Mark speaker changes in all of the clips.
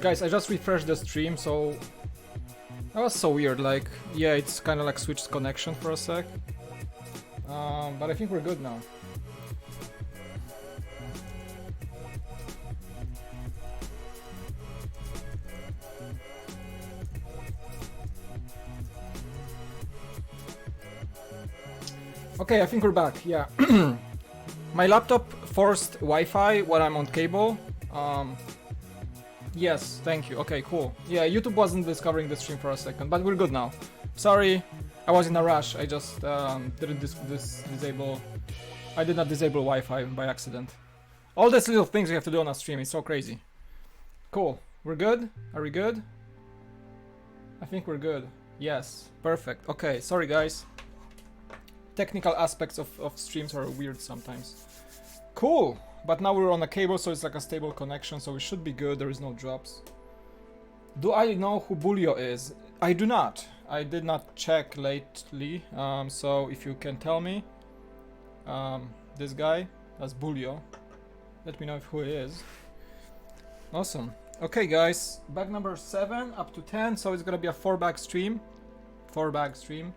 Speaker 1: Guys, I just refreshed the stream, so that was so weird. Like, yeah, it's kind of like switched connection for a sec, but I think we're good now. Okay, I think we're back. Yeah. My laptop forced Wi-Fi when I'm on cable. Yes, thank you. Okay, cool. Yeah, YouTube wasn't discovering the stream for a second, but we're good now. Sorry, I was in a rush. I just didn't disable. I did not disable Wi-Fi by accident. All these little things you have to do on a stream, it's so crazy. Cool. We're good? Are we good? I think we're good. Yes, perfect. Okay, sorry guys. Technical aspects of streams are weird sometimes. Cool, but now we're on a cable, so it's like a stable connection, so we should be good. There is no drops. Do I know who Bulio is? I do not. I did not check lately, so if you can tell me, this guy, that's Bulio. Let me know who he is. Awesome. Okay guys, bag number 7 up to 10, so it's gonna be a 4-bag stream. 4-bag stream.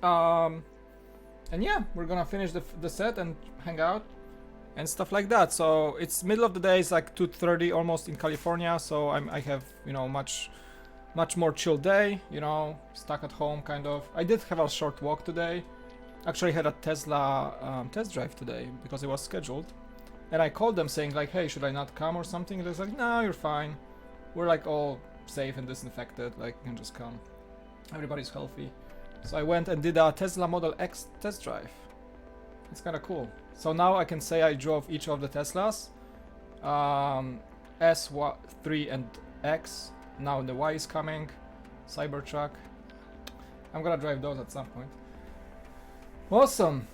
Speaker 1: And yeah, we're gonna finish the set and hang out and stuff like that. So it's middle of the day, it's like 2:30 almost in California, so I have, you know, much more chill day, you know, stuck at home kind of. I did have a short walk today. Actually had a Tesla test drive today because it was scheduled, and I called them saying like, hey, should I not come or something? And they was like, no, you're fine, we're like all safe and disinfected, like you can just come, everybody's healthy. So I went and did a Tesla Model X test drive. It's kind of cool. So now I can say I drove each of the Teslas, S, 3 and X. Now the Y is coming, Cybertruck. I'm gonna drive those at some point. Awesome.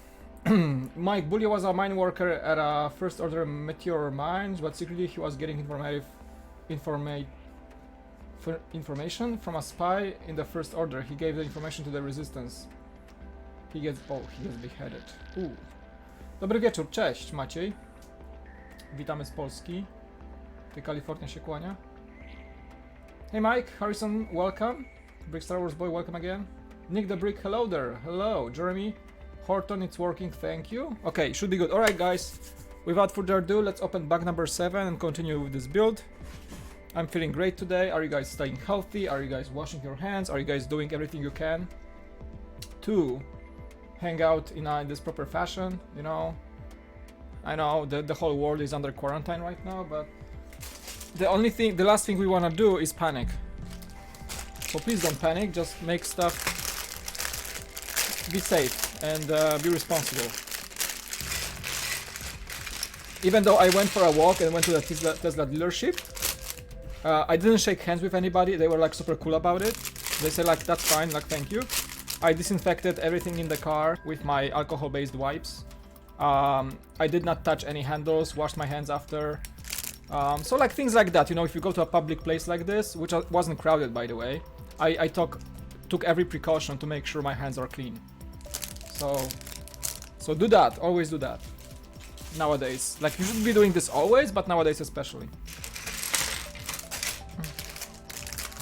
Speaker 1: Mike Bulio was a mine worker at a first order Meteor Mines, but secretly he was getting information from a spy in the first order. He gave the information to the resistance. He gets beheaded. Dobry wieczór, cześć Maciej. Witamy z Polski. Ty Kalifornia się kłania. Hey Mike, Harrison, welcome. Brick Star Wars Boy, welcome again. Nick the Brick, hello there. Hello, Jeremy. Horton, it's working, thank you. Okay, should be good. Alright guys, without further ado, let's open bag number 7 and continue with this build. I'm feeling great today. Are you guys staying healthy? Are you guys washing your hands? Are you guys doing everything you can to hang out in this proper fashion? You know, I know the whole world is under quarantine right now, but the last thing we want to do is panic. So please don't panic, just make stuff, be safe and be responsible. Even though I went for a walk and went to the Tesla dealership, I didn't shake hands with anybody. They were like super cool about it. They said like, that's fine, like thank you. I disinfected everything in the car with my alcohol-based wipes. I did not touch any handles, washed my hands after. So like things like that, you know, if you go to a public place like this, which wasn't crowded by the way, I took every precaution to make sure my hands are clean. So do that, always do that. Nowadays, like you should be doing this always, but nowadays especially.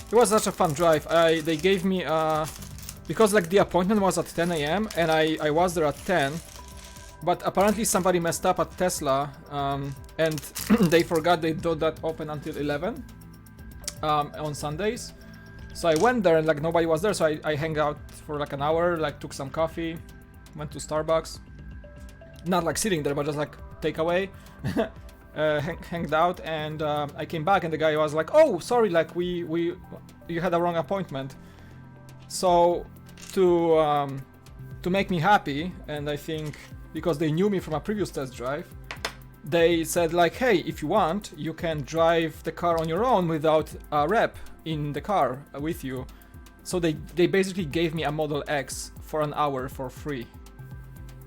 Speaker 1: It was such a fun drive. They gave me because like the appointment was at 10 AM and I was there at 10, but apparently somebody messed up at Tesla and they forgot they do that open until 11 on Sundays. So I went there and like nobody was there, so I hang out for like an hour, like took some coffee, went to Starbucks, not like sitting there but just like takeaway. Hanged out, and I came back and the guy was like, oh sorry, like you had a wrong appointment. So to make me happy, and I think because they knew me from a previous test drive, they said like, hey, if you want you can drive the car on your own without a rep in the car with you. So they basically gave me a Model X for an hour for free.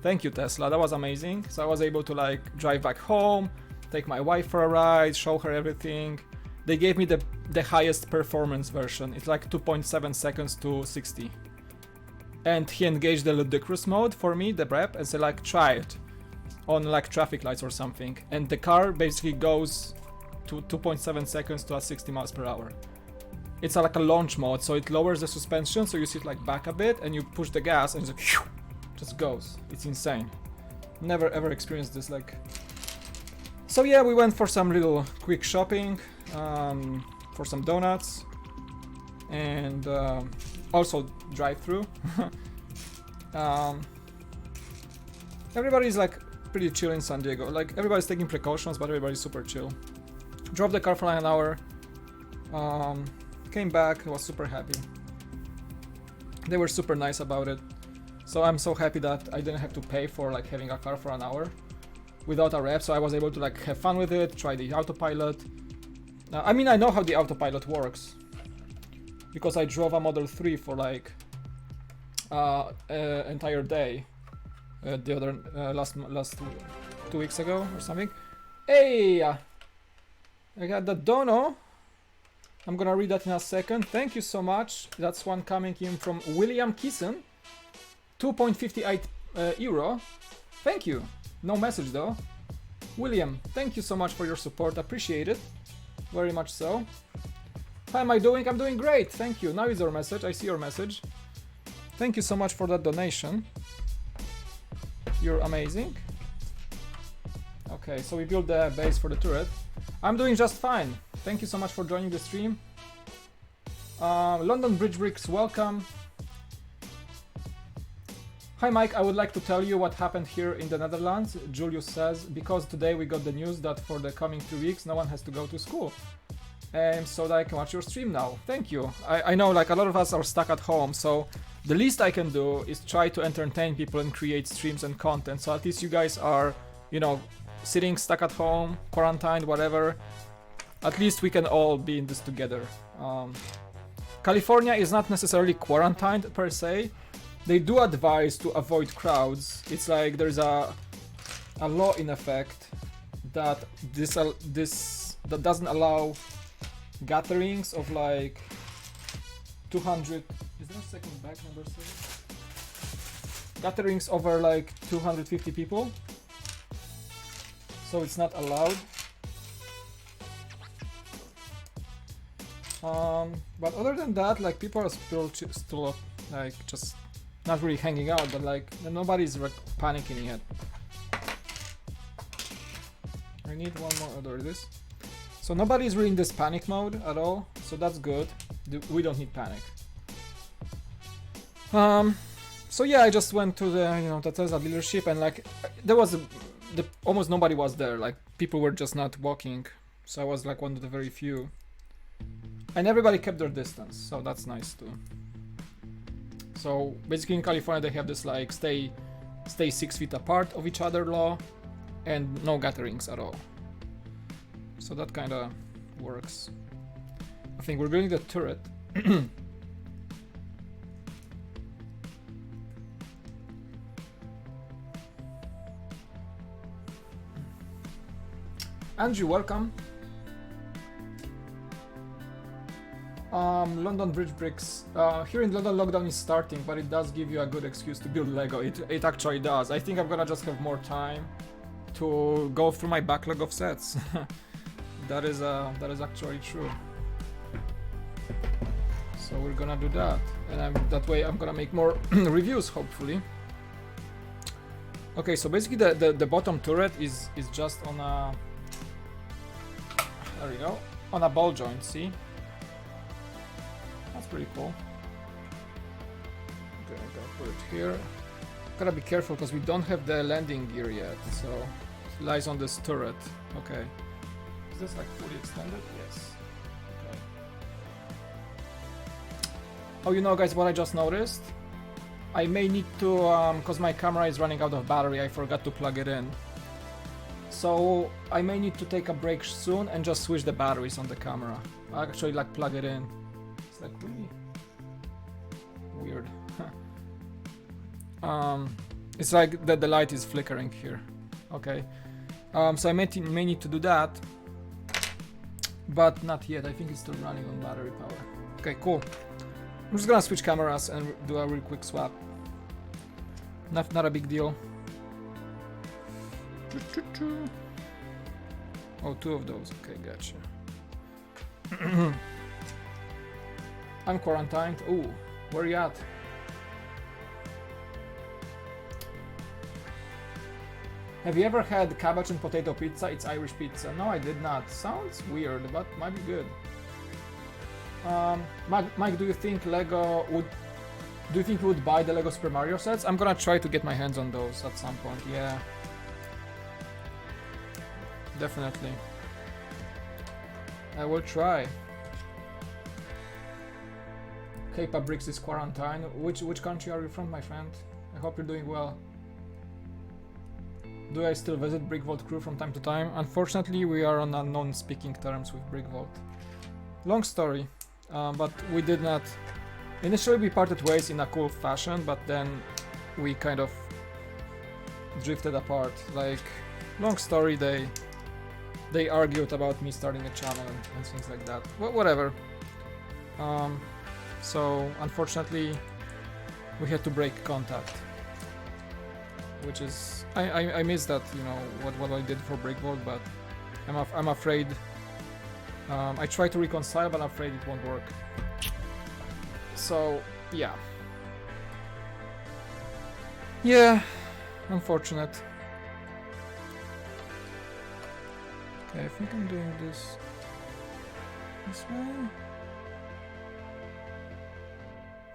Speaker 1: Thank you Tesla, that was amazing. So I was able to like drive back home, take my wife for a ride, show her everything. They gave me the highest performance version. It's like 2.7 seconds to 60. And he engaged the ludicrous mode for me, the rep, and said like, try it on like traffic lights or something. And the car basically goes to 2.7 seconds to 60 miles per hour. It's like a launch mode, so it lowers the suspension, so you sit like back a bit and you push the gas and it's like, just goes. It's insane. Never ever experienced this like. So yeah, we went for some little quick shopping, for some donuts, and also drive-through. Everybody's like pretty chill in San Diego. Like everybody's taking precautions, but everybody's super chill. Drove the car for like an hour. Came back, was super happy. They were super nice about it. So I'm so happy that I didn't have to pay for like having a car for an hour without a rep, so I was able to like have fun with it, try the autopilot. I mean, I know how the autopilot works because I drove a Model 3 for like entire day the other last 2 weeks ago or something. Hey, I got the dono. I'm gonna read that in a second. Thank you so much. That's one coming in from William Kissen. 2.58 euro. Thank you. No message though. William, thank you so much for your support. Appreciate it. Very much so. How am I doing? I'm doing great. Thank you. Now is your message. I see your message. Thank you so much for that donation. You're amazing. Okay, so we built the base for the turret. I'm doing just fine. Thank you so much for joining the stream. London Bridge Bricks, welcome. Hi Mike, I would like to tell you what happened here in the Netherlands. Julius says, because today we got the news that for the coming 2 weeks no one has to go to school. And so that I can watch your stream now. Thank you. I know like a lot of us are stuck at home, so the least I can do is try to entertain people and create streams and content. So at least you guys are, you know, sitting stuck at home, quarantined, whatever. At least we can all be in this together. California is not necessarily quarantined per se. They do advise to avoid crowds. It's like there's a law in effect that that doesn't allow gatherings of like 200. Is there a second back number 7? Gatherings over like 250 people. So it's not allowed. But other than that, like people are still like just not really hanging out, but like nobody's like panicking yet. I need one more order this. So nobody's really in this panic mode at all, so that's good. We don't need panic. So yeah, I just went to the the Tesla dealership and like there was almost nobody was there. Like people were just not walking, so I was like one of the very few. And everybody kept their distance, so that's nice too. So basically in California they have this like stay 6 feet apart of each other law and no gatherings at all. So that kind of works. I think we're building the turret. Andrew, welcome. London Bridge Bricks. Here in London, lockdown is starting, but it does give you a good excuse to build Lego. It actually does. I think I'm gonna just have more time to go through my backlog of sets. That is actually true. So we're gonna do that, and that way I'm gonna make more reviews, hopefully. Okay, so basically the bottom turret is just on a, there we go, on a ball joint. See? That's pretty cool. Okay, I'm gonna put it here. Gotta be careful because we don't have the landing gear yet, so it lies on this turret. Okay. Is this like fully extended? Yes. Okay. Oh, you know guys, what I just noticed? I may need to, because my camera is running out of battery, I forgot to plug it in. So I may need to take a break soon and just switch the batteries on the camera. I actually like plug it in. It's like really weird. It's like the light is flickering here. Okay. So I may need to do that, but not yet. I think it's still running on battery power. Okay, cool. I'm just gonna switch cameras and do a real quick swap. Not a big deal. Oh, 2 of those. Okay, gotcha. I'm quarantined. Ooh, where you at? Have you ever had cabbage and potato pizza? It's Irish pizza. No, I did not. Sounds weird, but might be good. Mike, do you think Lego would... Do you think you would buy the Lego Super Mario sets? I'm gonna try to get my hands on those at some point, yeah. Definitely. I will try. K-pop Bricks is quarantine. Which country are you from, my friend? I hope you're doing well. Do I still visit Brick Vault crew from time to time? Unfortunately, we are on unknown speaking terms with Brick Vault. Long story, but we did not... Initially we parted ways in a cool fashion, but then we kind of drifted apart. Like, long story, they argued about me starting a channel and things like that. Whatever. So, unfortunately, we had to break contact. Which is... I miss that, you know, what I did for Brick Vault, but I'm afraid... I try to reconcile, but I'm afraid it won't work. So, yeah. Yeah, unfortunate. Okay, I think I'm doing this way.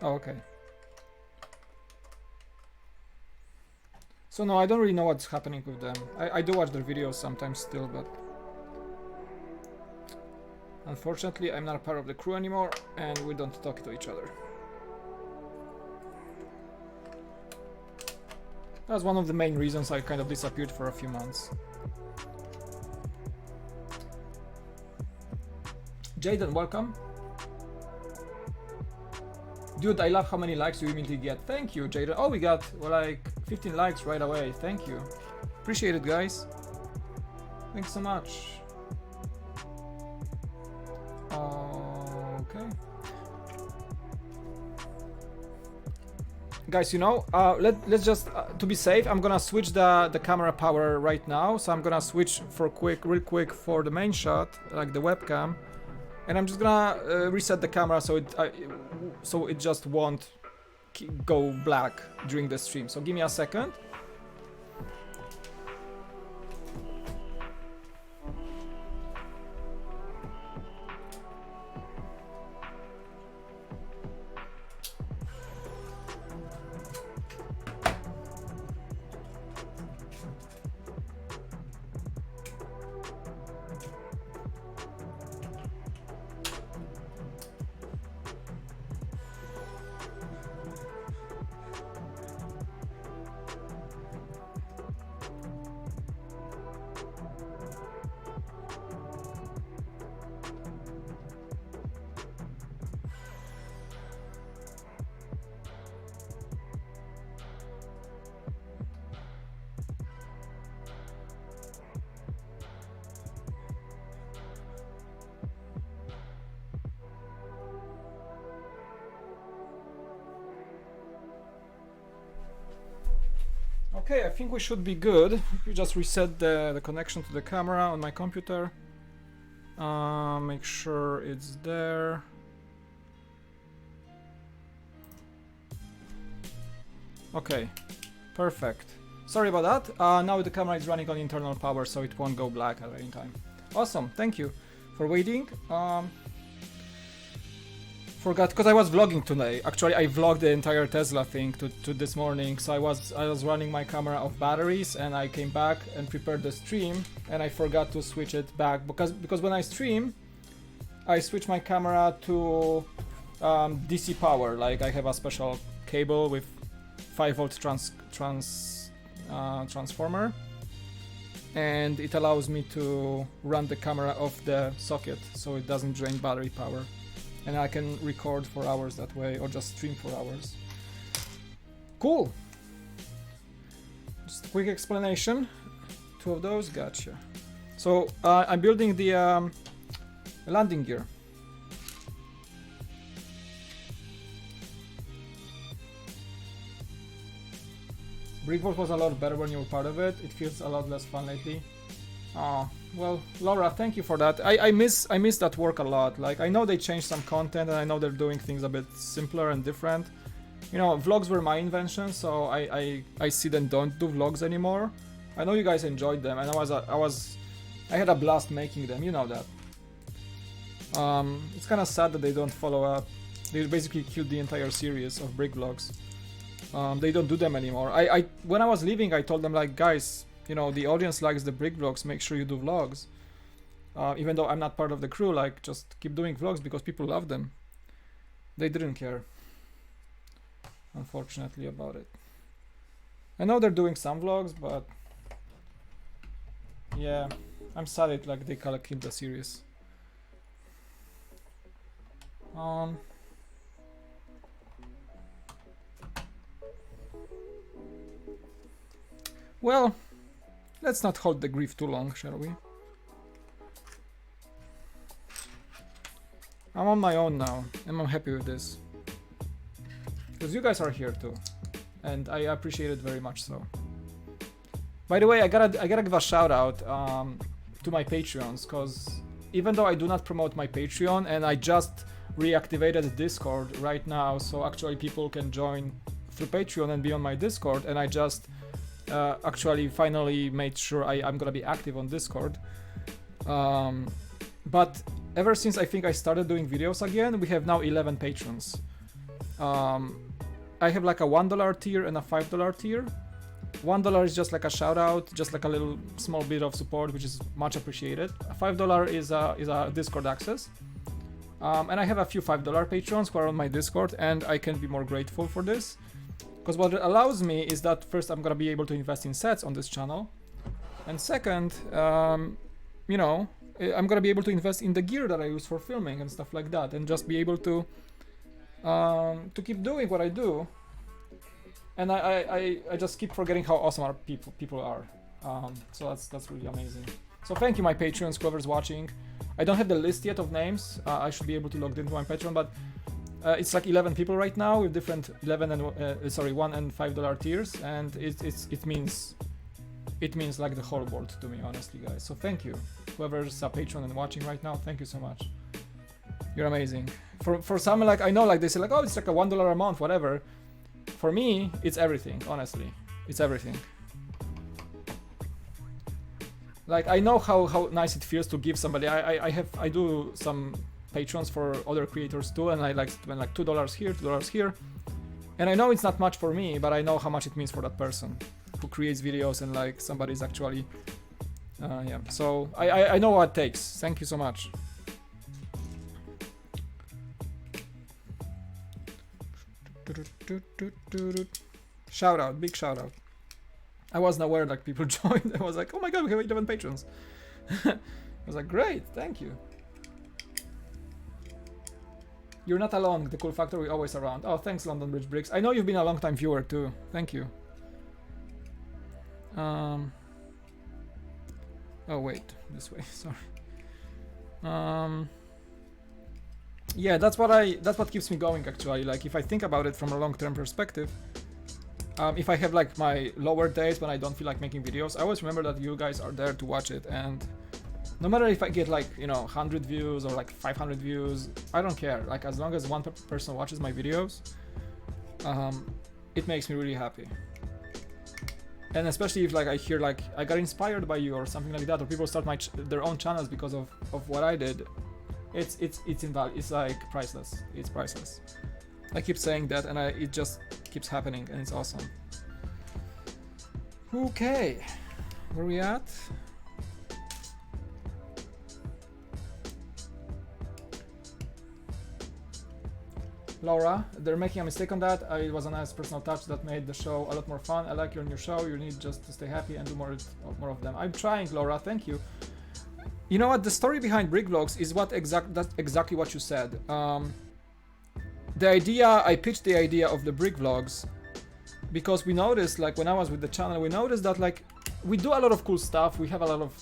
Speaker 1: Oh, okay. So no, I don't really know what's happening with them. I do watch their videos sometimes still, but... Unfortunately, I'm not a part of the crew anymore, and we don't talk to each other. That's one of the main reasons I kind of disappeared for a few months. Jaden, welcome. Dude, I love how many likes you immediately get. Thank you, Jaden. Oh, we got, well, like 15 likes right away. Thank you. Appreciate it, guys. Thanks so much. Okay. Guys, you know, let's just, to be safe, I'm gonna switch the camera power right now. So I'm gonna switch for real quick for the main shot, like the webcam. And I'm just gonna reset the camera so it just won't go black during the stream. So give me a second. Okay, I think we should be good. We just reset the connection to the camera on my computer. Make sure it's there. Okay, perfect. Sorry about that. Now the camera is running on internal power, so it won't go black at any time. Awesome, thank you for waiting. Forgot, because I was vlogging today. Actually, I vlogged the entire Tesla thing to this morning. So I was running my camera off batteries, and I came back and prepared the stream, and I forgot to switch it back because when I stream, I switch my camera to DC power. Like I have a special cable with 5-volt transformer, and it allows me to run the camera off the socket, so it doesn't drain battery power. And I can record for hours that way, or just stream for hours. Cool! Just a quick explanation. 2 of those, gotcha. So, I'm building the landing gear. Brick Vault was a lot better when you were part of it. It feels a lot less fun lately. Oh, well, Laura, thank you for that. I miss that work a lot. Like, I know they changed some content, and I know they're doing things a bit simpler and different. You know, vlogs were my invention, so I see them don't do vlogs anymore. I know you guys enjoyed them, and I had a blast making them. You know that. It's kind of sad that they don't follow up. They basically killed the entire series of brick vlogs. They don't do them anymore. When I was leaving, I told them, like, guys, you know, the audience likes the brick vlogs, make sure you do vlogs. Even though I'm not part of the crew, like, just keep doing vlogs because people love them. They didn't care, unfortunately, about it. I know they're doing some vlogs, but yeah, I'm sad it, like, they kinda killed the series. Well, let's not hold the grief too long, shall we? I'm on my own now, and I'm happy with this. Because you guys are here too, and I appreciate it very much so. By the way, I gotta give a shout out to my Patreons, because even though I do not promote my Patreon, and I just reactivated Discord right now, so actually people can join through Patreon and be on my Discord, and I just actually finally made sure I'm gonna be active on Discord. But ever since I think I started doing videos again, we have now 11 patrons. I have like a $1 tier and a $5 tier. $1 is just like a shout out, just like a little small bit of support, which is much appreciated. $5 is a Discord access. And I have a few $5 patrons who are on my Discord, and I can be more grateful for this. Because what it allows me is that first I'm gonna be able to invest in sets on this channel, and second, you know, I'm gonna be able to invest in the gear that I use for filming and stuff like that, and just be able to keep doing what I do. And I just keep forgetting how awesome our people are. So that's really amazing. So thank you, my Patreons, whoever's watching. I don't have the list yet of names. I should be able to log into my Patreon, but it's like 11 people right now with different $1 and $5 tiers, and it means like the whole world to me, honestly, guys. So thank you, whoever's a patron and watching right now. Thank you so much. You're amazing. For some, like, I know, like, they say like, oh, it's like a $1 a month, whatever. For me, it's everything. Honestly, it's everything. Like, I know how nice it feels to give somebody. I do some patrons for other creators too, and I like spend like $2 here, $2 here, and I know it's not much for me, but I know how much it means for that person who creates videos, and like somebody's actually yeah. So I know what it takes. Thank you so much. Shout out, big shout out. I wasn't aware like people joined. I was like, oh my god, we have 11 patrons. I was like, great, thank you. You're not alone, the cool factory always around. Oh, thanks, London Bridge Bricks. I know you've been a long time viewer too. Thank you. Oh wait, this way, sorry. Yeah, that's what keeps me going actually. Like, if I think about it from a long-term perspective, if I have like my lower days when I don't feel like making videos, I always remember that you guys are there to watch it, and no matter if I get like, you know, 100 views or like 500 views, I don't care. Like, as long as one person watches my videos, it makes me really happy. And especially if like I hear like I got inspired by you or something like that, or people start their own channels because of what I did, it's invaluable. It's like priceless. It's priceless. I keep saying that, and it just keeps happening, and it's awesome. Okay, where are we at? Laura, they're making a mistake on that. It was a nice personal touch that made the show a lot more fun. I like your new show. You need just to stay happy and do more of them. I'm trying, Laura. Thank you. You know what? The story behind brick vlogs is that's exactly what you said. The idea, I pitched the idea of the brick vlogs because we noticed, like, when I was with the channel, we noticed that like we do a lot of cool stuff. We have a lot of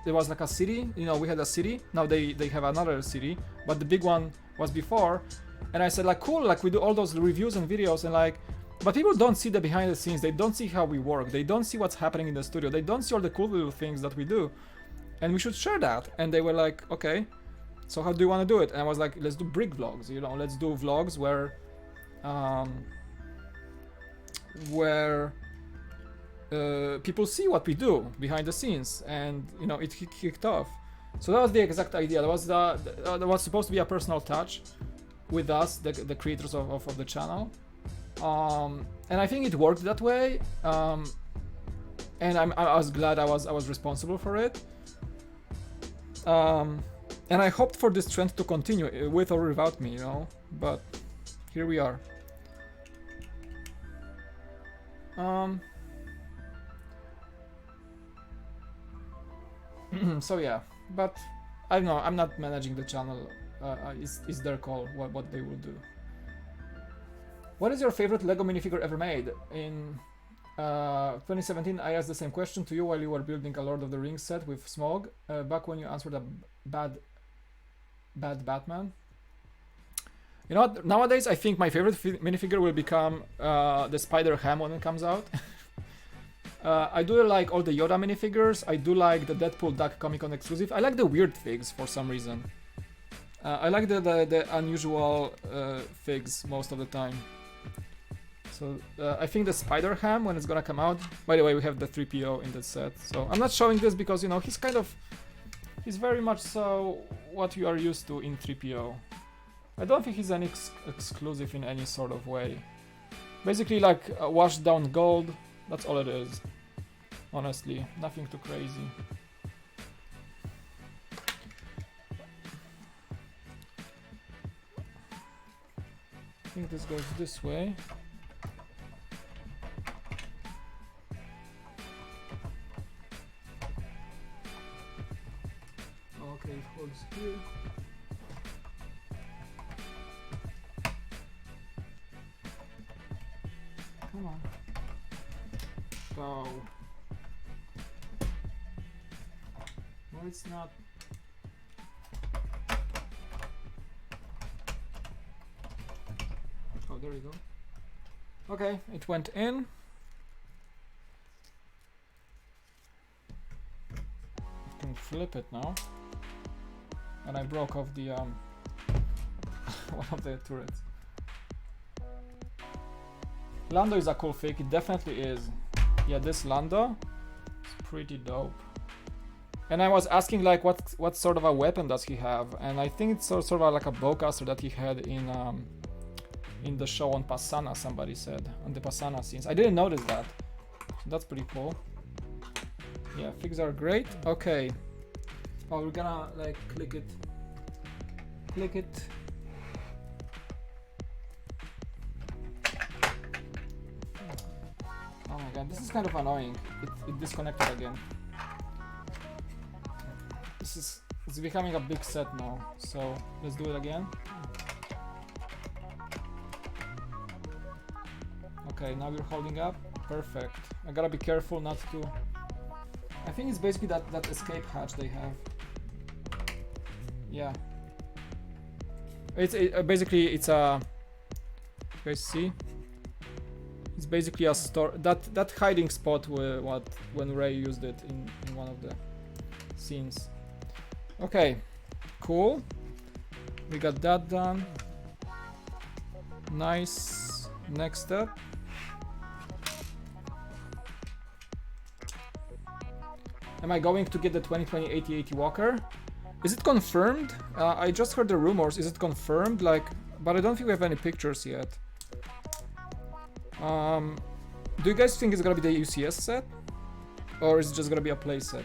Speaker 1: there was like a city, you know, we had a city. Now they have another city, but the big one was before. And I said like, cool, like we do all those reviews and videos, and like But people don't see the behind the scenes, they don't see how we work, they don't see what's happening in the studio, they don't see all the cool little things that we do. And we should share that. And they were like, okay, so how do you want to do it? And I was like, let's do brick vlogs, you know, let's do vlogs where people see what we do behind the scenes, and you know, it kicked off. So that was the exact idea. That was that was supposed to be a personal touch with us, the creators of the channel, and I think it worked that way. And I was glad I was responsible for it. And I hoped for this trend to continue with or without me, you know. But here we are. So yeah, but I don't know, I'm not managing the channel, it's their call what they will do. What is your favorite Lego minifigure ever made? In 2017 I asked the same question to you while you were building a Lord of the Rings set with Smog, back when you answered a bad Batman. You know what, nowadays I think my favorite minifigure will become the Spider-Ham when it comes out. I do like all the Yoda minifigures. I do like the Deadpool Duck Comic-Con exclusive. I like the weird figs for some reason. I like the unusual figs most of the time. So I think the Spider-Ham, when it's gonna come out. By the way, we have the 3PO in the set. So I'm not showing this because, you know, he's very much so what you are used to in 3PO. I don't think he's an exclusive in any sort of way. Basically like washed down gold. That's all it is, honestly, nothing too crazy. I think this goes this way. Okay, it holds here. Come on. So, no, it's not. Oh, there we go. Okay, it went in. I can flip it now. And I broke off the one of the turrets. Lando is a cool fig, it definitely is. Yeah, this Lando is pretty dope. And I was asking like what sort of a weapon does he have, and I think it's sort of like a bowcaster that he had in the show on Pasana, somebody said, on the Pasana scenes. I didn't notice that. So that's pretty cool. Yeah, figs are great. Okay. Oh, we're gonna like click it. Click it. Oh my god, this is kind of annoying. It disconnected again. It's becoming a big set now, so let's do it again. Okay, now we're holding up. Perfect. I gotta be careful not to. I think it's basically that escape hatch they have. Yeah. It's basically it's a. You guys see? It's basically a store that hiding spot where when Ray used it in one of the scenes. Okay, cool. We got that done. Nice. Next step. Am I going to get the 2020 8080 Walker? Is it confirmed? I just heard the rumors. Is it confirmed? Like, but I don't think we have any pictures yet. Do you guys think it's gonna be the UCS set? Or is it just gonna be a play set?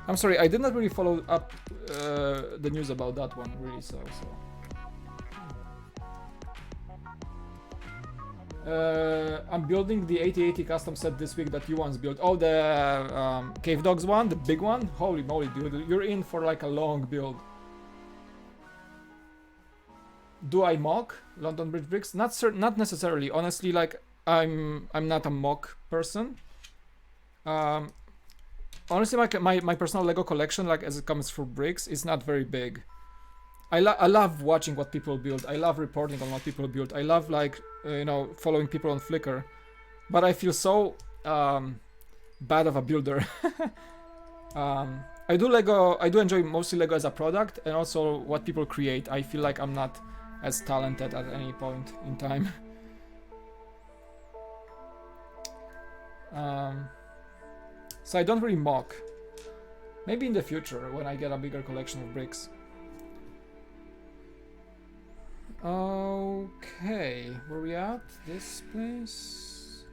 Speaker 1: I'm sorry, I did not really follow up the news about that one, really, so. I'm building the 8080 custom set this week that you once built. Oh, the Cave Dogs one, the big one? Holy moly, dude, you're in for like a long build. Do I mock London Bridge bricks? Not necessarily. Honestly, like I'm not a mock person. Honestly, my personal Lego collection, like as it comes for bricks, is not very big. I love watching what people build. I love reporting on what people build. I love like you know, following people on Flickr. But I feel so bad of a builder. I do enjoy mostly Lego as a product, and also what people create. I feel like I'm not as talented at any point in time. So I don't really mock. Maybe in the future when I get a bigger collection of bricks. Okay, where we at? This place?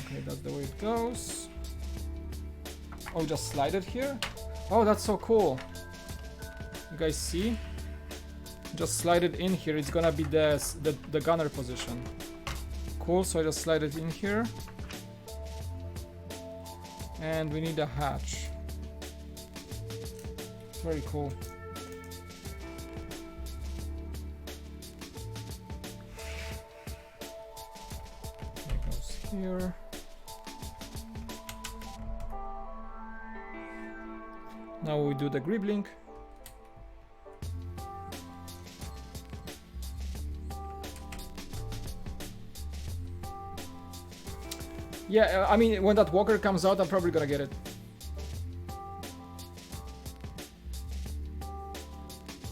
Speaker 1: Okay, that's the way it goes. Oh, just slide it here? Oh, that's so cool. You guys see? Just slide it in here. It's gonna be the gunner position. Cool, so I just slide it in here. And we need a hatch. Very cool. It goes here. Now we do the gribbling. Yeah, I mean, when that walker comes out, I'm probably gonna get it.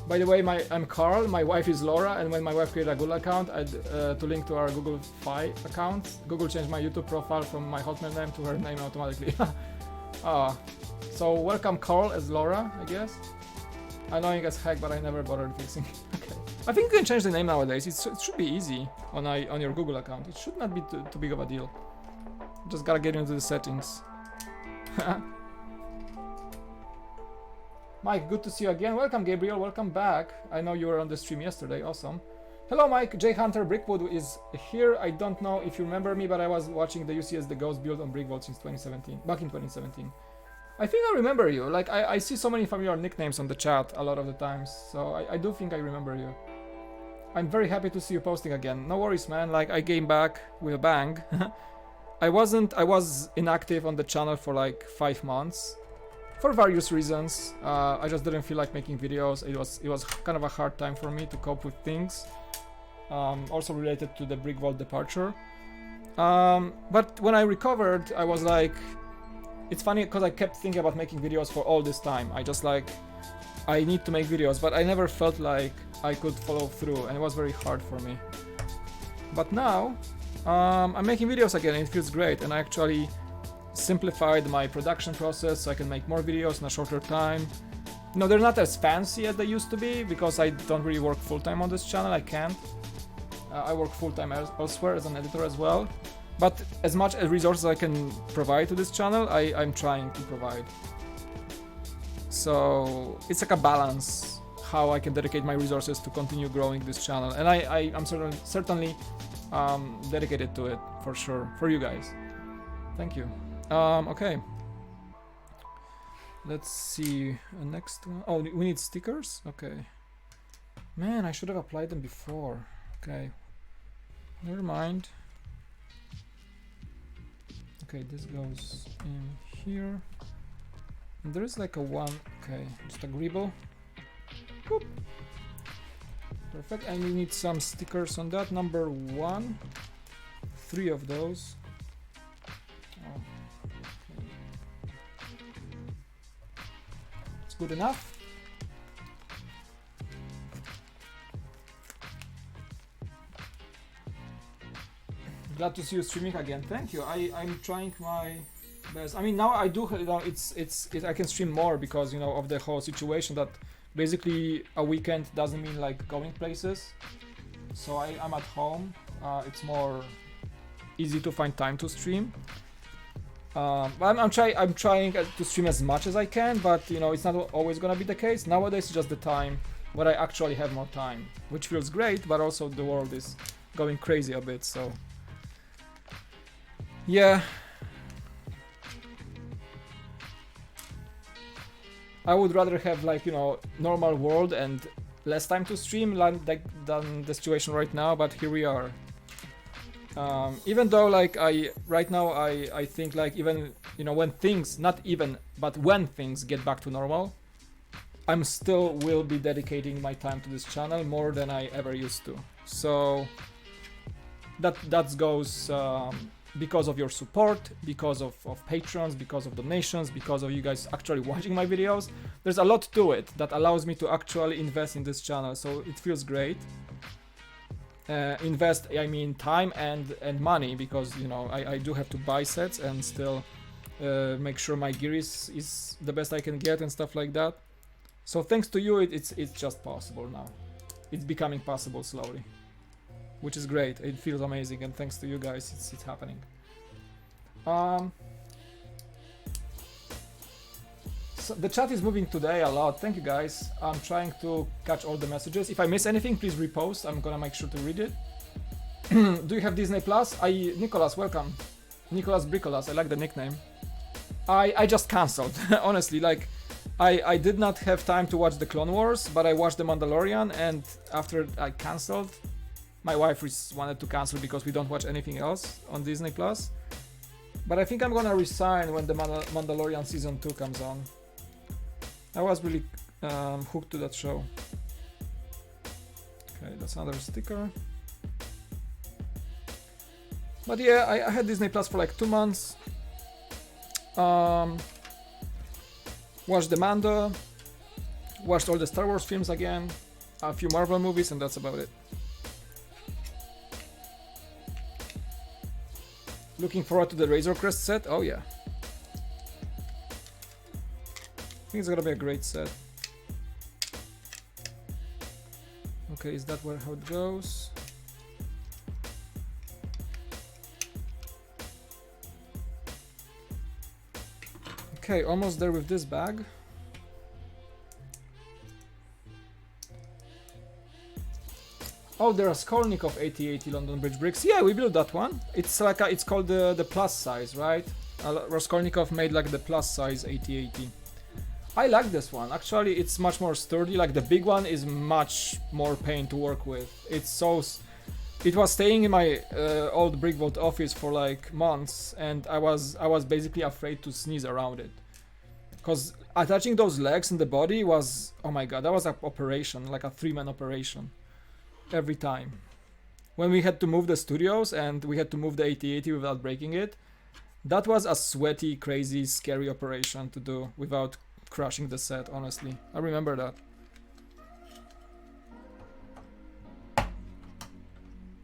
Speaker 1: By the way, I'm Carl, my wife is Laura, and when my wife created a Google account, to link to our Google Fi account, Google changed my YouTube profile from my Hotmail name to her name automatically. So welcome Carl as Laura, I guess. Annoying as heck, but I never bothered fixing it. Okay. I think you can change the name nowadays. It should be easy on your Google account. It should not be too big of a deal. Just gotta get into the settings. Mike, good to see you again. Welcome, Gabriel. Welcome back. I know you were on the stream yesterday. Awesome. Hello, Mike. J Hunter Brickwood is here. I don't know if you remember me, but I was watching the UCS The Ghost build on Brickwood since 2017. Back in 2017. I think I remember you. Like, I see so many familiar nicknames on the chat a lot of the times. So I do think I remember you. I'm very happy to see you posting again. No worries, man. Like, I came back with a bang. I was inactive on the channel for like 5 months. For various reasons. I just didn't feel like making videos. It was kind of a hard time for me to cope with things. Also related to the Brick Vault departure. But when I recovered, I was like... It's funny because I kept thinking about making videos for all this time. I need to make videos, but I never felt like I could follow through, and it was very hard for me. But now, I'm making videos again, and it feels great, and I actually simplified my production process so I can make more videos in a shorter time. No, they're not as fancy as they used to be, because I don't really work full-time on this channel. I can't. I work full-time elsewhere as an editor as well. But as much as resources I can provide to this channel, I'm trying to provide. So it's like a balance, how I can dedicate my resources to continue growing this channel. And I'm certainly dedicated to it, for sure, for you guys. Thank you. Okay. Let's see, next one. Oh, we need stickers? Okay. Man, I should have applied them before. Okay. Never mind. Okay, this goes in here. And there is like a one, okay, just a gribble. Boop. Perfect, and we need some stickers on that. Number 1. 3 of those. Oh, okay. It's good enough. Glad to see you streaming again. Thank you. I'm trying my best. I mean, now I do. You know, I can stream more because, you know, of the whole situation that basically a weekend doesn't mean like going places. So I'm at home. It's more easy to find time to stream. But I'm trying to stream as much as I can. But you know, it's not always gonna be the case. Nowadays, it's just the time where I actually have more time, which feels great. But also the world is going crazy a bit. So. Yeah, I would rather have like, you know, normal world and less time to stream than the situation right now, but here we are. Even though like right now I think like even, you know, when things, not even, but when things get back to normal, I'm still will be dedicating my time to this channel more than I ever used to. So that goes because of your support, because of patrons, because of donations, because of you guys actually watching my videos. There's a lot to it that allows me to actually invest in this channel, so it feels great. Invest, I mean time and money, because you know I do have to buy sets and still make sure my gear is the best I can get and stuff like that. So thanks to you, it's just possible now. It's becoming possible slowly, which is great. It feels amazing, and thanks to you guys, it's happening. So the chat is moving today a lot. Thank you guys. I'm trying to catch all the messages. If I miss anything, please repost. I'm gonna make sure to read it. Do you have Disney Plus? Nicholas, welcome. Nicholas Bricolas, I like the nickname. I just cancelled. Honestly, like I did not have time to watch the Clone Wars, but I watched the Mandalorian, and after I cancelled, my wife wanted to cancel because we don't watch anything else on Disney Plus. But I think I'm gonna resign when the Mandalorian season 2 comes on. I was really hooked to that show. Okay, that's another sticker. But yeah, I had Disney Plus for like 2 months. Watched the Mando, watched all the Star Wars films again, a few Marvel movies, and that's about it. Looking forward to the Razor Crest set. Oh yeah. I think it's gonna be a great set. Okay, is that how it goes? Okay, almost there with this bag. Oh, there are Skolnikov 8080 London Bridge bricks. Yeah, we built that one. It's like it's called the plus size, right? Raskolnikov made like the plus size 8080. I like this one. Actually, it's much more sturdy. Like the big one is much more pain to work with. It's so. It was staying in my old Brick Vault office for like months, and I was basically afraid to sneeze around it, because attaching those legs and the body was, oh my god, that was an operation, like a 3-man operation. Every time when we had to move the studios and we had to move the 8080 without breaking it, that was a sweaty, crazy, scary operation to do without crushing the set. Honestly, I remember that.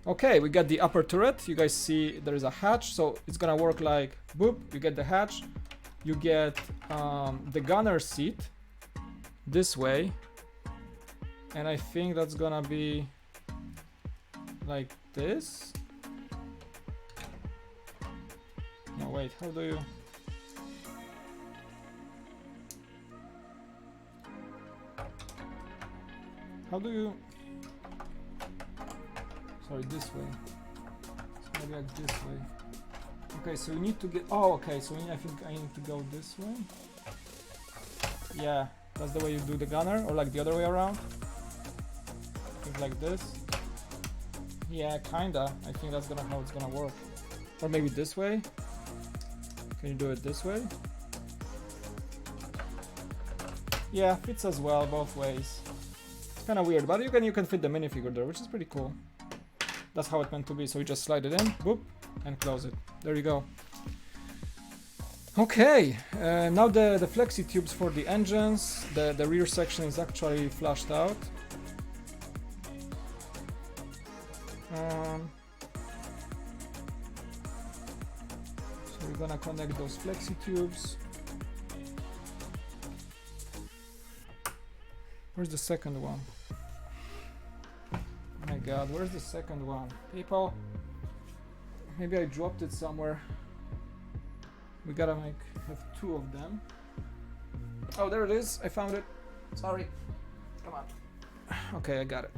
Speaker 1: Okay, we got the upper turret. You guys see there is a hatch, so it's gonna work like boop, you get the hatch, you get the gunner seat this way, and I think that's gonna be like this. No, wait, how do you? How do you? Sorry, this way. So maybe like this way. Okay, so we need to get. Oh, okay. So I think I need to go this way. Yeah, that's the way you do the gunner, or like the other way around. I think like this. Yeah, kinda. I think that's how it's gonna work. Or maybe this way. Can you do it this way? Yeah, fits as well both ways. It's kind of weird, but you can fit the minifigure there, which is pretty cool. That's how it meant to be. So you just slide it in, boop, and close it. There you go. Okay, now the flexi tubes for the engines. The rear section is actually flushed out. So we're gonna connect those flexi tubes. Where's the second one? Oh my god, where's the second one? People, maybe I dropped it somewhere. We gotta have 2 of them. Oh, there it is. I found it. Sorry. Come on. Okay, I got it.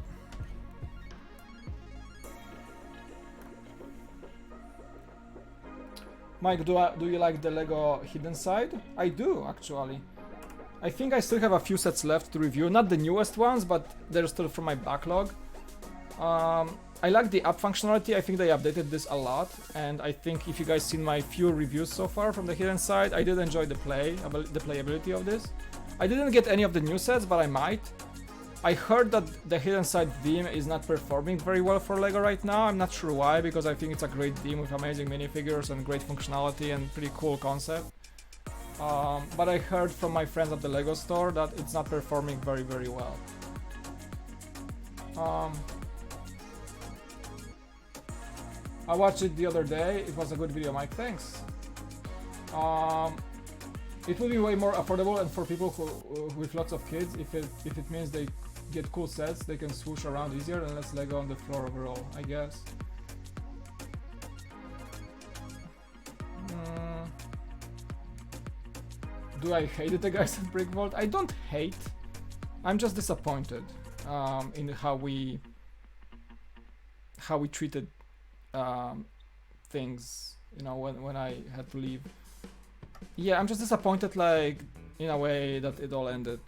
Speaker 1: Mike, do you like the Lego hidden side? I do, actually. I think I still have a few sets left to review. Not the newest ones, but they're still from my backlog. I like the app functionality. I think they updated this a lot, and I think if you guys seen my few reviews so far from the hidden side, I did enjoy the playability of this. I didn't get any of the new sets, but I might. I heard that the hidden side theme is not performing very well for LEGO right now. I'm not sure why, because I think it's a great theme with amazing minifigures and great functionality and pretty cool concept. But I heard from my friends at the LEGO store that it's not performing very, very well. I watched it the other day. It was a good video, Mike. Thanks. It will be way more affordable, and for people who with lots of kids, if it means they get cool sets, they can swoosh around easier and less Lego on the floor overall, I guess. Do I hate it, the guys at Brick Vault? I don't hate. I'm just disappointed in how we treated things, you know, when I had to leave. Yeah, I'm just disappointed, like, in a way that it all ended.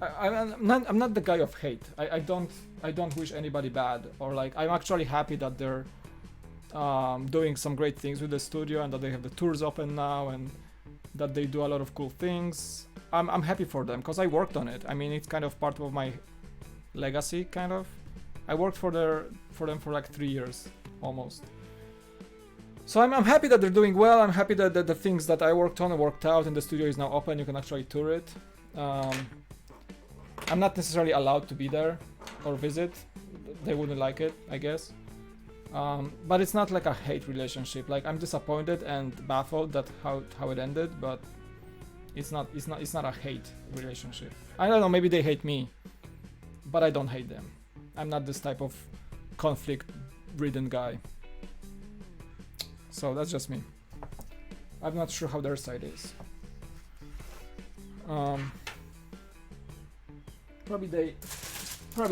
Speaker 1: I'm not the guy of hate. I don't wish anybody bad, or like, I'm actually happy that they're doing some great things with the studio and that they have the tours open now and that they do a lot of cool things. I'm happy for them because I worked on it. I mean, it's kind of part of my legacy, kind of. I worked for them for like 3 years almost. So I'm happy that they're doing well. I'm happy that the things that I worked on worked out and the studio is now open. You can actually tour it. I'm not necessarily allowed to be there or visit. They wouldn't like it, I guess. But it's not like a hate relationship. Like, I'm disappointed and baffled that how it ended, but it's not a hate relationship. I don't know, maybe they hate me, but I don't hate them. I'm not this type of conflict-ridden guy. So that's just me. I'm not sure how their side is. Probably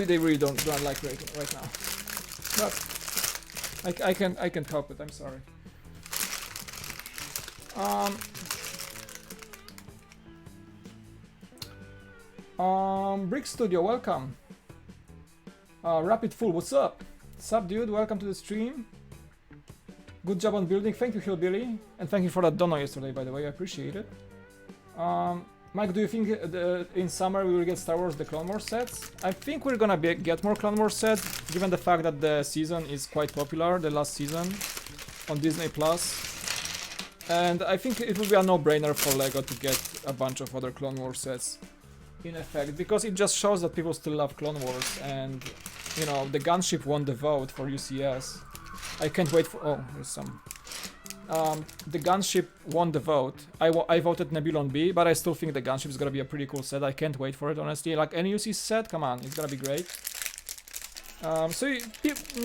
Speaker 1: they really don't like right now. But I can't help it. I'm sorry. Brick Studio, welcome. Rapid Full, what's up? What's up, dude? Welcome to the stream. Good job on building. Thank you, Hillbilly, and thank you for that dono yesterday, by the way. I appreciate it. Mike, do you think in summer we will get Star Wars The Clone Wars sets? I think we're gonna get more Clone Wars sets, given the fact that the season is quite popular, the last season, on Disney+. And I think it will be a no-brainer for LEGO to get a bunch of other Clone Wars sets, in effect, because it just shows that people still love Clone Wars, and, you know, the gunship won the vote for UCS. I can't wait for... oh, there's some... the gunship won the vote. I voted Nebulon B, but I still think the gunship is gonna be a pretty cool set. I can't wait for it, honestly. Like, any UC set, come on, it's gonna be great. So you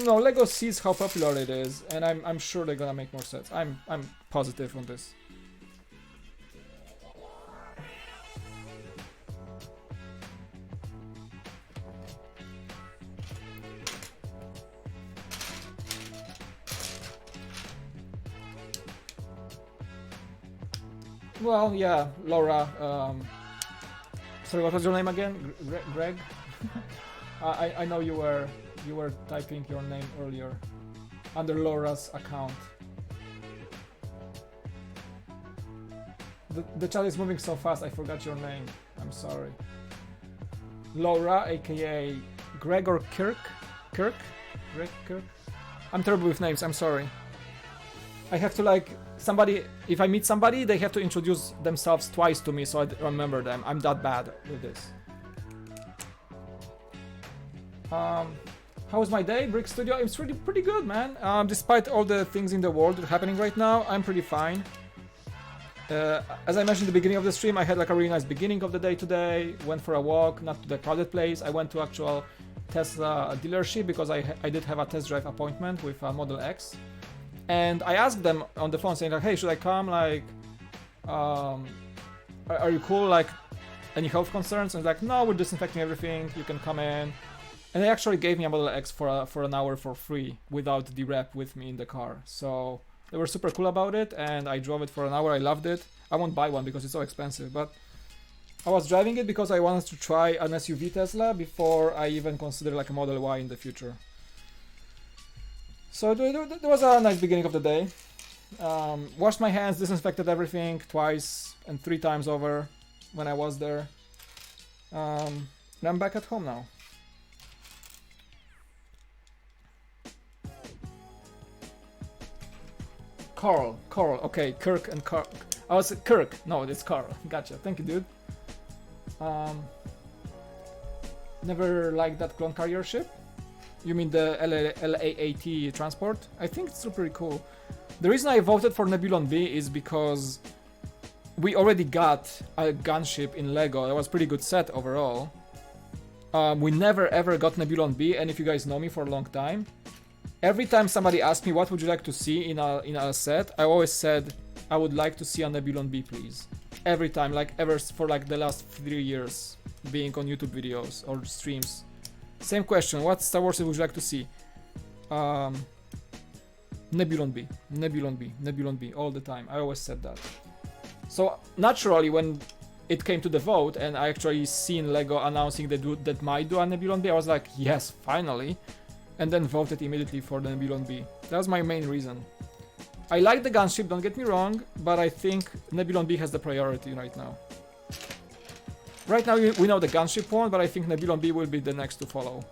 Speaker 1: know, LEGO sees how popular it is, and I'm sure they're gonna make more sets. I'm positive on this. Well, yeah, Laura. Sorry, what was your name again? Greg. I know you were typing your name earlier under Laura's account. The chat is moving so fast. I forgot your name. I'm sorry. Laura, aka Greg or Kirk. Greg Kirk. I'm terrible with names. I'm sorry. I have to, like, somebody, if I meet somebody, they have to introduce themselves twice to me so I remember them. I'm that bad with this. How was my day, Brick Studio? It's really pretty good, man. Despite all the things in the world that are happening right now, I'm pretty fine. As I mentioned at the beginning of the stream, I had like a really nice beginning of the day today. Went for a walk, not to the crowded place. I went to actual Tesla dealership because I did have a test drive appointment with Model X. And I asked them on the phone saying like, hey, should I come? Like, are you cool? Like, any health concerns? And like, no, we're disinfecting everything. You can come in. And they actually gave me a Model X for an hour for free without the rep with me in the car. So they were super cool about it, and I drove it for an hour. I loved it. I won't buy one because it's so expensive, but I was driving it because I wanted to try an SUV Tesla before I even consider like a Model Y in the future. So it was a nice beginning of the day. Washed my hands, disinfected everything twice and 3 times over when I was there. And I'm back at home now. Carl, okay, Kirk and Carl. I was Kirk, no, it's Carl. Gotcha, thank you, dude. Never liked that clone carrier ship. You mean the LAAT transport? I think it's super cool. The reason I voted for Nebulon B is because we already got a gunship in Lego. That was a pretty good set overall. We never ever got Nebulon B, and if you guys know me for a long time, every time somebody asked me what would you like to see in a set, I always said I would like to see a Nebulon B, please. Every time, like ever for like the last 3 years being on YouTube videos or streams. Same question, what Star Wars would you like to see? Nebulon B, Nebulon B, Nebulon B, all the time. I always said that. So naturally, when it came to the vote and I actually seen Lego announcing that might do a Nebulon B, I was like, yes, finally. And then voted immediately for the Nebulon B. That was my main reason. I like the gunship, don't get me wrong, but I think Nebulon B has the priority right now. Right now we know the gunship won, but I think Nebulon B will be the next to follow.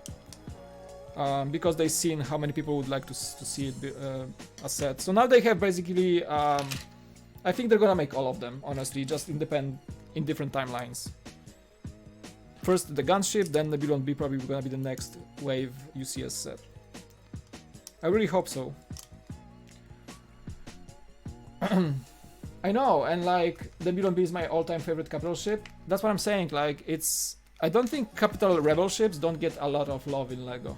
Speaker 1: Because they've seen how many people would like to see it a set. So now they have basically, I think they're gonna make all of them, honestly, just in different timelines. First the gunship, then Nebulon B probably gonna be the next wave UCS set. I really hope so. I know, and like Nebulon B is my all-time favorite capital ship. That's what I'm saying. Like I don't think capital rebel ships don't get a lot of love in Lego.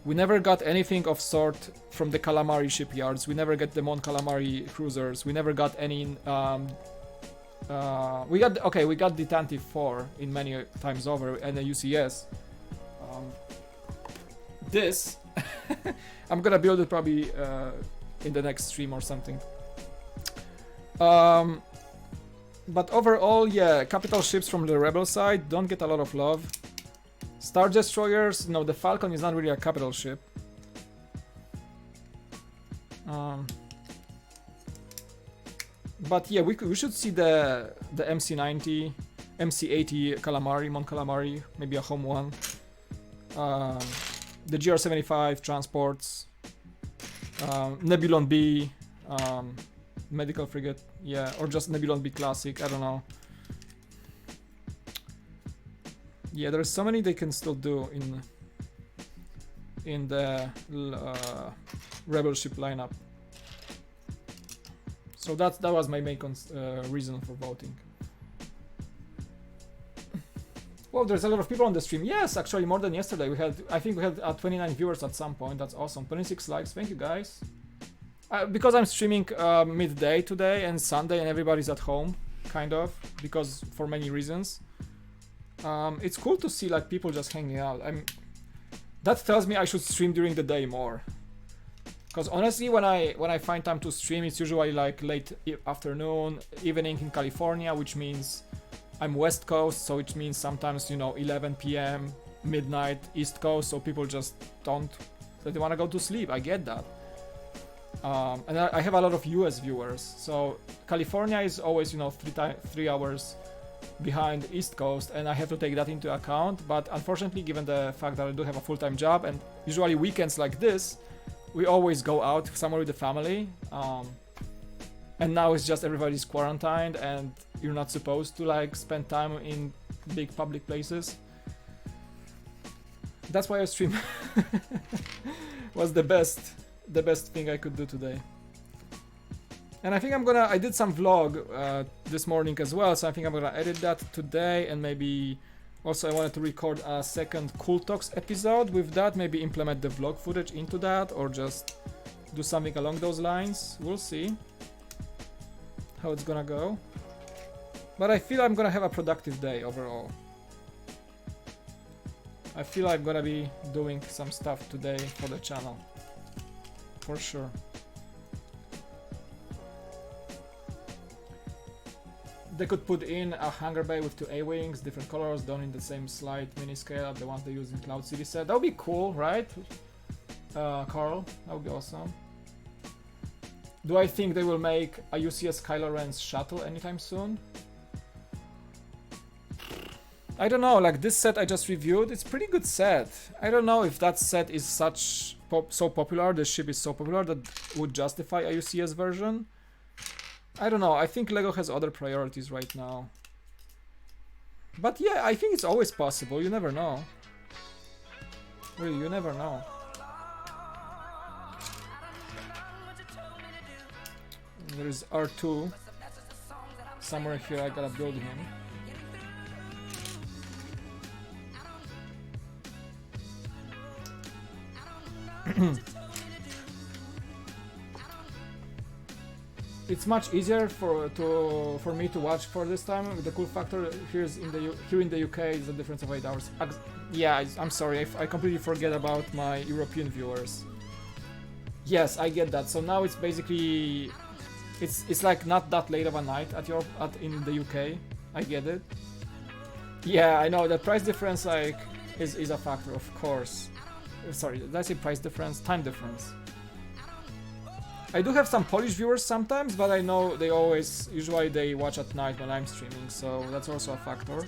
Speaker 1: We never got anything of sort from the Calamari shipyards. We never get the Mon Calamari cruisers. We never got any. We got the Tantive 4 in many times over and the UCS. This I'm gonna build it probably in the next stream or something. But overall, yeah, capital ships from the rebel side don't get a lot of love. Star Destroyers, no, the Falcon is not really a capital ship. But yeah, we should see the MC90, MC80 Calamari, Mon Calamari, maybe a home one. The GR75 transports, Nebulon B, medical frigate, yeah, or just Nebulon B classic, I don't know. Yeah, there's so many they can still do in the rebel ship lineup. So that was my main reason for voting. Well, there's a lot of people on the stream. Yes, actually more than yesterday. I think we had 29 viewers at some point. That's awesome. 26 likes. Thank you guys. Because I'm streaming midday today and Sunday and everybody's at home, kind of, because for many reasons. It's cool to see like people just hanging out. That tells me I should stream during the day more. Because honestly, when I find time to stream, it's usually like late afternoon, evening in California, which means I'm West Coast, so it means sometimes, you know, 11 p.m., midnight, East Coast, so people just they want to go to sleep. I get that. And I have a lot of US viewers, so California is always, you know, 3 hours behind East Coast, and I have to take that into account. But unfortunately, given the fact that I do have a full-time job, and usually weekends like this, we always go out somewhere with the family. And now it's just everybody's quarantined, and you're not supposed to like spend time in big public places. That's why I stream was the best thing I could do today. And I think I did some vlog this morning as well, so I think I'm gonna edit that today, and maybe also I wanted to record a second Cool Talks episode with that, maybe implement the vlog footage into that, or just do something along those lines. We'll see how it's gonna go. But I feel I'm gonna have a productive day overall. I feel I'm gonna be doing some stuff today for the channel. For sure. They could put in a hangar bay with 2 A-wings, different colors, done in the same slight mini scale as the ones they use in Cloud City set. That would be cool, right? Carl. That would be awesome. Do I think they will make a UCS Kylo Ren's shuttle anytime soon? I don't know, like this set I just reviewed, it's pretty good set. I don't know if that set is so popular, the ship is so popular that would justify a UCS version. I don't know, I think LEGO has other priorities right now. But yeah, I think it's always possible, you never know. Really, you never know. There's R2. Somewhere here I gotta build him. It's much easier for me to watch for this time. The cool factor here in the UK is a difference of 8 hours. Yeah, I'm sorry, I completely forget about my European viewers. Yes, I get that. So now it's basically it's like not that late of a night in the UK. I get it. Yeah, I know the price difference like is a factor, of course. Sorry, did I say price difference? Time difference. I do have some Polish viewers sometimes, but I know usually they watch at night when I'm streaming, so that's also a factor.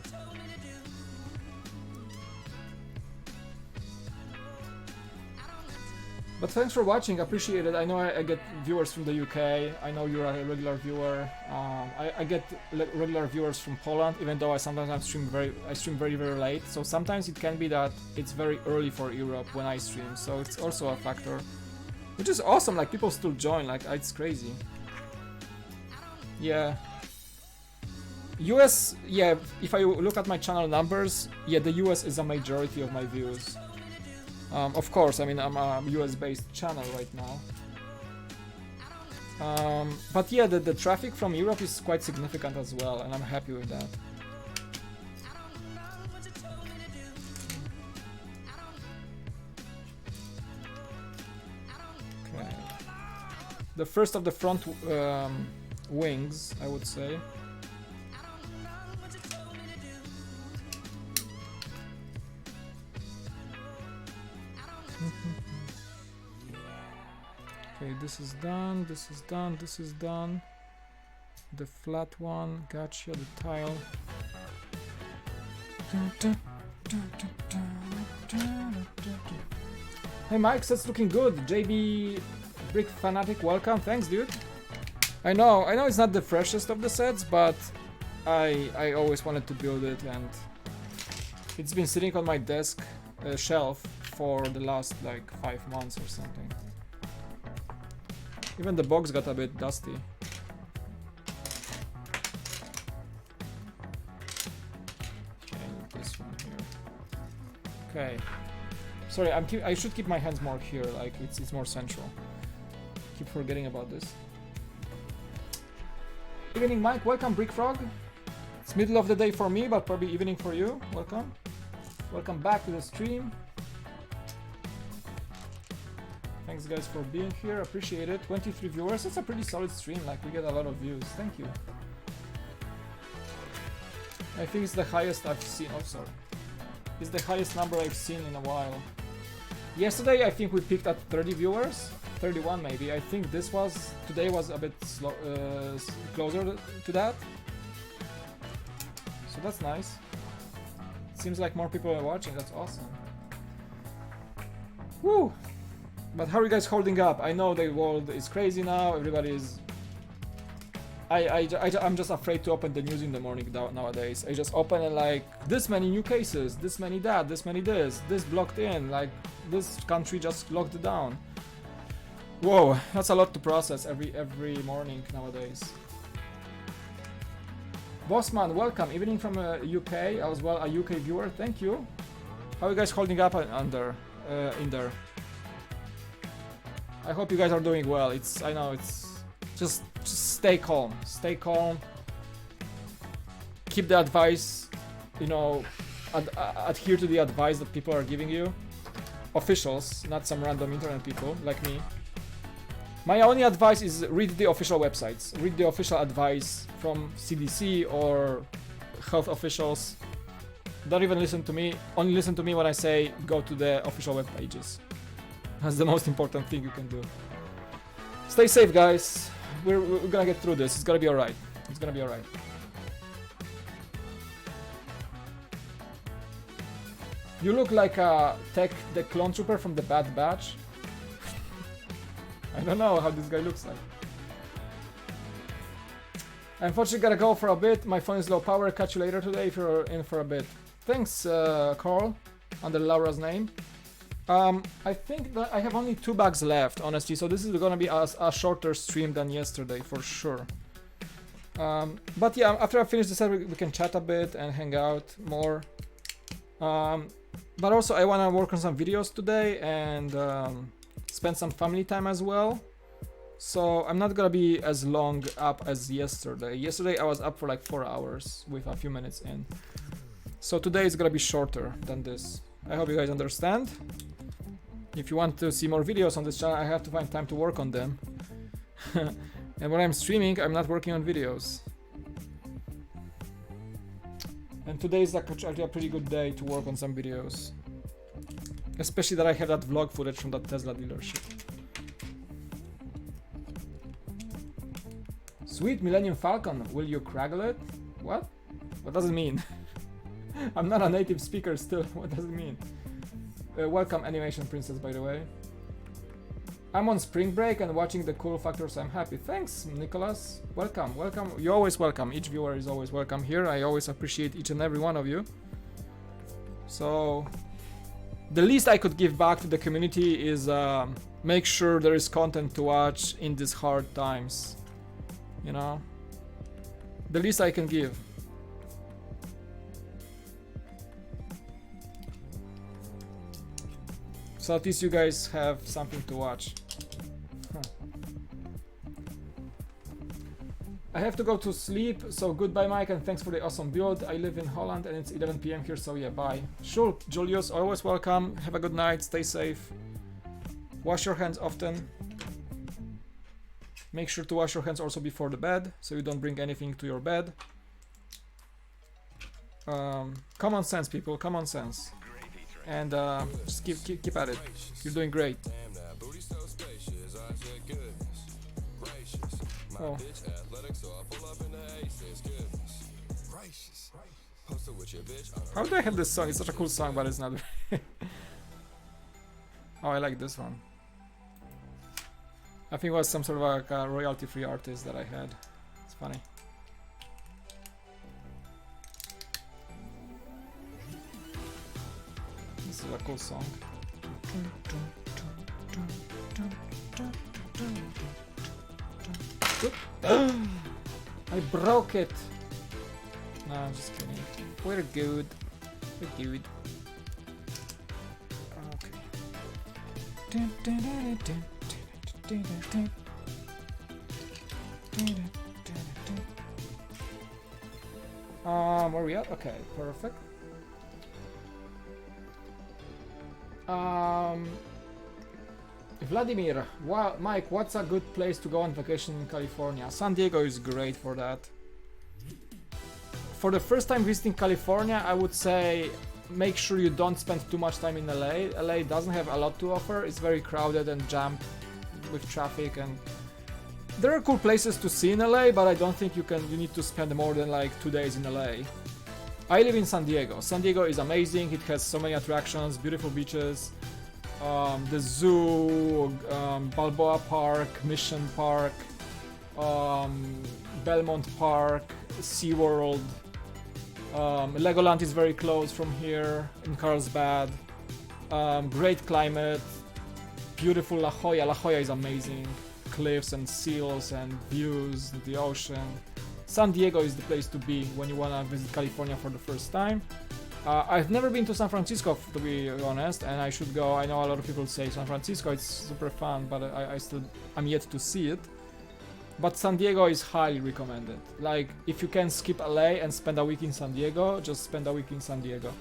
Speaker 1: But thanks for watching, appreciate it. I know I get viewers from the UK, I know you're a regular viewer. I get regular viewers from Poland, even though I stream very late. So sometimes it can be that it's very early for Europe when I stream, so it's also a factor. Which is awesome, like people still join, like it's crazy. Yeah. US, yeah, if I look at my channel numbers, yeah, the US is a majority of my views. Of course, I mean, I'm a US-based channel right now. But yeah, the traffic from Europe is quite significant as well, and I'm happy with that. Okay. The first of the front wings, I would say. Okay, this is done, this is done, this is done. The flat one, gotcha, the tile. Hey Mike, that's looking good. JB Brick Fanatic, welcome, thanks dude. I know it's not the freshest of the sets, but I always wanted to build it and it's been sitting on my desk shelf for the last like 5 months or something. Even the box got a bit dusty. Okay, this one here. Okay. Sorry, I should keep my hands more here, like it's more central. Keep forgetting about this. Evening Mike, welcome Brick Frog. It's middle of the day for me, but probably evening for you. Welcome. Welcome back to the stream. Thanks guys for being here, appreciate it. 23 viewers, that's a pretty solid stream, like we get a lot of views, thank you. I think it's the highest I've seen, oh sorry. It's the highest number I've seen in a while. Yesterday I think we peaked at 30 viewers, 31 maybe. I think today was a bit closer to that. So that's nice. Seems like more people are watching, that's awesome. Woo! But how are you guys holding up? I know the world is crazy now, everybody is... I'm just afraid to open the news in the morning nowadays. I just open and like, this many new cases, this many that, this many this blocked in, like, this country just locked down. Whoa, that's a lot to process every morning nowadays. Bossman, welcome, evening from UK, as well a UK viewer, thank you. How are you guys holding up in there? I hope you guys are doing well. I know it's just stay calm. Stay calm. Keep the advice, you know, adhere to the advice that people are giving you. Officials, not some random internet people like me. My only advice is read the official websites. Read the official advice from CDC or health officials. Don't even listen to me. Only listen to me when I say go to the official web pages. That's the most important thing you can do. Stay safe, guys. We're gonna get through this. It's gonna be alright. It's gonna be alright. You look like Tech the Clone Trooper from the Bad Batch. I don't know how this guy looks like. I unfortunately gotta go for a bit. My phone is low power. Catch you later today if you're in for a bit. Thanks, Carl, under Laura's name. I think that I have only 2 bags left, honestly, so this is gonna be a shorter stream than yesterday, for sure. But yeah, after I finish the set, we can chat a bit and hang out more. But also, I wanna work on some videos today and spend some family time as well. So I'm not gonna be as long up as yesterday. Yesterday I was up for like 4 hours with a few minutes in. So today is gonna be shorter than this. I hope you guys understand. If you want to see more videos on this channel, I have to find time to work on them. And when I'm streaming, I'm not working on videos. And today is actually a pretty good day to work on some videos. Especially that I have that vlog footage from that Tesla dealership. Sweet Millennium Falcon, will you craggle it? What? What does it mean? I'm not a native speaker still, what does it mean? Welcome Animation Princess, by the way. I'm on spring break and watching the cool factor, so I'm happy. Thanks, Nicholas. Welcome, welcome. You're always welcome. Each viewer is always welcome here. I always appreciate each and every one of you. So, the least I could give back to the community is make sure there is content to watch in these hard times. You know? The least I can give. So at least you guys have something to watch. Huh. I have to go to sleep, so goodbye Mike and thanks for the awesome build. I live in Holland and it's 11 PM here, so yeah, bye. Sure, Julius, always welcome. Have a good night, stay safe. Wash your hands often. Make sure to wash your hands also before the bed, so you don't bring anything to your bed. Common sense, people, common sense. And just keep at it. You're doing great. Oh. How do I have this song? It's such a cool song, but it's not. Oh, I like this one. I think it was some sort of like a royalty-free artist that I had. It's funny. This is a cool song. I broke it! No, I'm just kidding. We're good. We're good. Where are we at? Okay, perfect. Vladimir, Mike, what's a good place to go on vacation in California? San Diego is great for that. For the first time visiting California, I would say make sure you don't spend too much time in LA. LA doesn't have a lot to offer. It's very crowded and jammed with traffic, and there are cool places to see in LA, but I don't think you need to spend more than like 2 days in LA. I live in San Diego. San Diego is amazing. It has so many attractions, beautiful beaches, the zoo, Balboa Park, Mission Park, Belmont Park, SeaWorld. Legoland is very close from here in Carlsbad. Great climate, beautiful La Jolla. La Jolla is amazing. Cliffs and seals and views, the ocean. San Diego is the place to be when you want to visit California for the first time. I've never been to San Francisco, to be honest, and I should go. I know a lot of people say San Francisco, it's super fun, but I'm yet to see it. But San Diego is highly recommended. Like, if you can skip LA and spend a week in San Diego, just spend a week in San Diego.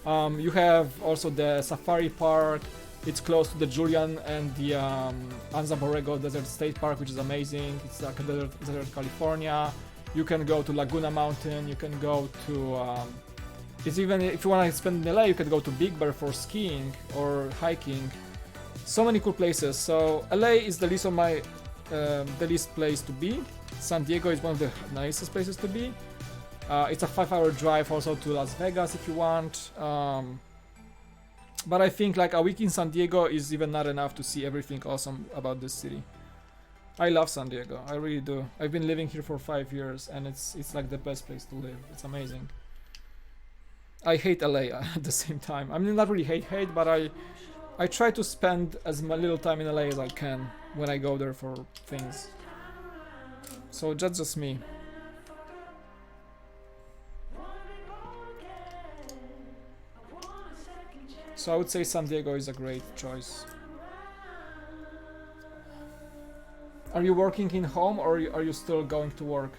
Speaker 1: You have also the Safari Park. It's close to the Julian and the Anza Borrego Desert State Park, which is amazing. It's like a desert California. You can go to Laguna Mountain. You can go to... it's even if you want to spend in LA, you can go to Big Bear for skiing or hiking. So many cool places. So LA is the least of my the least place to be. San Diego is one of the nicest places to be. It's a 5-hour drive also to Las Vegas if you want. But I think like a week in San Diego is even not enough to see everything awesome about this city. I love San Diego, I really do. I've been living here for 5 years and it's like the best place to live. It's amazing. I hate LA at the same time. I mean, not really hate, but I try to spend as little time in LA as I can when I go there for things. So that's just me. So I would say San Diego is a great choice. Are you working in home or are you still going to work?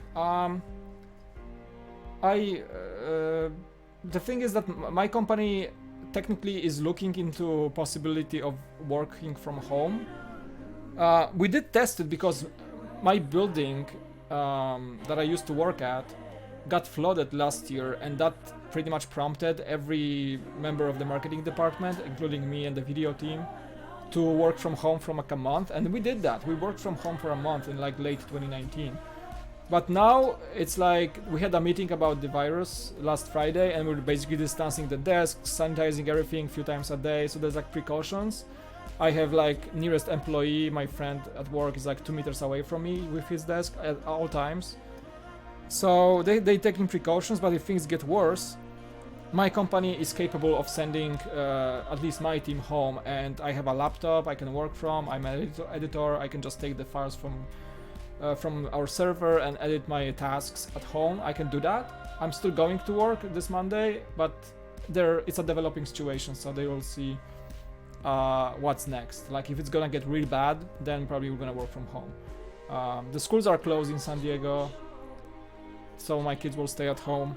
Speaker 1: The thing is that my company technically is looking into possibility of working from home. We did test it because my building that I used to work at got flooded last year, and that pretty much prompted every member of the marketing department, including me and the video team, to work from home for like a month. And we did that. We worked from home for a month in like late 2019. But now it's like we had a meeting about the virus last Friday, and we're basically distancing the desks, sanitizing everything a few times a day. So there's like precautions. I have like nearest employee, my friend at work, is like 2 meters away from me with his desk at all times. So they taking precautions, but if things get worse, my company is capable of sending at least my team home, and I have a laptop I can work from. I'm an editor. I can just take the files from our server and edit my tasks at home. I can do that. I'm still going to work this Monday, but it's a developing situation, so they will see what's next. Like if it's gonna get really bad, then probably we're gonna work from home. The schools are closed in San Diego, so my kids will stay at home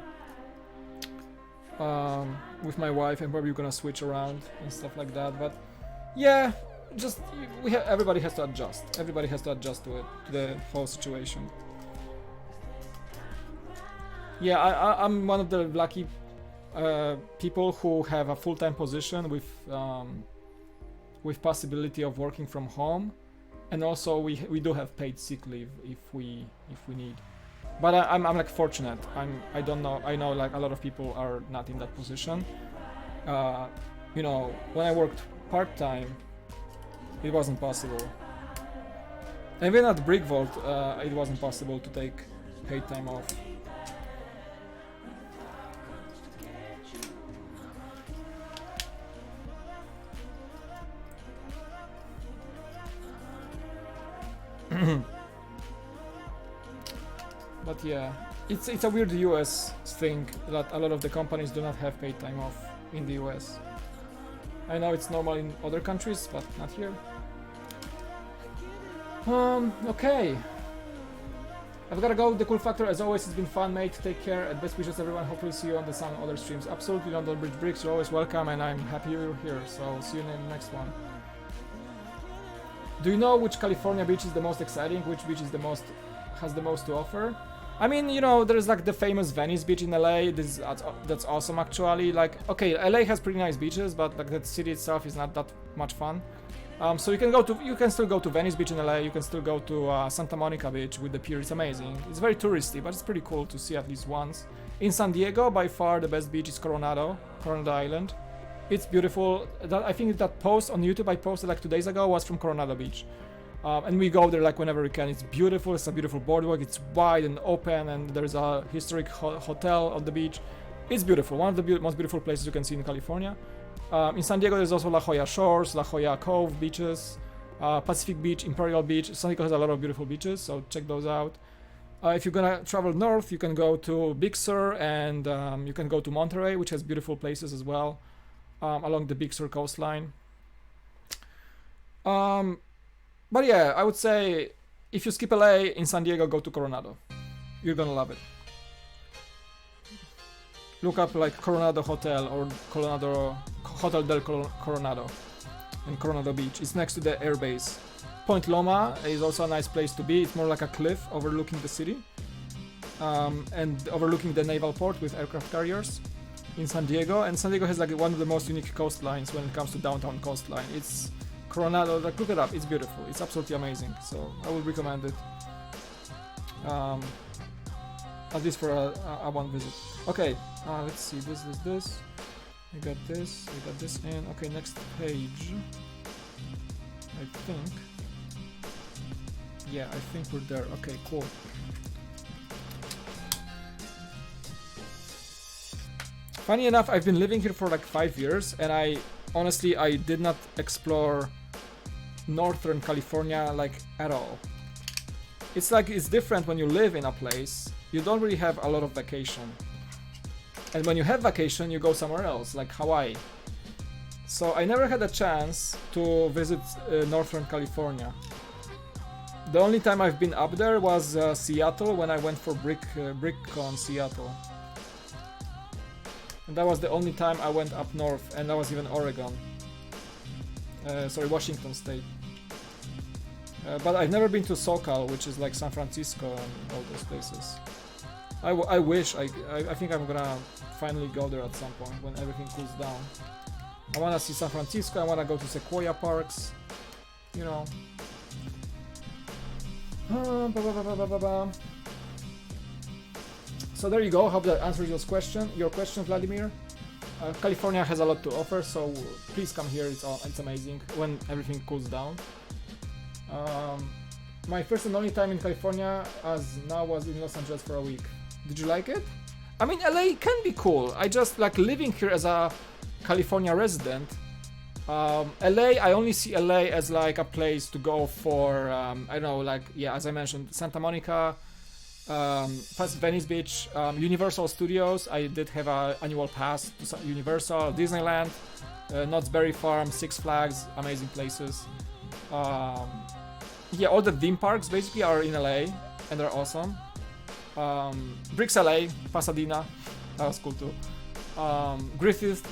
Speaker 1: with my wife, and probably we're gonna switch around and stuff like that. But yeah, just everybody has to adjust. Everybody has to adjust to it, to the whole situation. Yeah, I'm one of the lucky people who have a full-time position with possibility of working from home, and also we do have paid sick leave if we need. But I'm like fortunate. I don't know. I know like a lot of people are not in that position. You know, when I worked part-time, it wasn't possible. Even at Brick Vault, it wasn't possible to take paid time off. But yeah, it's a weird US thing that a lot of the companies do not have paid time off in the US. I know it's normal in other countries, but not here. Okay. I've gotta go. The Cool Factor, as always, it's been fun, mate. Take care, and best wishes, everyone. Hopefully see you on some other streams. Absolutely, London Bridge Bricks, you're always welcome, and I'm happy you're here, so see you in the next one. Do you know which California beach is the most exciting? Which beach is has the most to offer? I mean, you know, there's like the famous Venice beach in LA. That's awesome, actually. Like, okay, LA has pretty nice beaches, but like the city itself is not that much fun. So you can still go to Venice Beach in LA. You can still go to Santa Monica Beach with the pier. It's amazing. It's very touristy, but it's pretty cool to see at least once. In San Diego, by far the best beach is Coronado Island. It's beautiful. I think that post on YouTube I posted like 2 days ago was from Coronado Beach. And we go there like whenever we can. It's beautiful. It's a beautiful boardwalk. It's wide and open, and there's a historic hotel on the beach. It's beautiful. One of the most beautiful places you can see in California. In San Diego, there's also La Jolla Shores, La Jolla Cove beaches, Pacific Beach, Imperial Beach. San Diego has a lot of beautiful beaches, so check those out. If you're gonna travel north, you can go to Big Sur, and you can go to Monterey, which has beautiful places as well along the Big Sur coastline. But yeah, I would say if you skip LA, in San Diego, go to Coronado. You're gonna love it. Look up like Coronado Hotel or Hotel del Coronado in Coronado Beach. It's next to the airbase. Point Loma is also a nice place to be. It's more like a cliff overlooking the city and overlooking the naval port with aircraft carriers in San Diego. And San Diego has like one of the most unique coastlines when it comes to downtown coastline. Coronado, like, look it up, it's beautiful, it's absolutely amazing, so I would recommend it. At least for a one visit. Okay, let's see, this. We got this in. Okay, next page. I think. Yeah, I think we're there. Okay, cool. Funny enough, I've been living here for like 5 years, and I honestly did not explore Northern California like at all. It's like it's different when you live in a place. You don't really have a lot of vacation. And when you have vacation, you go somewhere else, like Hawaii. So I never had a chance to visit Northern California. The only time I've been up there was Seattle, when I went for BrickCon Seattle. And that was the only time I went up north, and that was even Oregon. Sorry, Washington State. But I've never been to SoCal, which is like San Francisco and all those places. I wish, I think I'm gonna finally go there at some point when everything cools down. I wanna see San Francisco, I wanna go to Sequoia Parks, you know. So there you go, hope that answers your question, Vladimir. California has a lot to offer, so please come here, it's amazing when everything cools down. My first and only time in California as now was in Los Angeles for a week. Did you like it? I mean, LA can be cool. I just like living here as a California resident. LA, I only see LA as like a place to go for, I don't know, like, yeah, as I mentioned, Santa Monica, plus Venice Beach, Universal Studios. I did have an annual pass to Universal, Disneyland, Knott's Berry Farm, Six Flags, amazing places. Yeah, all the theme parks basically are in LA, and they're awesome. Bricks LA, Pasadena, that was cool too. Griffith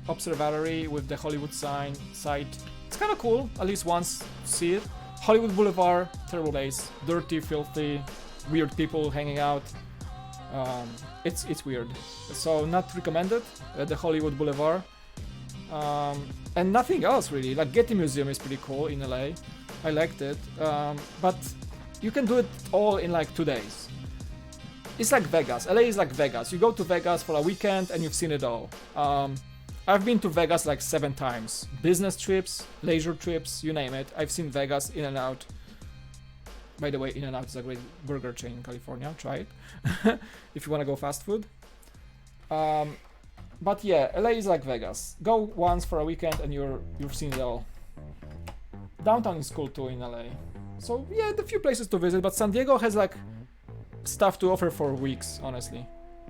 Speaker 1: Observatory with the Hollywood site. It's kind of cool, at least once to see it. Hollywood Boulevard, terrible place, dirty, filthy, weird people hanging out. It's weird, so not recommended. The Hollywood Boulevard, and nothing else really. Like Getty Museum is pretty cool in LA. I liked it, but you can do it all in like 2 days. It's like Vegas. LA is like Vegas. You go to Vegas for a weekend and you've seen it all. I've been to Vegas like 7 times. Business trips, leisure trips, you name it. I've seen Vegas, In and Out. By the way, In and Out is a great burger chain in California. Try it if you want to go fast food. But yeah, LA is like Vegas. Go once for a weekend and you've seen it all. Downtown is cool too in LA. So yeah, a few places to visit, but San Diego has like stuff to offer for weeks, honestly.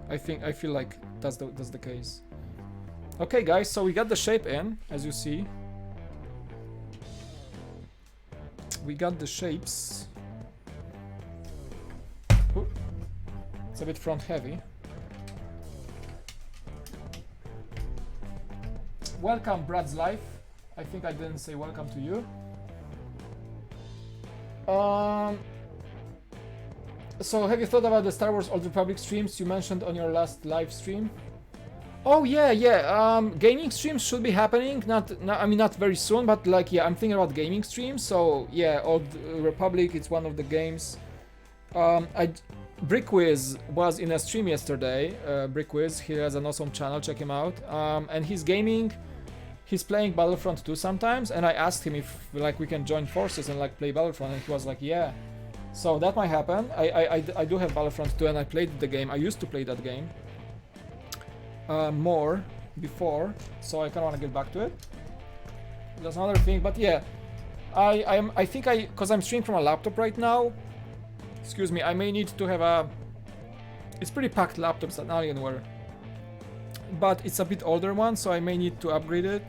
Speaker 1: I feel like that's the case. Okay guys, so we got the shape in, as you see. We got the shapes. Ooh, it's a bit front heavy. Welcome, Brad's Life. I think I didn't say welcome to you. So have you thought about the Star Wars Old Republic streams you mentioned on your last live stream? Oh yeah. Gaming streams should be happening. I mean not very soon, but like yeah, I'm thinking about gaming streams. So yeah, Old Republic, it's one of the games. Brickwiz was in a stream yesterday. Brickwiz, he has an awesome channel. Check him out. And he's gaming. He's playing Battlefront 2 sometimes, and I asked him if like we can join forces and like play Battlefront, and he was like, yeah. So that might happen. I do have Battlefront 2, and I played the game. I used to play that game more before, so I kind of want to get back to it. That's another thing, but yeah, I think because I'm streaming from a laptop right now. Excuse me, I may need to have a. It's pretty packed laptops at Alienware, but it's a bit older one, so I may need to upgrade it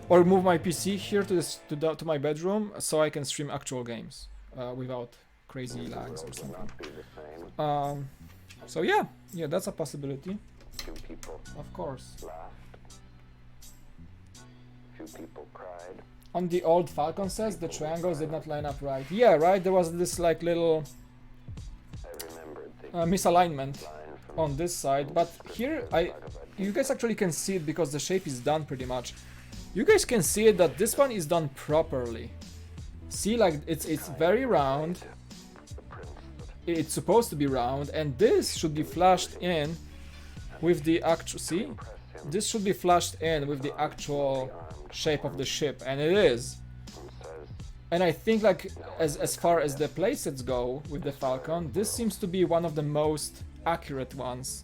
Speaker 1: or move my PC here to my bedroom so I can stream actual games without crazy lags or something. So yeah, that's a possibility. Of course. On the old Falcon says the triangles did not line up right. Yeah, right. There was this like little misalignment on this side, but here you guys actually can see it because the shape is done pretty much. You guys can see it that this one is done properly. See, like it's very round. It's supposed to be round, and this should be flashed in with the actual. See, this should be flashed in with the actual shape of the ship, and it is. And I think, like, as far as the playsets go with the Falcon, this seems to be one of the most accurate ones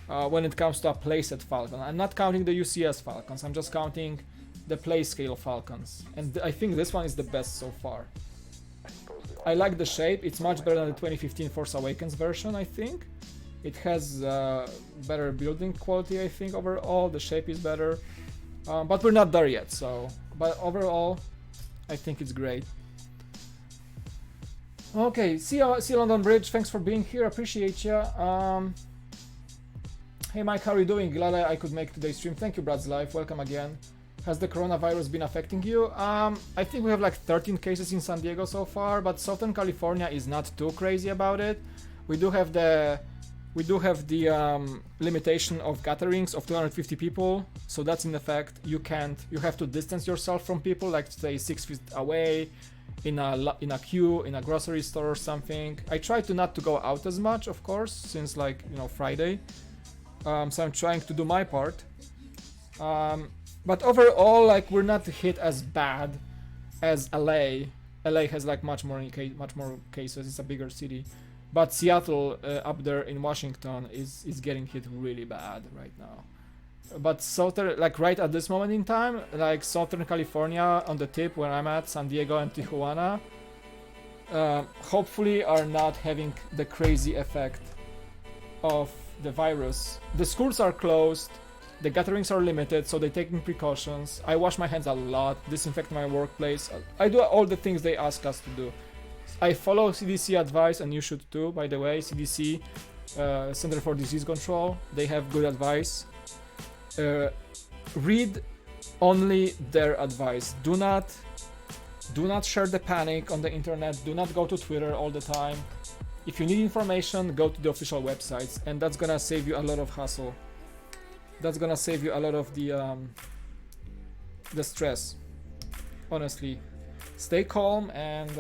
Speaker 1: when it comes to a playset Falcon. I'm not counting the UCS Falcons, I'm just counting the playscale Falcons. And I think this one is the best so far. I like the shape, it's much better than the 2015 Force Awakens version, I think. It has better building quality, I think, overall. The shape is better. But we're not there yet, so... But overall, I think it's great. Okay, see you London Bridge. Thanks for being here. Appreciate you. Hey Mike, how are you doing? Glad I could make today's stream. Thank you, Brad's Life. Welcome again. Has the coronavirus been affecting you? I think we have like 13 cases in San Diego so far, but Southern California is not too crazy about it. We do have the limitation of gatherings of 250 people, so that's in effect. You have to distance yourself from people, like stay 6 feet away, in a queue, in a grocery store or something. I try to not to go out as much, of course, since, like, you know, Friday. So I'm trying to do my part. But overall, like, we're not hit as bad as LA. LA has like much more cases. It's a bigger city. But Seattle, up there in Washington, is getting hit really bad right now. But Southern, like right at this moment in time, like Southern California on the tip where I'm at, San Diego and Tijuana, hopefully are not having the crazy effect of the virus. The schools are closed, the gatherings are limited, so they're taking precautions. I wash my hands a lot, disinfect my workplace. I do all the things they ask us to do. I follow CDC advice, and you should too, by the way. CDC, Center for Disease Control, they have good advice. Read only their advice. Do not share the panic on the internet. Do not go to Twitter all the time. If you need information, go to the official websites, and that's gonna save you a lot of hassle. That's gonna save you a lot of the stress. Honestly, stay calm and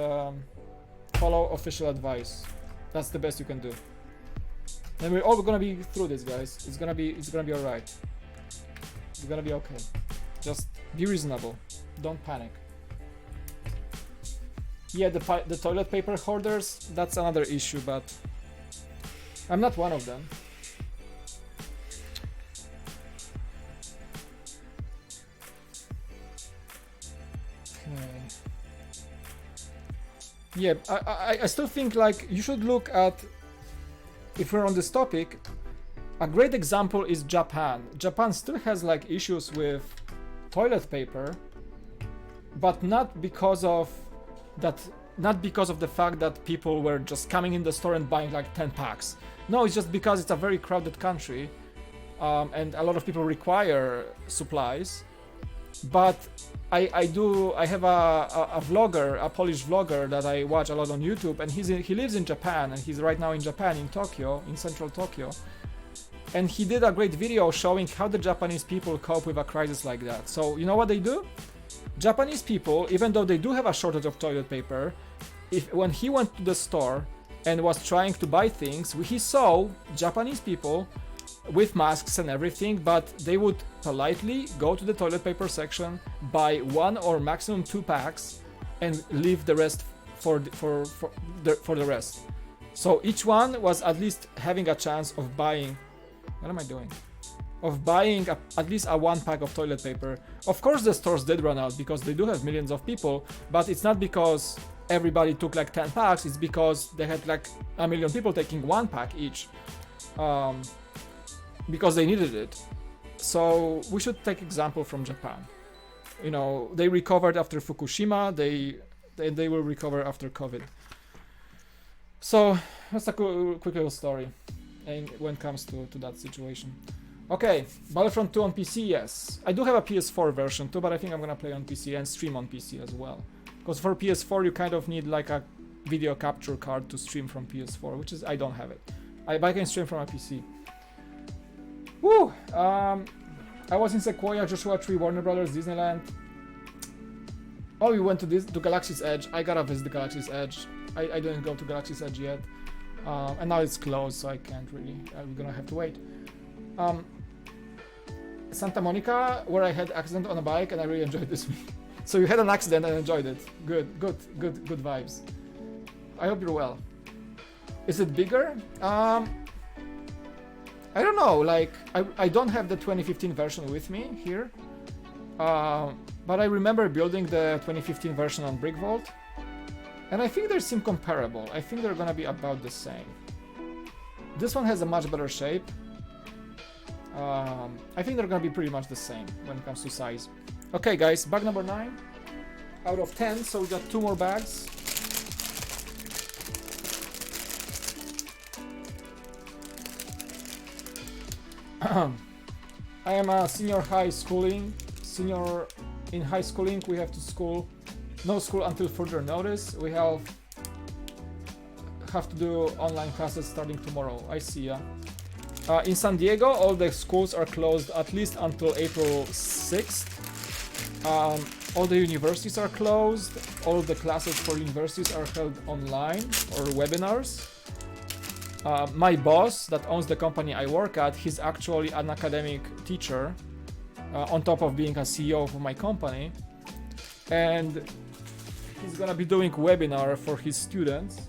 Speaker 1: follow official advice. That's the best you can do. And we're all gonna be through this, guys. It's gonna be alright. It's gonna be okay. Just be reasonable. Don't panic. Yeah, the toilet paper hoarders, that's another issue, but I'm not one of them. Okay. Yeah, I still think, like, you should look at, if we're on this topic, a great example is Japan. Japan still has like issues with toilet paper, but not because of the fact that people were just coming in the store and buying like 10 packs. No, it's just because it's a very crowded country, and a lot of people require supplies. But I have a vlogger, a Polish vlogger that I watch a lot on YouTube, and he lives in Japan, and he's right now in Japan, in Tokyo, in central Tokyo. And he did a great video showing how the Japanese people cope with a crisis like that. So you know what they do? Japanese people, even though they do have a shortage of toilet paper, when he went to the store and was trying to buy things, he saw Japanese people with masks and everything, but they would politely go to the toilet paper section, buy 1 or maximum 2 packs, and leave the rest for the rest. So each one was at least having a chance of buying. What am I doing? Of buying at least a 1 pack of toilet paper. Of course the stores did run out because they do have millions of people, but it's not because everybody took like 10 packs, it's because they had like a million people taking 1 pack each, because they needed it. So we should take example from Japan. You know, they recovered after Fukushima, they will recover after COVID. So that's a quick little story when it comes to that situation. Okay, Battlefront 2 on PC, yes. I do have a PS4 version too, but I think I'm gonna play on PC and stream on PC as well. Because for PS4 you kind of need like a video capture card to stream from PS4, which is, I don't have it. But I can stream from a PC. Woo! I was in Sequoia, Joshua Tree, Warner Brothers, Disneyland. Oh, we went to Galaxy's Edge. I gotta visit the Galaxy's Edge. I didn't go to Galaxy's Edge yet. And now it's closed, so I can't really. We're gonna have to wait. Santa Monica, where I had accident on a bike, and I really enjoyed this week. So you had an accident and enjoyed it. Good vibes. I hope you're well. Is it bigger? I don't know. Like I don't have the 2015 version with me here, but I remember building the 2015 version on BrickVault, and I think they seem comparable. I think they're gonna be about the same. This one has a much better shape. I think they're gonna be pretty much the same when it comes to size. Okay, guys, bag number 9 out of 10. So we got 2 more bags. I am a senior in high schooling. We have to no school until further notice. We have to do online classes starting tomorrow. I see ya. In San Diego, all the schools are closed at least until April 6th. All the universities are closed. All the classes for universities are held online or webinars. My boss that owns the company I work at, he's actually an academic teacher on top of being a CEO of my company. And he's gonna be doing webinar for his students.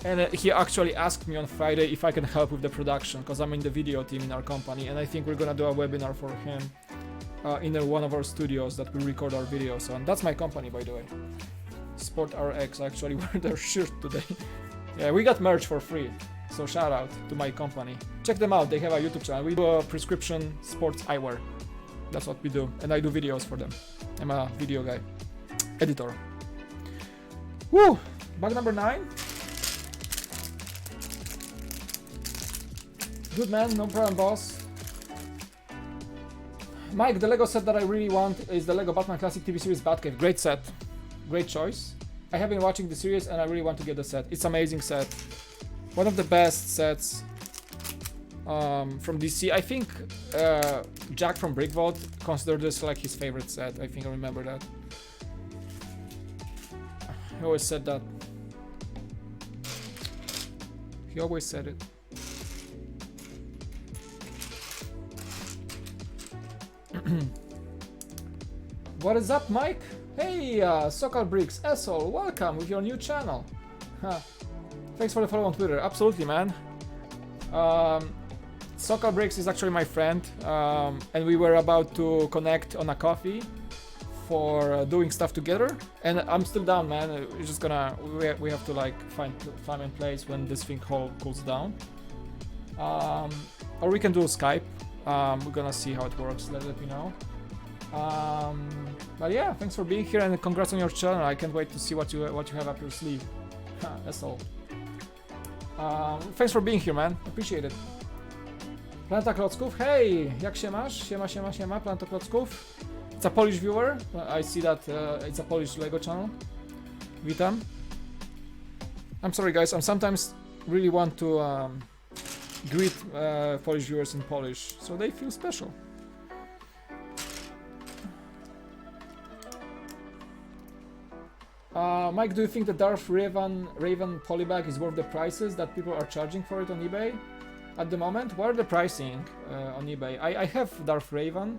Speaker 1: And he actually asked me on Friday if I can help with the production, because I'm in the video team in our company, and I think we're gonna do a webinar for him in one of our studios that we record our videos on. That's my company, by the way. Sport RX, I actually wear their shirt today. Yeah, we got merch for free, so shout out to my company. Check them out, they have a YouTube channel. We do a prescription sports eyewear. That's what we do, and I do videos for them. I'm a video guy, editor. Woo! Bag number 9. Good man, no problem, boss. Mike, the Lego set that I really want is the Lego Batman Classic TV series Batcave. Great set, great choice. I have been watching the series and I really want to get the set. It's amazing set. One of the best sets from DC. I think Jack from BrickVault considered this like his favorite set. I think I remember that. He always said that. He always said it. What is up, Mike? Hey, Sokal Bricks, Essol, welcome with your new channel. Huh. Thanks for the follow on Twitter. Absolutely, man. Sokal Bricks is actually my friend, and we were about to connect on a coffee for doing stuff together. And I'm still down, man. We're just gonna we have to like find time and place when this thing cools down, or we can do Skype. We're gonna see how it works. Let me know. But yeah, thanks for being here and congrats on your channel. I can't wait to see what you have up your sleeve. That's all. Thanks for being here, man. Appreciate it. Planeta Klocków. Hey, jak się masz? Siema, Planeta Klocków. It's a Polish viewer. I see that it's a Polish Lego channel. Witam. I'm sorry, guys. I sometimes really want to greet Polish viewers in Polish, so they feel special. Mike, do you think the Darth Raven polybag is worth the prices that people are charging for it on eBay at the moment? What are the pricing on eBay? I have Darth Raven,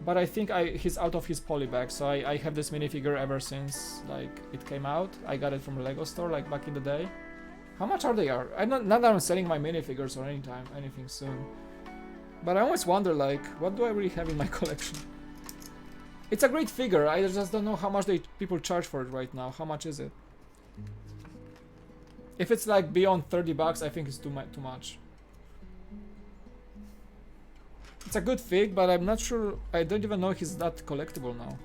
Speaker 1: but I think he's out of his polybag, so I have this minifigure ever since like it came out. I got it from a Lego store like back in the day. How much are they? Not that I'm selling my minifigures or anything soon, but I always wonder like, what do I really have in my collection? It's a great figure. I just don't know how much people charge for it right now. How much is it? If it's like beyond 30 bucks, I think it's too much. It's a good fig, but I'm not sure. I don't even know if he's that collectible now.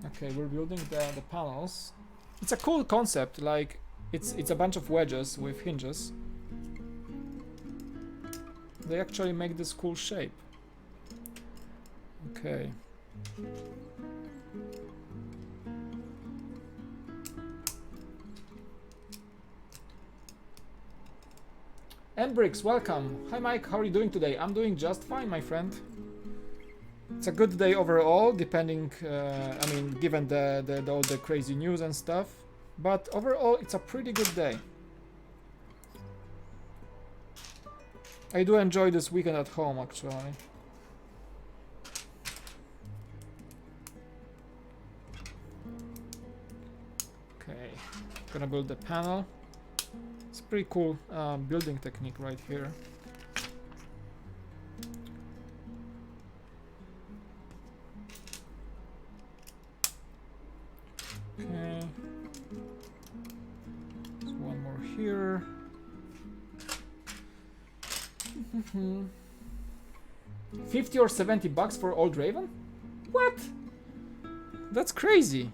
Speaker 1: Okay, we're building the panels. It's a cool concept. Like it's a bunch of wedges with hinges. They actually make this cool shape. Okay. Embrix, welcome. Hi Mike, how are you doing today? I'm doing just fine, my friend. It's a good day overall, depending, I mean, given all the crazy news and stuff. But overall, it's a pretty good day. I do enjoy this weekend at home, actually. Okay, gonna build the panel. It's a pretty cool building technique right here. Okay. There's one more here. 50 or 70 bucks for Old Raven? What? That's crazy.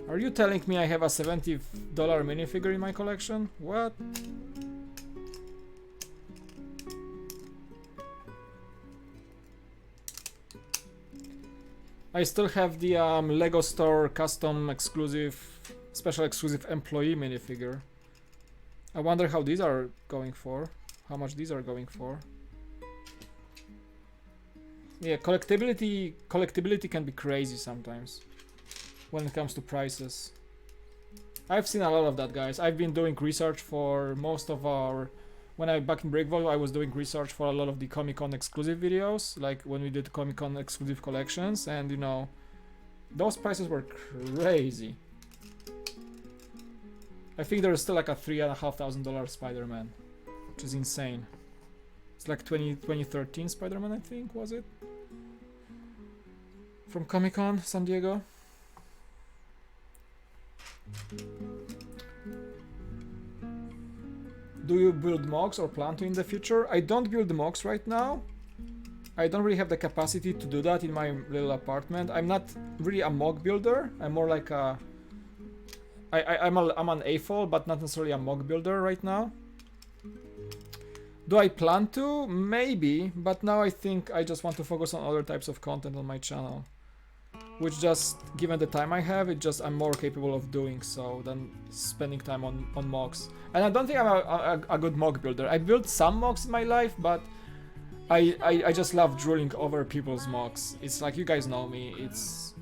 Speaker 1: Are you telling me I have a $70 minifigure in my collection? What? I still have the Lego Store custom exclusive, special exclusive employee minifigure. I wonder how these are going for. How much these are going for. Yeah, collectability can be crazy sometimes when it comes to prices. I've seen a lot of that, guys. I've been doing research for most of our... When I back in Breakvolt, I was doing research for a lot of the Comic-Con exclusive videos, like when we did Comic-Con exclusive collections, and you know, those prices were crazy. I think there's still like a $3,500 Spider-Man, which is insane. It's like 2013 Spider-Man, I think, was it? From Comic-Con, San Diego. Do you build mocks or plan to in the future? I don't build mocks right now. I don't really have the capacity to do that in my little apartment. I'm not really a mock builder. I'm more like a... I'm an AFOL, but not necessarily a mock builder right now. Do I plan to? Maybe, but now I think I just want to focus on other types of content on my channel. Which just, given the time I have, I'm more capable of doing so than spending time on mocks. And I don't think I'm a good mock builder. I built some mocks in my life, but I just love drooling over people's mocks. It's like, you guys know me, it's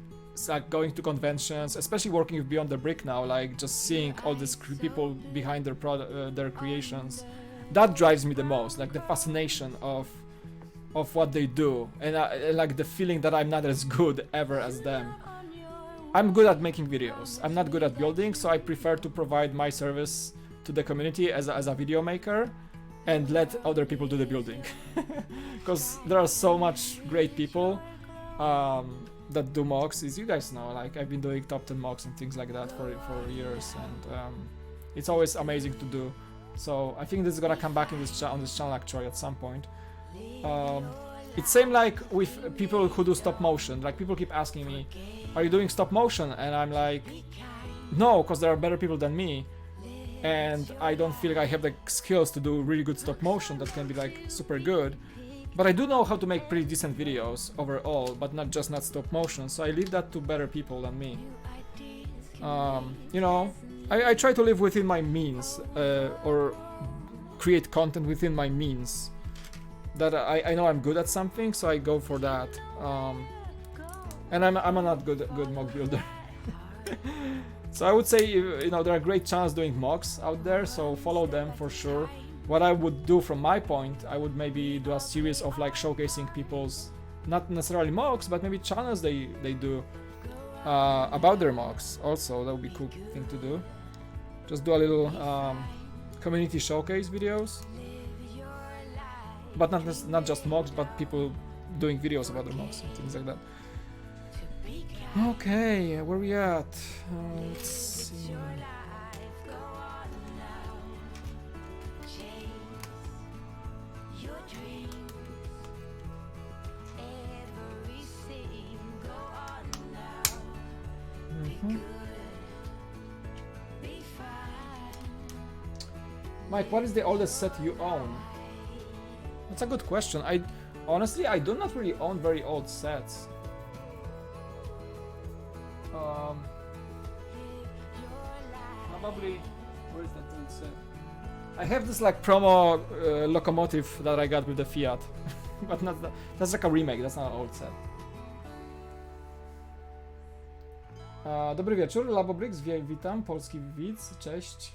Speaker 1: like going to conventions, especially working with Beyond the Brick now, like just seeing all these people behind their creations. That drives me the most, like the fascination of what they do, and like the feeling that I'm not as good ever as them. I'm good at making videos. I'm not good at building, so I prefer to provide my service to the community as a video maker and let other people do the building. Because there are so much great people that do mocks. As you guys know, like I've been doing top 10 mocks and things like that for years, and it's always amazing to do. So I think this is gonna come back on this channel actually at some point. It's same like with people who do stop motion. Like people keep asking me, are you doing stop motion? And I'm like, no, because there are better people than me, and I don't feel like I have the skills to do really good stop motion that can be like super good. But I do know how to make pretty decent videos overall, but not stop motion, so I leave that to better people than me. You know, I try to live within my means, or create content within my means. That I know I'm good at something, so I go for that. And I'm a not good mock builder. So I would say, you know, there are great channels doing mocks out there, so follow them for sure. What I would do from my point, I would maybe do a series of like showcasing people's, not necessarily mocks, but maybe channels they do about their mocks. Also, that would be a cool thing to do. Just do a little community showcase videos. But not just mocks, but people doing videos about their mocks and things like that. Okay, where we at? Let's see. Mike, what is the oldest set you own? That's a good question. Honestly, I do not really own very old sets. probably... Where is that old set? I have this like promo locomotive that I got with the Fiat. But not that, that's like a remake, that's not an old set. Dobry wieczór, Labobrix, witam, polski widz, cześć.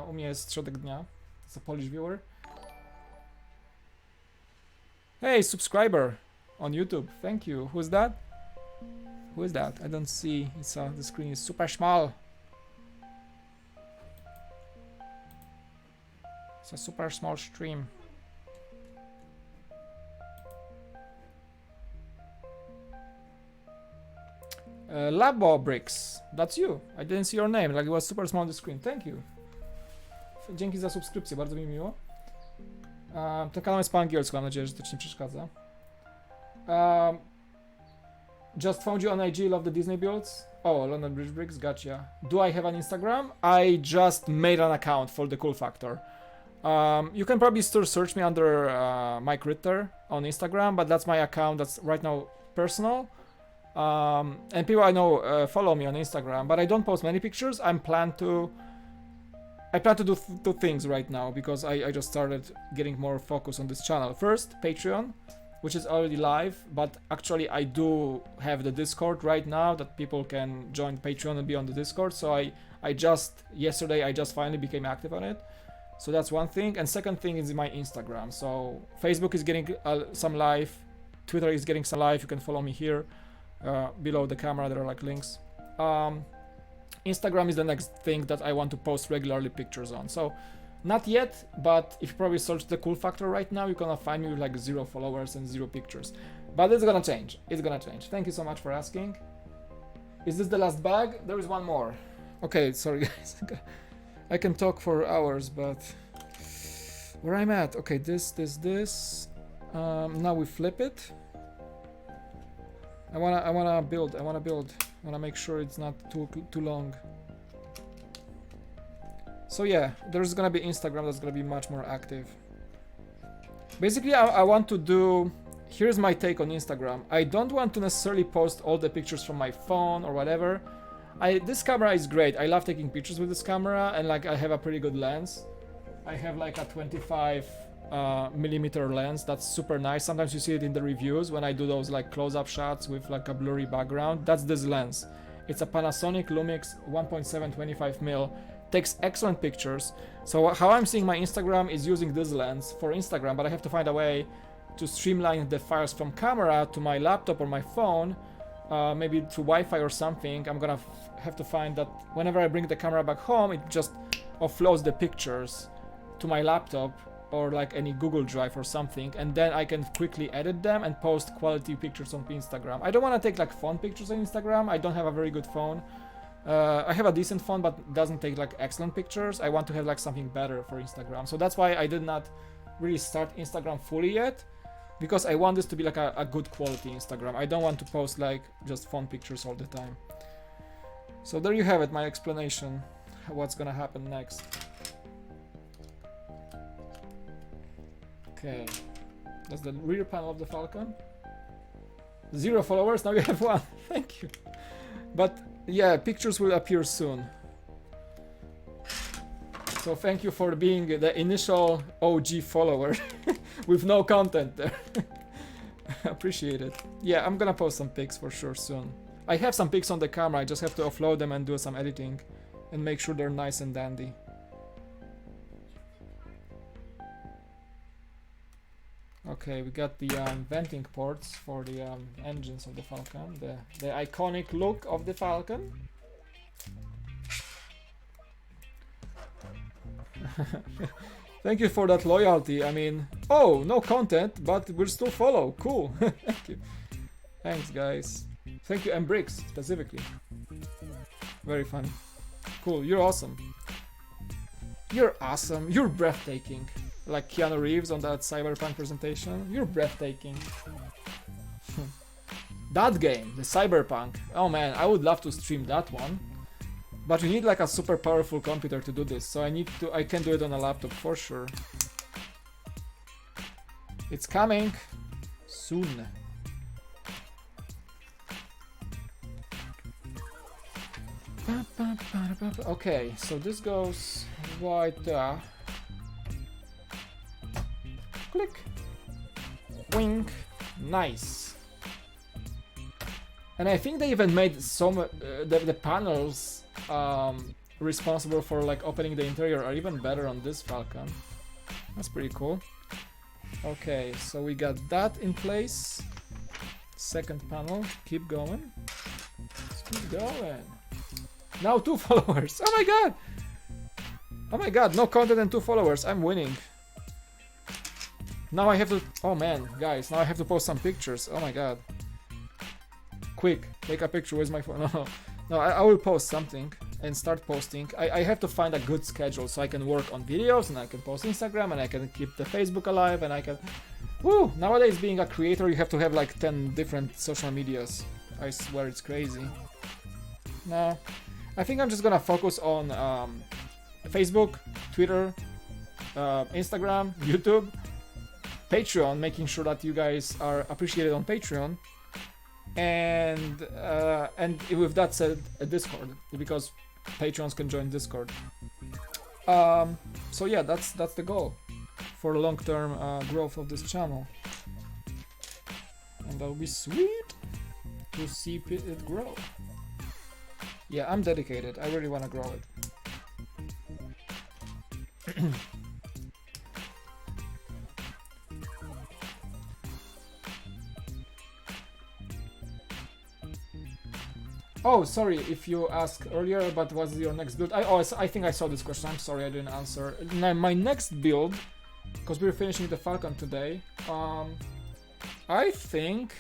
Speaker 1: U mnie jest środek dnia. It's a Polish viewer. Hey, subscriber on YouTube, thank you. Who's that? Who is that? I don't see. It's the screen is super small. It's a super small stream. Labo Bricks, that's you. I didn't see your name, like it was super small on the screen. Thank you. Dzięki za subskrypcję, bardzo mi miło. Ten kanał jest po angielsku, mam nadzieję, że to ci nie przeszkadza. Just found you on IG, love the Disney builds. Oh, London Bridge Bricks, gotcha. Do I have an Instagram? I just made an account for the cool factor. You can probably still search me under Mike Rytter on Instagram, but that's my account that's right now personal. And people I know follow me on Instagram, but I don't post many pictures. I plan to do two things right now because I just started getting more focus on this channel. First, Patreon, which is already live, but actually I do have the Discord right now that people can join Patreon and be on the Discord. So yesterday I just finally became active on it. So that's one thing. And second thing is my Instagram. So Facebook is getting some live, Twitter is getting some live. You can follow me here. Below the camera there are like links. Instagram is the next thing that I want to post regularly pictures on. So not yet, but if you probably search the cool factor right now, you're gonna find me with like 0 followers and 0 pictures. But it's gonna change. It's gonna change. Thank you so much for asking. Is this the last bag? There is one more. Okay, sorry guys. I can talk for hours, but where I'm at. Okay, this. Now we flip it. I wanna build. I wanna make sure it's not too long. So yeah, there's gonna be Instagram that's gonna be much more active. Basically, I want to do. Here's my take on Instagram. I don't want to necessarily post all the pictures from my phone or whatever. This camera is great. I love taking pictures with this camera, and like I have a pretty good lens. I have like a 25 millimeter lens that's super nice. Sometimes you see it in the reviews when I do those like close-up shots with like a blurry background. That's this lens. It's a Panasonic Lumix 1.7 25mm. Takes excellent pictures. So how I'm seeing my Instagram is using this lens for Instagram, but I have to find a way to streamline the files from camera to my laptop or my phone, maybe through Wi-Fi or something. I'm gonna have to find that whenever I bring the camera back home, it just offloads the pictures to my laptop or like any Google Drive or something, and then I can quickly edit them and post quality pictures on Instagram. I don't want to take like phone pictures on Instagram. I don't have a very good phone. I have a decent phone, but doesn't take like excellent pictures. I want to have like something better for Instagram. So that's why I did not really start Instagram fully yet, because I want this to be like a good quality Instagram. I don't want to post like just phone pictures all the time. So there you have it, my explanation, what's gonna happen next. Okay, that's the rear panel of the Falcon. 0 followers, now you have 1. Thank you. But yeah, pictures will appear soon. So thank you for being the initial OG follower with no content there. Appreciate it. Yeah, I'm gonna post some pics for sure soon. I have some pics on the camera, I just have to offload them and do some editing and make sure they're nice and dandy. Okay, we got the venting ports for the engines of the Falcon, the iconic look of the Falcon. Thank you for that loyalty. I mean, oh, no content, but we'll still follow. Cool. Thank you. Thanks, guys. Thank you, Mbrix, specifically. Very funny. Cool, you're awesome. You're awesome. You're breathtaking. Like Keanu Reeves on that Cyberpunk presentation. You're breathtaking. That game, the Cyberpunk. Oh man, I would love to stream that one. But you need like a super powerful computer to do this, so I can do it on a laptop for sure. It's coming soon. Okay, so this goes right there. Click. Wink. Nice. And I think they even made some the panels responsible for like opening the interior are even better on this Falcon. That's pretty cool. Okay, so we got that in place. Second panel, keep going. Let's keep going. Now 2 followers. Oh my god! Oh my god, no content and 2 followers. I'm winning. Now I have to... Oh man, guys, now I have to post some pictures. Oh my god. Quick, take a picture with my phone. No, I will post something and start posting. I have to find a good schedule so I can work on videos and I can post Instagram and I can keep the Facebook alive and I can... Woo! Nowadays being a creator you have to have like 10 different social medias. I swear it's crazy. No, I think I'm just gonna focus on Facebook, Twitter, Instagram, YouTube, Patreon, making sure that you guys are appreciated on Patreon. And with that said, a Discord, because Patrons can join Discord. So yeah, that's the goal for long-term growth of this channel, and that'll be sweet to see it grow. Yeah, I'm dedicated. I really want to grow it. Oh, sorry if you asked earlier, but what's your next build? I think I saw this question. I'm sorry I didn't answer. Now, my next build, because we're finishing the Falcon today, I think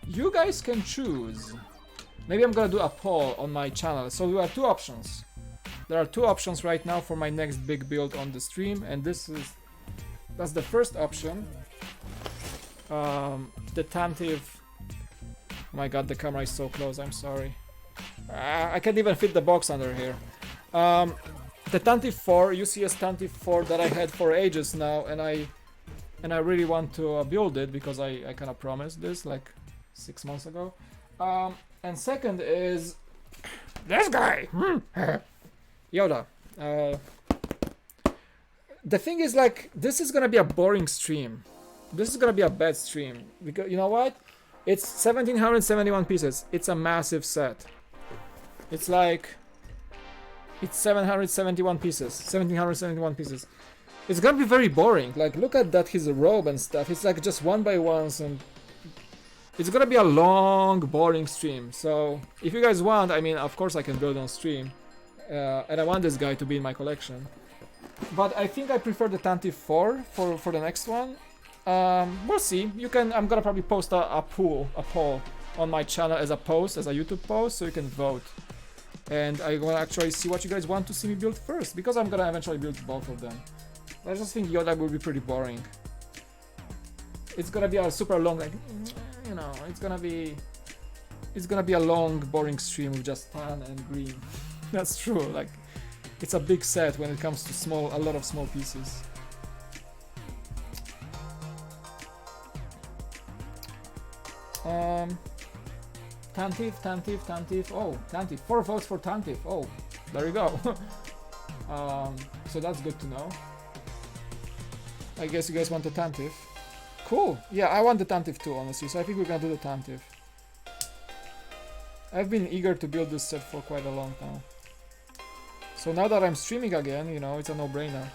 Speaker 1: you guys can choose. Maybe I'm gonna do a poll on my channel. So there are 2 options. There are 2 options right now for my next big build on the stream, and that's the first option. The Tantive. Oh my god, the camera is so close. I'm sorry. I can't even fit the box under here. The Tantive 4, UCS Tantive 4 that I had for ages now, and I really want to build it because I kind of promised this like 6 months ago. And second is this guy, Yoda. The thing is, like, this is gonna be a boring stream. This is gonna be a bad stream because you know what? It's 1771 pieces. It's a massive set. It's like, it's 771 pieces. 1771 pieces. It's gonna be very boring. Like, look at that, his robe and stuff. It's like just 1 by 1s, and it's gonna be a long, boring stream. So if you guys want, I mean, of course I can build on stream, and I want this guy to be in my collection. But I think I prefer the Tantive 4 for the next one. We'll see. You can. I'm gonna probably post a poll on my channel as a post, as a YouTube post, so you can vote. And I wanna actually see what you guys want to see me build first, because I'm gonna eventually build both of them. I just think Yoda will be pretty boring. It's gonna be a super long, like, you know, it's gonna be a long, boring stream with just tan and green. That's true. Like, it's a big set when it comes to a lot of small pieces. Tantive. Oh, Tantive. 4 votes for Tantive. Oh, there you go. So that's good to know. I guess you guys want the Tantive. Cool. Yeah, I want the Tantive too, honestly. So I think we're gonna do the Tantive. I've been eager to build this set for quite a long time. So now that I'm streaming again, you know, it's a no-brainer.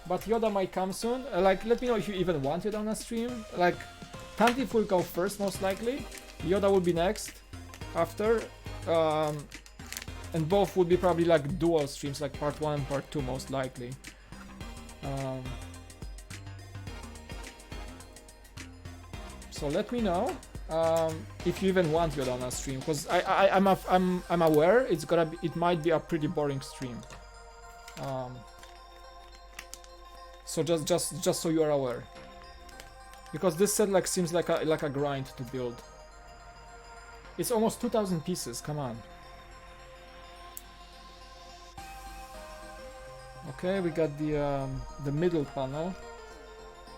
Speaker 1: But Yoda might come soon. Like, let me know if you even want it on a stream. Like, Tantive will go first, most likely. Yoda will be next, after. And both would be probably like dual streams, like part 1 and part 2, most likely. So let me know if you even want Yoda on a stream, because I'm aware it might be a pretty boring stream. So just so you are aware, because this set like seems like a grind to build. It's almost 2,000 pieces. Come on. Okay, we got the middle panel.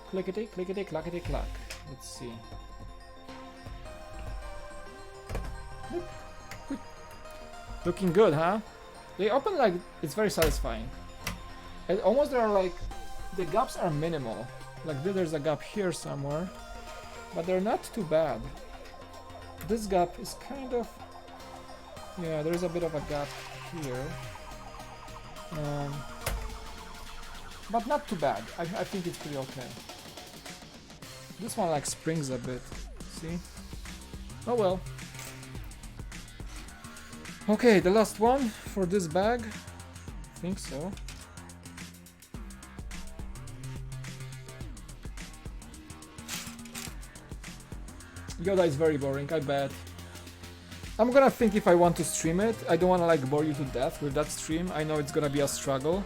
Speaker 1: Clickety, clickety, clackety, clack. Let's see. Looking good, huh? They open like, it's very satisfying. And almost there are like, the gaps are minimal. Like there's a gap here somewhere, but they're not too bad. This gap is kind of, yeah, there's a bit of a gap here. But not too bad. I think it's pretty okay. This one like springs a bit. See? Oh well. Okay, the last one for this bag. I think so. Yoda is very boring, I bet. I'm gonna think if I want to stream it. I don't wanna like bore you to death with that stream. I know it's gonna be a struggle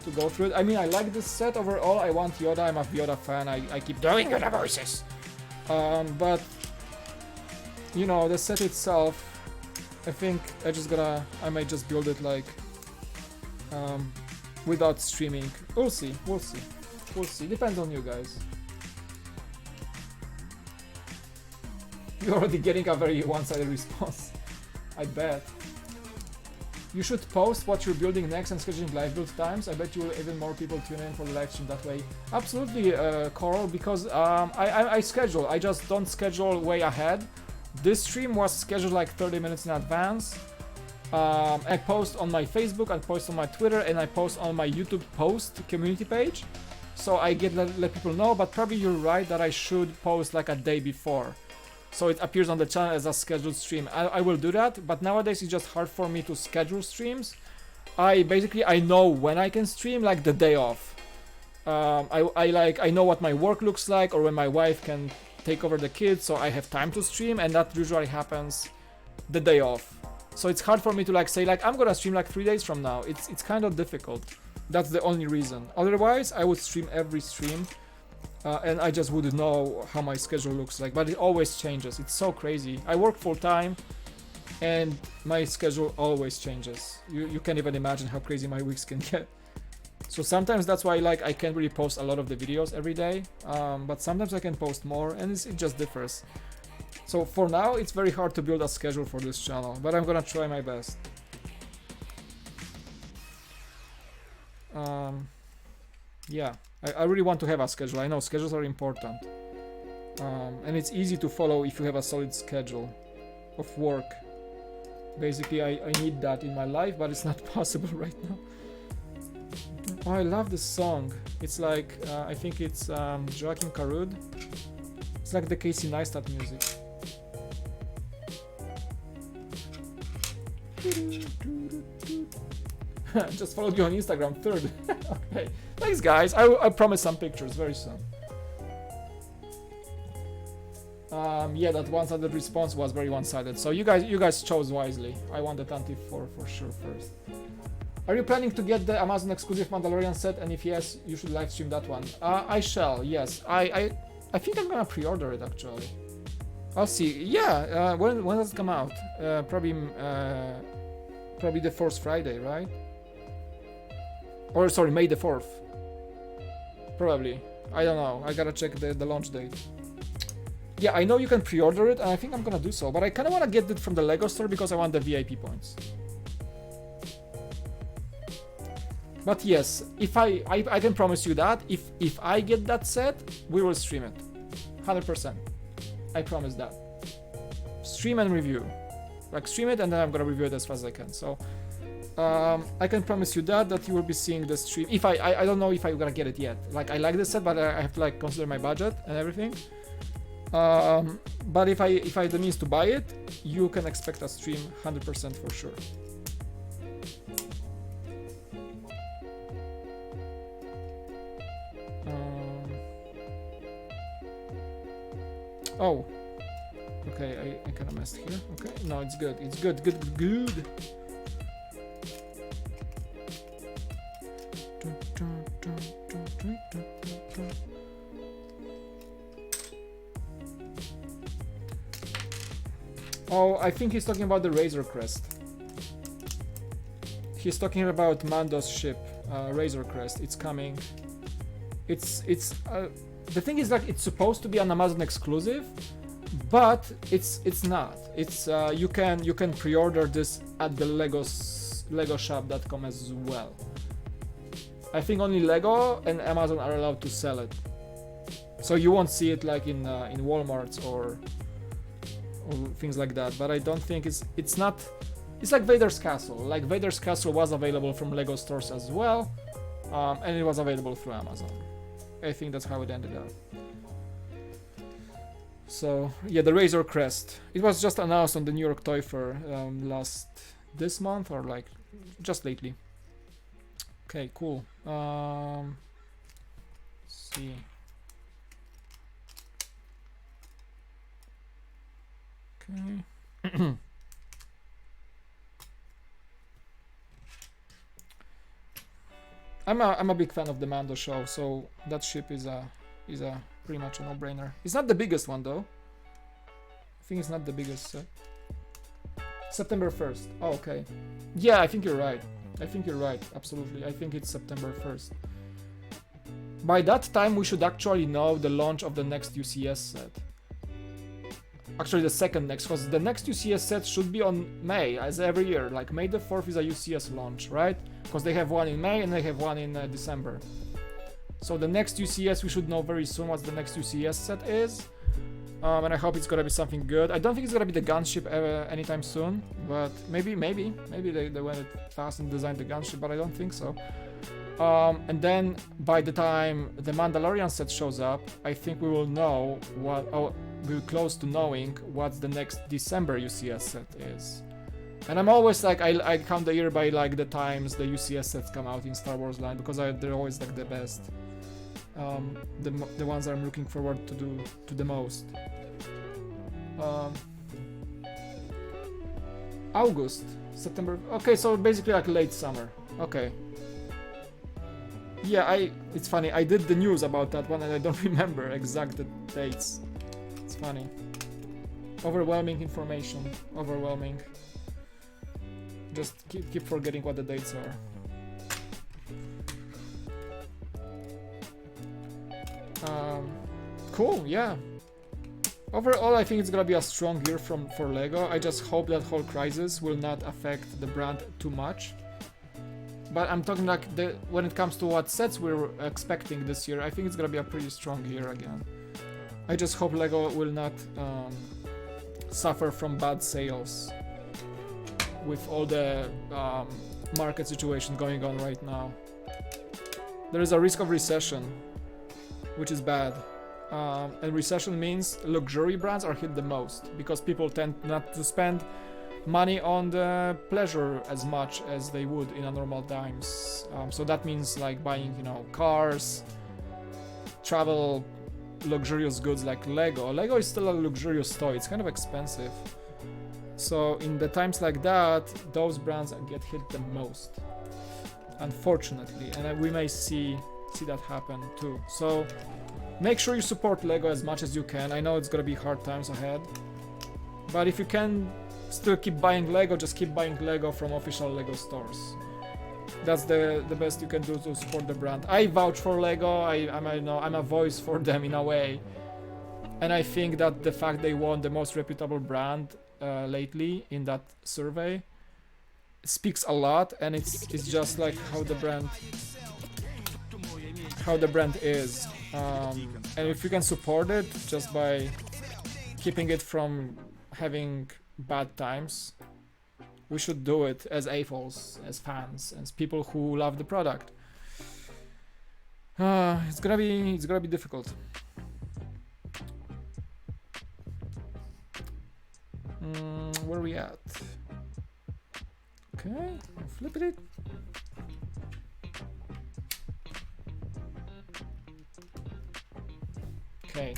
Speaker 1: to go through it. I mean, I like this set overall. I want Yoda. I'm a Yoda fan. I keep doing Yoda voices. But you know, the set itself, I think I might just build it like without streaming. We'll see. We'll see. We'll see. Depends on you guys. You're already getting a very one-sided response. I bet. You should post what you're building next and scheduling live build times. I bet you will even more people tune in for the live stream that way. Absolutely, Coral, because I schedule. I just don't schedule way ahead. This stream was scheduled like 30 minutes in advance. I post on my Facebook, I post on my Twitter, and I post on my YouTube post community page. So I let people know, but probably you're right that I should post like a day before. So it appears on the channel as a scheduled stream. I will do that, but nowadays it's just hard for me to schedule streams. I know when I can stream, like the day off. I know what my work looks like, or when my wife can take over the kids, so I have time to stream, and that usually happens the day off. So it's hard for me to like say like I'm gonna stream like 3 days from now. It's kind of difficult. That's the only reason. Otherwise, I would stream every stream. And I just wouldn't know how my schedule looks like, but it always changes. It's so crazy. I work full time and my schedule always changes. You can't even imagine how crazy my weeks can get. So sometimes that's why like I can't really post a lot of the videos every day, but sometimes I can post more, and it just differs. So for now it's very hard to build a schedule for this channel, but I'm gonna try my best. Yeah, I really want to have a schedule. I know schedules are important, and it's easy to follow if you have a solid schedule of work. Basically, I need that in my life, but it's not possible right now. Oh, I love this song. It's like, I think it's Joachim Karud. It's like the Casey Neistat music. Just followed you on Instagram, third. Okay, thanks guys. I promise some pictures very soon. Yeah, that one-sided response was very one-sided. So you guys chose wisely. I wanted Anti-4 for sure first. Are you planning to get the Amazon exclusive Mandalorian set? And if yes, you should live stream that one. I shall. Yes. I think I'm gonna pre-order it actually. I'll see. Yeah. When does it come out? Probably the 4th Friday, right? Or sorry, May the 4th. Probably. I don't know. I gotta check the launch date. Yeah, I know you can pre-order it, and I think I'm gonna do so. But I kind of want to get it from the Lego store because I want the VIP points. But yes, if I can promise you that if I get that set, we will stream it, 100%. I promise that. Stream and review, like stream it, and then I'm gonna review it as fast as I can. So I can promise you that you will be seeing the stream. If I don't know if I'm gonna get it yet. Like I like this set, but I have to like consider my budget and everything. But if I have the means to buy it, you can expect a stream 100% for sure. Oh, okay, I kind of messed here. Okay, no, it's good. It's good. Oh, I think he's talking about the Razor Crest. He's talking about Mando's ship, Razor Crest. It's coming. The thing is, like, it's supposed to be an Amazon exclusive, but it's not. It's you can pre-order this at the legoshop.com as well. I think only Lego and Amazon are allowed to sell it, so you won't see it like in Walmarts or things like that. But I don't think it's not. It's like Vader's Castle. Like Vader's Castle was available from Lego stores as well, and it was available through Amazon. I think that's how it ended up. So yeah, the Razor Crest. It was just announced on the New York Toy Fair this month or like just lately. Okay, cool. Let's see. Okay. I'm a big fan of the Mando show, so that ship is a pretty much a no-brainer. It's not the biggest one though. I think it's not the biggest set. September 1st. Oh, okay. Yeah, I think you're right. Absolutely. I think it's September 1st. By that time, we should actually know the launch of the next UCS set. Actually, the second next, because the next UCS set should be on May, as every year. Like May the 4th is a UCS launch, right? Because they have one in May and they have one in December. So the next UCS, we should know very soon what the next UCS set is. And I hope it's gonna be something good. I don't think it's gonna be the gunship anytime soon, but maybe they went fast and designed the gunship, but I don't think so. And then by the time the Mandalorian set shows up, I think we will know we're close to knowing what the next December UCS set is. And I'm always like, I count the year by like the times the UCS sets come out in Star Wars line, because they're always like the best. The ones I'm looking forward to the most. August, September. Okay, so basically like late summer. Okay. Yeah, it's funny. I did the news about that one and I don't remember exact dates. It's funny. Overwhelming information. Overwhelming. Just keep forgetting what the dates are. Cool, yeah. Overall, I think it's gonna be a strong year for Lego. I just hope that whole crisis will not affect the brand too much. But I'm talking like when it comes to what sets we're expecting this year, I think it's gonna be a pretty strong year again. I just hope Lego will not suffer from bad sales with all the market situation going on right now. There is a risk of recession, which is bad. And recession means luxury brands are hit the most, because people tend not to spend money on the pleasure as much as they would in a normal times. So that means like buying, cars, travel, luxurious goods like Lego. Lego is still a luxurious toy. It's kind of expensive. So in the times like that, those brands get hit the most, unfortunately, and we may see that happen too. So make sure you support Lego as much as you can. I know it's gonna be hard times ahead, but if you can still keep buying Lego, just keep buying Lego from official Lego stores. That's the best you can do to support the brand. I vouch for Lego. I'm a voice for them in a way, and I think that the fact they won the most reputable brand lately in that survey speaks a lot, and it's just like how the brand is. And if you can support it just by keeping it from having bad times, we should do it as AFOLs, as fans, as people who love the product. It's gonna be difficult. Where are we at? Okay, flip it. Okay,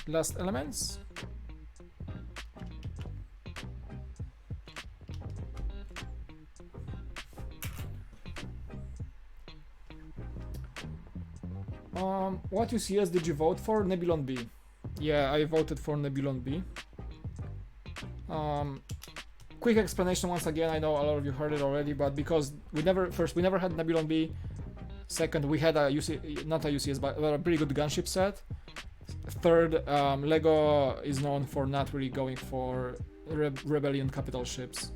Speaker 1: last elements. What UCS did you vote for? Nebulon B. Yeah, I voted for Nebulon B. Quick explanation once again. I know a lot of you heard it already, but because we never had Nebulon B. Second, we had not a UCS, but a pretty good gunship set. Third, Lego is known for not really going for Rebellion capital ships,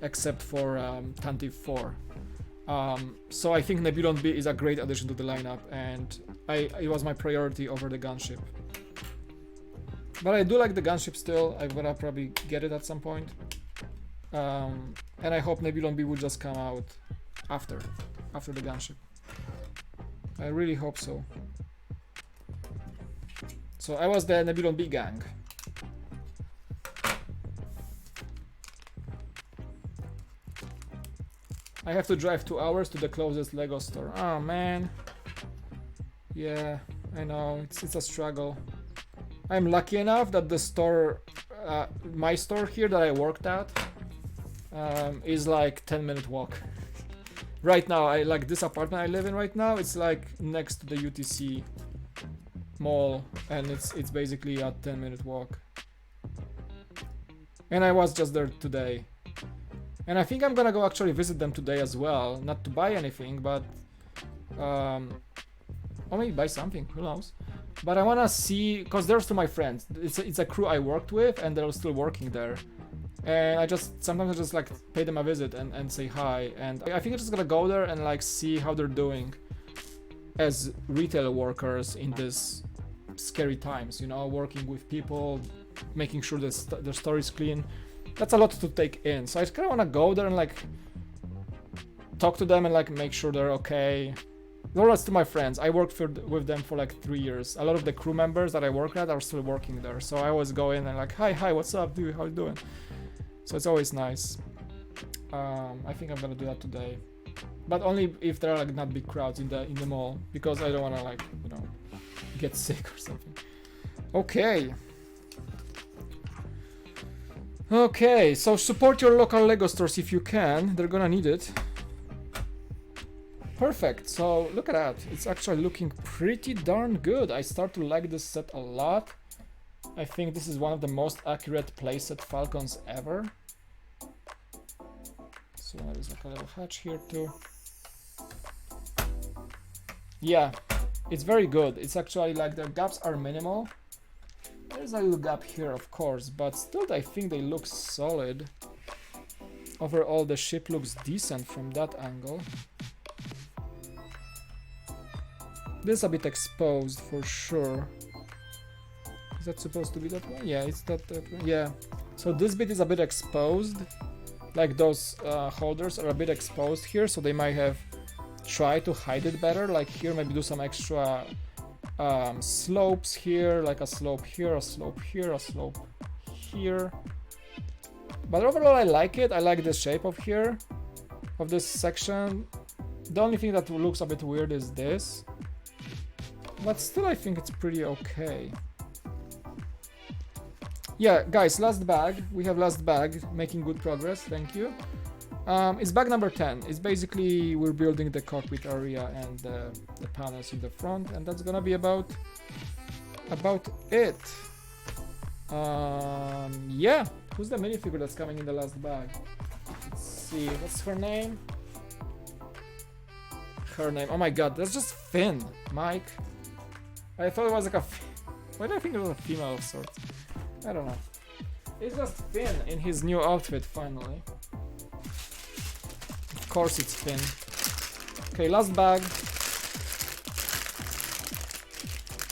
Speaker 1: except for Tantive 4. So I think Nebulon B is a great addition to the lineup, and it was my priority over the gunship. But I do like the gunship still. I'm gonna probably get it at some point. And I hope Nebulon B will just come out after the gunship. I really hope so. So I was the Nebulon B gang. I have to drive 2 hours to the closest Lego store. Oh man. Yeah, I know, it's a struggle. I'm lucky enough that the store, my store here that I worked at, is like 10-minute walk. Right now, I like this apartment I live in right now. It's like next to the UTC mall, and it's basically a 10-minute walk. And I was just there today, and I think I'm gonna go actually visit them today as well. Not to buy anything, but or maybe buy something. Who knows? But I wanna see, cause they're still my friends. It's a crew I worked with, and they're still working there. And sometimes I just like pay them a visit and say hi. And I think I'm just gonna go there and like see how they're doing as retail workers in this scary times, you know, working with people, making sure that their store is clean. That's a lot to take in. So I just kind of want to go there and like talk to them and like make sure they're okay. The rest of my friends, I worked with them for like 3 years. A lot of the crew members that I work at are still working there. So I always go in and like, hi, what's up, dude? How you doing? So it's always nice. I think I'm gonna do that today, but only if there are like not big crowds in the mall, because I don't want to like, you know, get sick or something. Okay, so support your local Lego stores if you can. They're gonna need it. Perfect. So look at that. It's actually looking pretty darn good. I start to like this set a lot. I think this is one of the most accurate playset Falcons ever. So there's like a little hatch here too. Yeah, it's very good. It's actually like the gaps are minimal. There's a little gap here, of course, but still I think they look solid. Overall, the ship looks decent from that angle. This is a bit exposed for sure. Is that supposed to be that way? Yeah, it's that way. Yeah. So this bit is a bit exposed. Like those holders are a bit exposed here, so they might have tried to hide it better. Like here, maybe do some extra slopes here, like a slope here, a slope here, a slope here. But overall, I like it. I like the shape of here, of this section. The only thing that looks a bit weird is this. But still, I think it's pretty okay. Yeah, guys, last bag. We have last bag, making good progress, thank you. It's bag number 10. It's basically, we're building the cockpit area and the panels in the front, and that's gonna be about it. Yeah, who's the minifigure that's coming in the last bag? Let's see, what's her name? Her name, oh my god, that's just Finn, Mike. I thought it was like a, why do I think it was a female of sorts? I don't know. It's just Finn in his new outfit, finally. Of course it's Finn. Okay, last bag.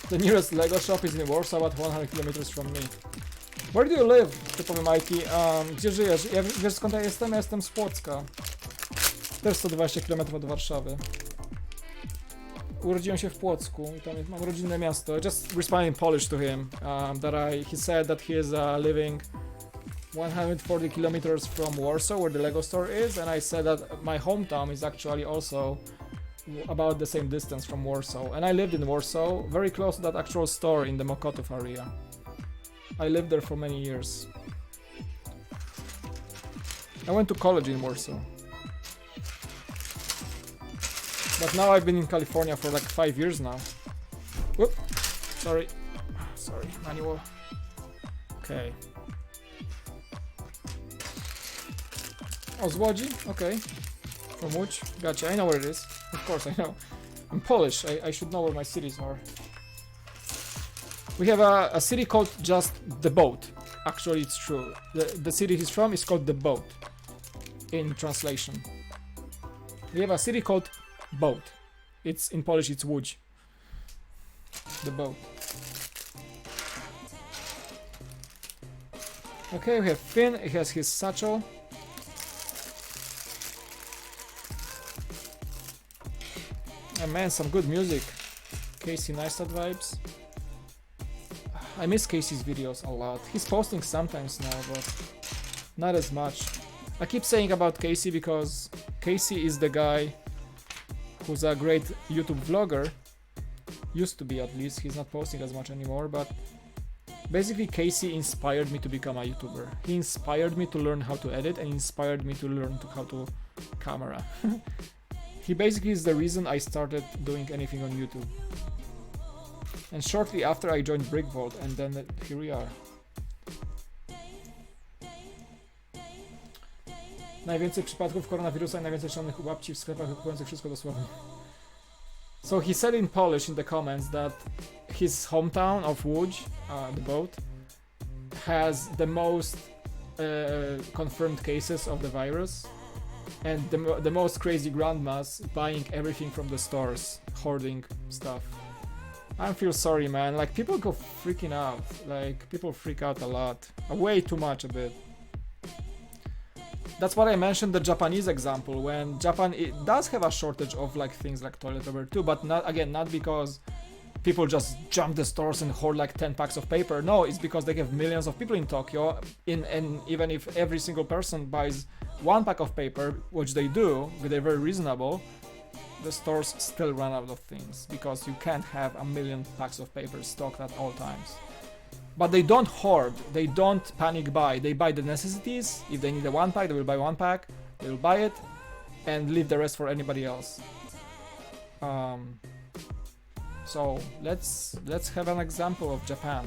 Speaker 1: The nearest Lego shop is in Warsaw, about 100 km from me. Where do you live? Typowy Majki. Gdzie żyjesz? Wiesz skąd ja jestem? Ja jestem z Płocka. Też 120 km od Warszawy. Urodziłem się w Płocku i tam mam rodzinne miasto. I just responded in Polish to him he said that he is living 140 kilometers from Warsaw, where the Lego store is, and I said that my hometown is actually also about the same distance from Warsaw. And I lived in Warsaw, very close to that actual store in the Mokotów area. I lived there for many years. I went to college in Warsaw. But now I've been in California for like 5 years now. Whoop! Sorry, manual. Okay. Oh, z Łodzi? Okay. From Łódź? Gotcha, I know where it is. Of course I know. I'm Polish, I should know where my cities are. We have a city called just The Boat. Actually, it's true. The city he's from is called The Boat in translation. We have a city called Boat. It's in Polish, it's Łódź. The Boat. Okay, we have Finn. He has his satchel. And man, some good music. Casey Neistat vibes. I miss Casey's videos a lot. He's posting sometimes now, but not as much. I keep saying about Casey because Casey is the guy who's a great YouTube vlogger. Used to be, at least. He's not posting as much anymore, but basically Casey inspired me to become a YouTuber. He inspired me to learn how to edit and inspired me to learn how to camera. He basically is the reason I started doing anything on YouTube. And shortly after I joined BrickVault, and then here we are. Najwięcej przypadków koronawirusa i najwięcej szalonych łapci w sklepach kupujących wszystko dosłownie. So he said in Polish in the comments that his hometown of Łódź, the boat, has the most confirmed cases of the virus and the most crazy grandmas buying everything from the stores, hoarding stuff. I feel sorry, man. Like, people go freaking out. Like, people freak out a lot. Way too much a bit. That's what I mentioned the Japanese example, when Japan, it does have a shortage of like things like toilet paper too, but not because people just jump the stores and hoard like 10 packs of paper. No, it's because they have millions of people in Tokyo, and even if every single person buys 1 pack of paper, which they do, they're very reasonable, the stores still run out of things because you can't have a million packs of paper stocked at all times. But they don't hoard, they don't panic buy, they buy the necessities. If they need a 1 pack, they will buy 1 pack, they will buy it and leave the rest for anybody else. So let's have an example of Japan.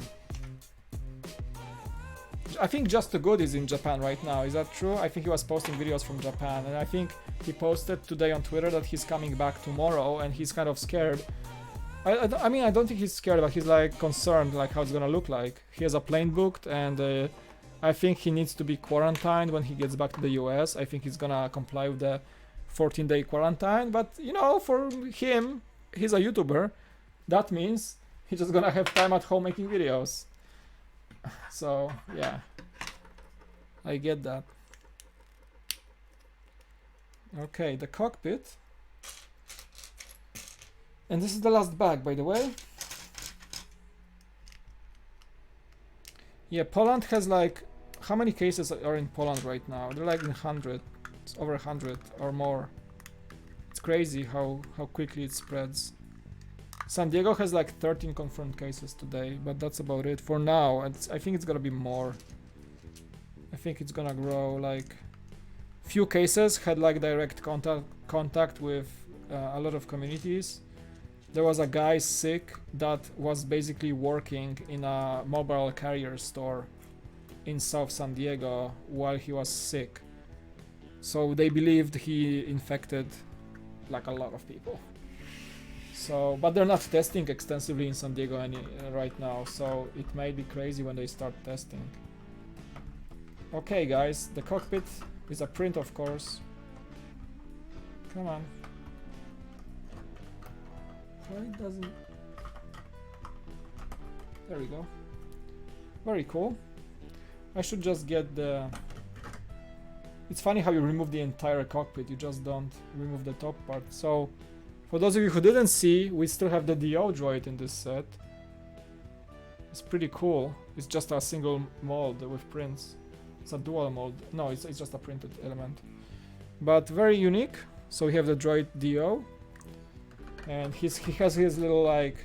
Speaker 1: I think Just Too Good is in Japan right now, is that true? I think he was posting videos from Japan, and I think he posted today on Twitter that he's coming back tomorrow and he's kind of scared. I mean, I don't think he's scared, but he's like concerned like how it's gonna look like. He has a plane booked, and I think he needs to be quarantined when he gets back to the US. I think he's gonna comply with the 14-day quarantine, but you know, for him, he's a YouTuber. That means he's just gonna have time at home making videos. So yeah, I get that. Okay, the cockpit. And this is the last bag, by the way. Yeah, Poland has like, how many cases are in Poland right now? They're like in 100, it's over 100 or more. It's crazy how quickly it spreads. San Diego has like 13 confirmed cases today, but that's about it for now. I think it's gonna be more. I think it's gonna grow. Like, few cases had like direct contact with a lot of communities. There was a guy sick that was basically working in a mobile carrier store in South San Diego while he was sick. So they believed he infected like a lot of people. So, but they're not testing extensively in San Diego right now, so it may be crazy when they start testing. Okay guys, the cockpit is a print, of course. Come on. Why doesn't... There we go. Very cool. I should just get the... It's funny how you remove the entire cockpit, you just don't remove the top part. So, for those of you who didn't see, we still have the DO droid in this set. It's pretty cool. It's just a single mold with prints. It's a dual mold. No, it's just a printed element. But very unique. So we have the droid DO. And he has his little like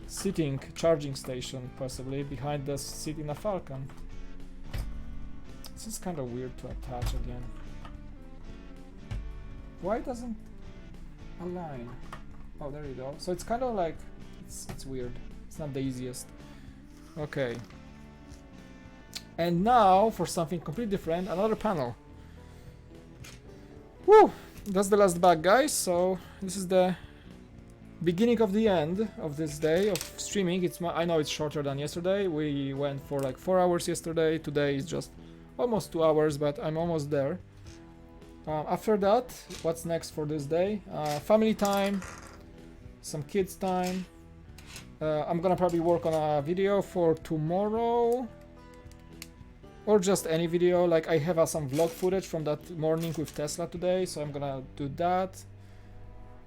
Speaker 1: sitting charging station possibly behind the seat in a Falcon. This is kind of weird to attach again. Why doesn't align? Oh, there you go. So it's kind of like it's weird. It's not the easiest. Okay. And now for something completely different, another panel. Woo! That's the last bag, guys. So this is the beginning of the end of this day of streaming. I know it's shorter than yesterday. We went for like 4 hours yesterday. Today is just almost 2 hours, but I'm almost there. After that, what's next for this day? Family time, some kids time. I'm gonna probably work on a video for tomorrow, or just any video. Like I have some vlog footage from that morning with Tesla today, so I'm gonna do that.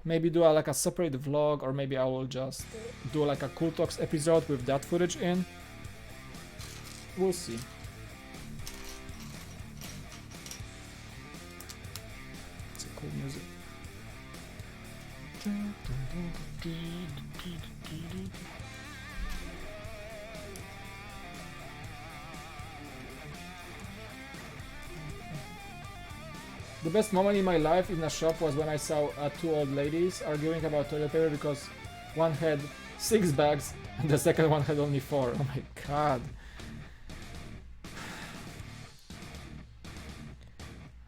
Speaker 1: Maybe do like a separate vlog, or maybe I will just do like a Cool Talks episode with that footage in. We'll see. It's a cool music. The best moment in my life in a shop was when I saw 2 old ladies arguing about toilet paper because one had 6 bags and the second one had only 4. Oh my god.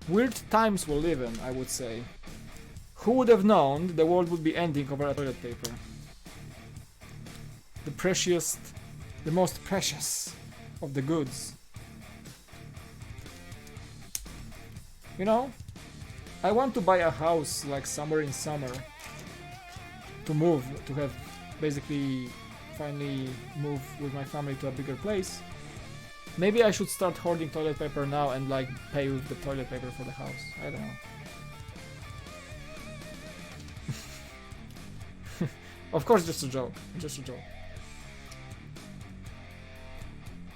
Speaker 1: Weird times we live in, I would say. Who would have known the world would be ending over toilet paper? The most precious of the goods. You know, I want to buy a house like somewhere in summer to move, to have basically finally move with my family to a bigger place. Maybe I should start hoarding toilet paper now and like pay with the toilet paper for the house. I don't know. Of course, just a joke. Just a joke.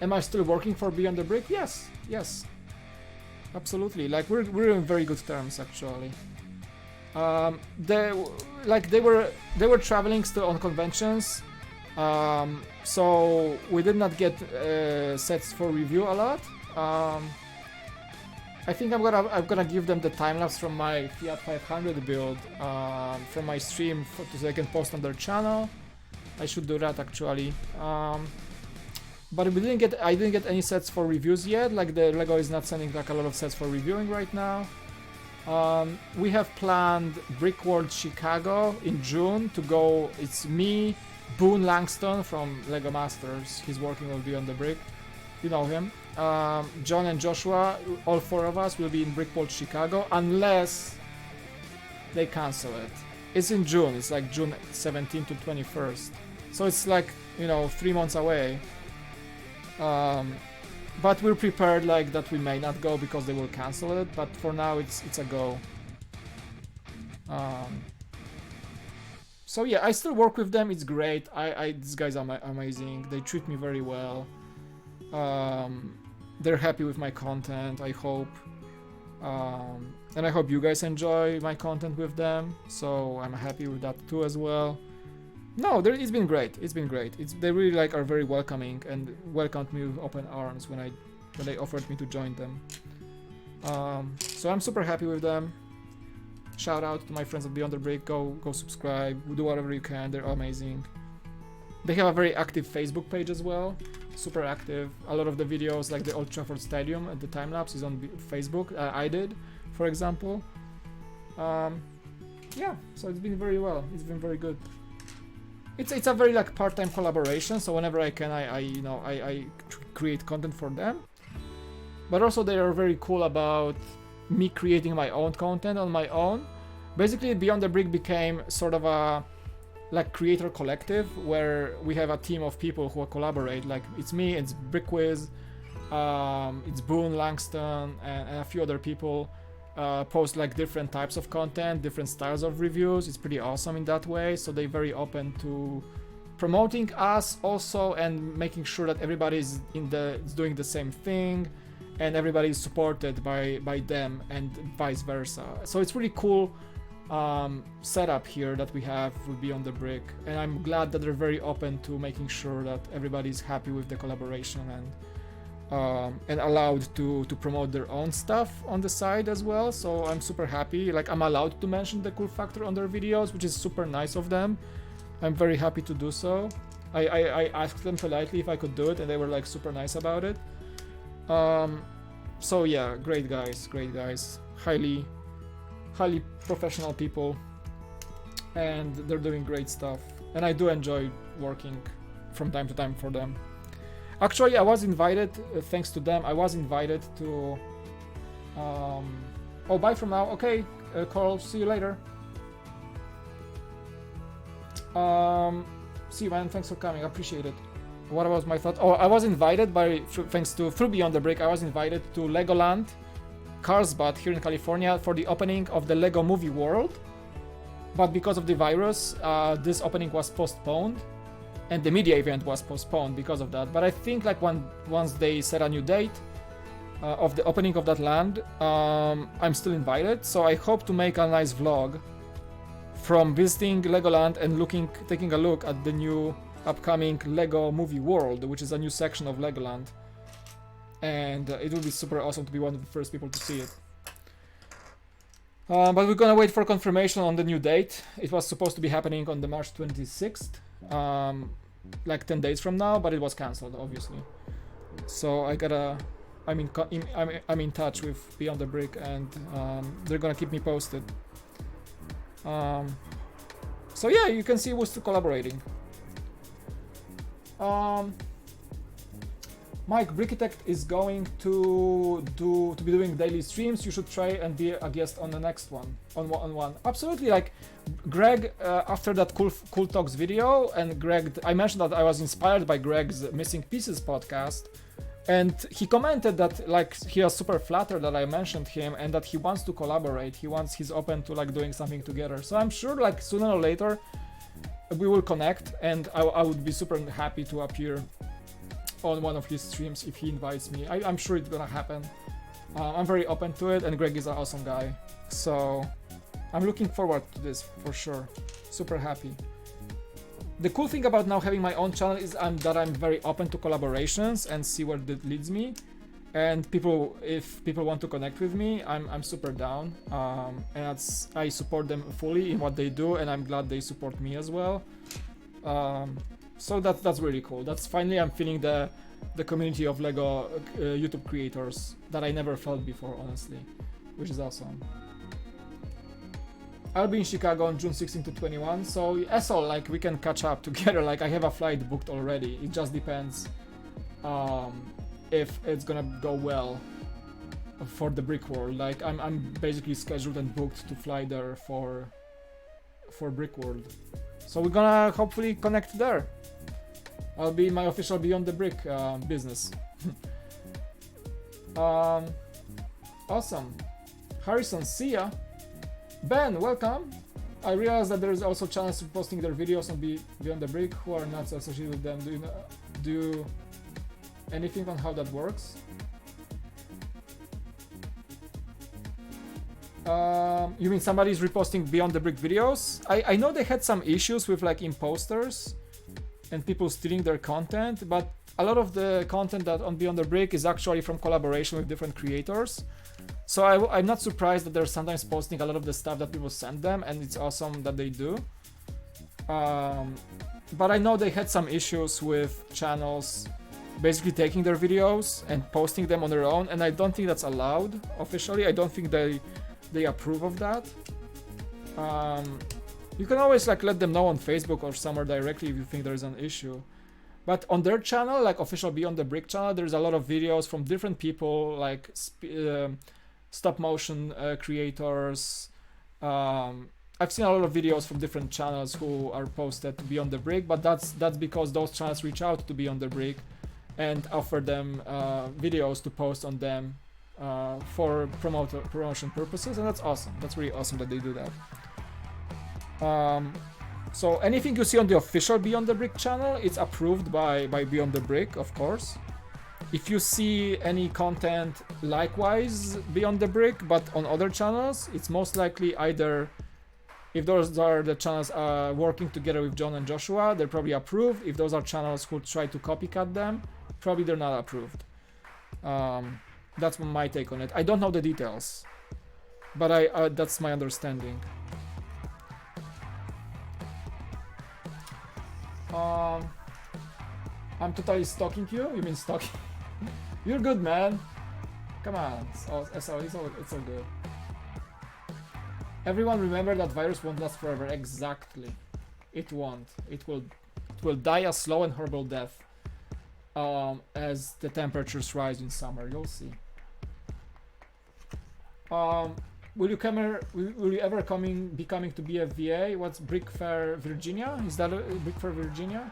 Speaker 1: Am I still working for Beyond the Brick? Yes. Yes. Absolutely. Like we're in very good terms actually. They were traveling still on conventions. So we did not get sets for review a lot. I think I'm gonna give them the time lapse from my Fiat 500 build from my stream so they can post on their channel. I should do that actually. But I didn't get any sets for reviews yet. Like the Lego is not sending like a lot of sets for reviewing right now. We have planned Brick World Chicago in June to go. It's me, Boone Langston from Lego Masters. He's working on Beyond the Brick. You know him. John and Joshua, all 4 of us will be in Brick World Chicago unless they cancel it. It's in June. It's like June 17th to 21st. So it's like, you know, 3 months away. But we're prepared like that we may not go because they will cancel it, but for now it's a go. So yeah, I still work with them. It's great. These guys are amazing. They treat me very well. They're happy with my content, I hope. And I hope you guys enjoy my content with them. So I'm happy with that too as well. No, it's been great. It's been great. They really like are very welcoming and welcomed me with open arms when they offered me to join them. So I'm super happy with them. Shout out to my friends at Beyond the Brick. Go subscribe. Do whatever you can. They're amazing. They have a very active Facebook page as well. Super active. A lot of the videos, like the Old Trafford Stadium and the time lapse, is on Facebook. I did, for example. Yeah. So it's been very well. It's been very good. It's a very like part-time collaboration, so whenever I can, I create content for them. But also they are very cool about me creating my own content on my own. Basically, Beyond the Brick became sort of a like creator collective where we have a team of people who collaborate. Like it's me, it's Brickwiz, it's Boone Langston, and a few other people. Post like different types of content, different styles of reviews. It's pretty awesome in that way. So they're very open to promoting us also and making sure that everybody's is doing the same thing and everybody is supported by them and vice versa. So it's really cool setup here that we have with Beyond the Brick, and I'm glad that they're very open to making sure that everybody's happy with the collaboration and allowed to promote their own stuff on the side as well. So I'm super happy. Like I'm allowed to mention the cool factor on their videos, which is super nice of them. I'm very happy to do so. I asked them politely if I could do it, and they were like super nice about it. So yeah, great guys, highly professional people. and they're doing great stuff, and I do enjoy working from time to time for them. Actually, I was invited, thanks to them, I was invited to... oh, bye from now. Okay, Coral, see you later. See you, man. Thanks for coming. I appreciate it. What was my thought? Oh, I was invited thanks to through Beyond the Brick, I was invited to Legoland, Carlsbad here in California for the opening of the Lego Movie World. But because of the virus, this opening was postponed, and the media event was postponed because of that. But I think like once they set a new date of the opening of that land, I'm still invited. So I hope to make a nice vlog from visiting Legoland and taking a look at the new upcoming Lego Movie World, which is a new section of Legoland. And it would be super awesome to be one of the first people to see it. But we're gonna wait for confirmation on the new date. It was supposed to be happening on the March 26th, like 10 days from now, but it was cancelled, obviously. So I'm in touch with Beyond the Brick, and they're gonna keep me posted. So yeah, you can see who's still collaborating. Mike, Brickitect is going to be doing daily streams. You should try and be a guest on the next one, on one. Absolutely, like Greg, after that cool talks video, and Greg, I mentioned that I was inspired by Greg's Missing Pieces podcast, and he commented that like he was super flattered that I mentioned him and that he wants to collaborate. He's open to like doing something together. So I'm sure like sooner or later we will connect, and I would be super happy to appear on one of his streams if he invites me. I'm sure it's gonna happen. I'm very open to it, and Greg is an awesome guy. So I'm looking forward to this for sure. Super happy. The cool thing about now having my own channel is that I'm very open to collaborations and see where that leads me. And if people want to connect with me, I'm super down. And I support them fully in what they do, and I'm glad they support me as well. So that's really cool. That's finally I'm feeling the community of Lego YouTube creators that I never felt before, honestly, which is awesome. I'll be in Chicago on June 16 to 21, so SL, like we can catch up together. Like I have a flight booked already. It just depends if it's gonna go well for the Brick World. Like I'm basically scheduled and booked to fly there for Brick World. So we're gonna hopefully connect there. I'll be in my official Beyond the Brick business. Awesome. Harrison, see ya. Ben, welcome. I realized that there is also channels posting their videos on Beyond the Brick who are not associated with them. Do you anything on how that works? You mean somebody's reposting Beyond the Brick videos? I know they had some issues with like imposters and people stealing their content, but a lot of the content that on Beyond the Brick is actually from collaboration with different creators. So I'm not surprised that they're sometimes posting a lot of the stuff that people send them, and it's awesome that they do. But I know they had some issues with channels basically taking their videos and posting them on their own, and I don't think that's allowed officially. I don't think they approve of that. You can always like let them know on Facebook or somewhere directly if you think there's an issue. But on their channel, like official Beyond the Brick channel, there's a lot of videos from different people, like stop motion creators. I've seen a lot of videos from different channels who are posted to Beyond the Brick, but that's because those channels reach out to Beyond the Brick and offer them videos to post on them for promotion purposes, and that's awesome. That's really awesome that they do that. So anything you see on the official Beyond the Brick channel, it's approved by Beyond the Brick, of course. If you see any content likewise Beyond the Brick, but on other channels, it's most likely either, if those are the channels working together with John and Joshua, they're probably approved. If those are channels who try to copycat them, probably they're not approved. That's my take on it. I don't know the details, but that's my understanding. I'm totally stalking you? You mean stalking? You're good, man. Come on. It's all good. Everyone remember that virus won't last forever. Exactly. It won't. It will die a slow and horrible death. As the temperatures rise in summer, you'll see. Will you ever be coming to BFVA? What's Brick Fair, Virginia? Is that Brick Fair, Virginia?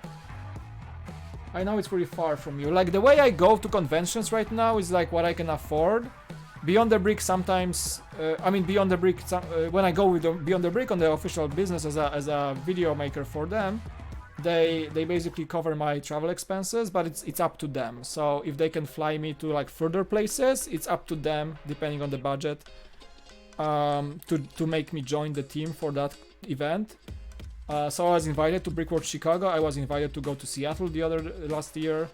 Speaker 1: I know it's pretty far from you. Like, the way I go to conventions right now is like what I can afford. Beyond the Brick sometimes, Beyond the Brick, when I go with Beyond the Brick on the official business as a video maker for them, they basically cover my travel expenses, but it's up to them. So if they can fly me to like further places, it's up to them, depending on the budget, to make me join the team for that event. So I was invited to Brickworld Chicago. I was invited to go to Seattle last year,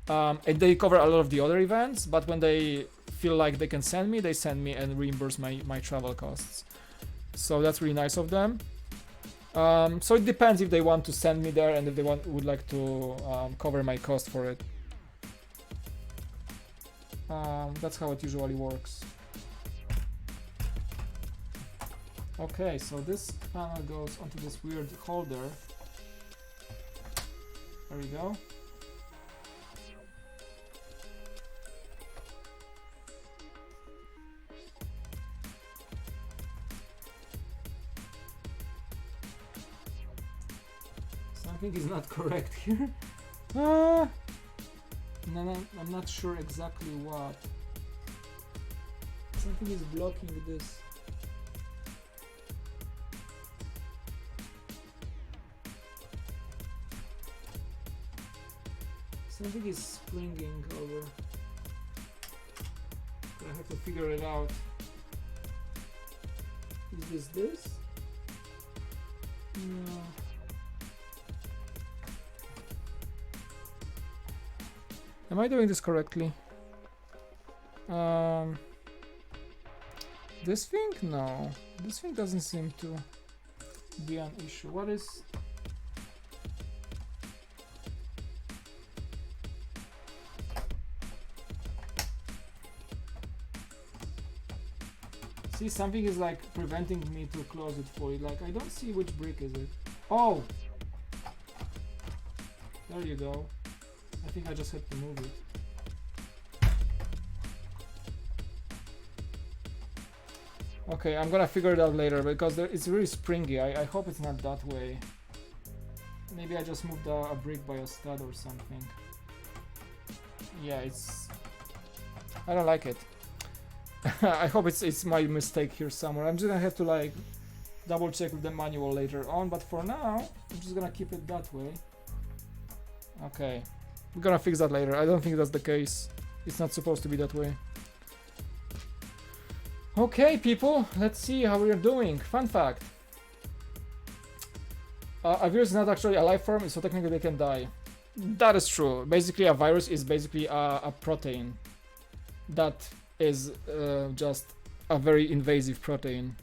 Speaker 1: and they cover a lot of the other events. But when they feel like they can send me, they send me and reimburse my travel costs. So that's really nice of them. So it depends if they want to send me there and if they would like to cover my cost for it. That's how it usually works. Okay, so this panel goes onto this weird holder. There we go. Something is not correct here. No, I'm not sure exactly what. Something is blocking this. Something is springing over. I have to figure it out. Is this? No. Am I doing this correctly? This thing? No. This thing doesn't seem to be an issue. What is... See, something is like preventing me to close it fully. Like, I don't see which brick is it. Oh! There you go. I think I just had to move it. Okay, I'm gonna figure it out later because it's really springy. I hope it's not that way. Maybe I just moved a brick by a stud or something. Yeah, it's... I don't like it. I hope it's my mistake here somewhere. I'm just gonna have to like double check with the manual later on, but for now I'm just gonna keep it that way. Okay, we're gonna fix that later. I don't think that's the case. It's not supposed to be that way. Okay, people, let's see how we're doing. Fun fact. A virus is not actually a life form, so technically they can die. That is true. Basically, a virus is basically a protein that is just a very invasive protein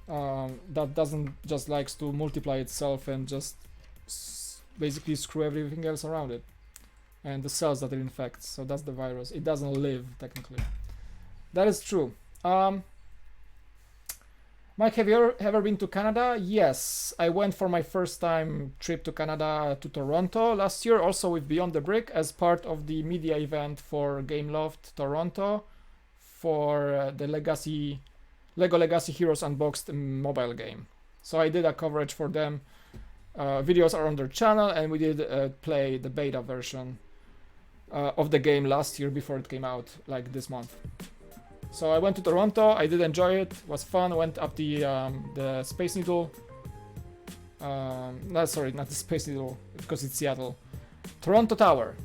Speaker 1: that doesn't just likes to multiply itself and just basically screw everything else around it and the cells that it infects. So that's the virus. It doesn't live technically. That is true. Mike, have you ever been to Canada? Yes, I went for my first time trip to Canada, to Toronto last year, also with Beyond the Brick as part of the media event for Gameloft Toronto for the Lego Legacy Heroes Unboxed mobile game. So I did a coverage for them. Videos are on their channel, and we did play the beta version of the game last year before it came out, like this month. So I went to Toronto, I did enjoy it, was fun, went up the Space Needle. No, sorry, not the Space Needle, because it's Seattle. Toronto Tower.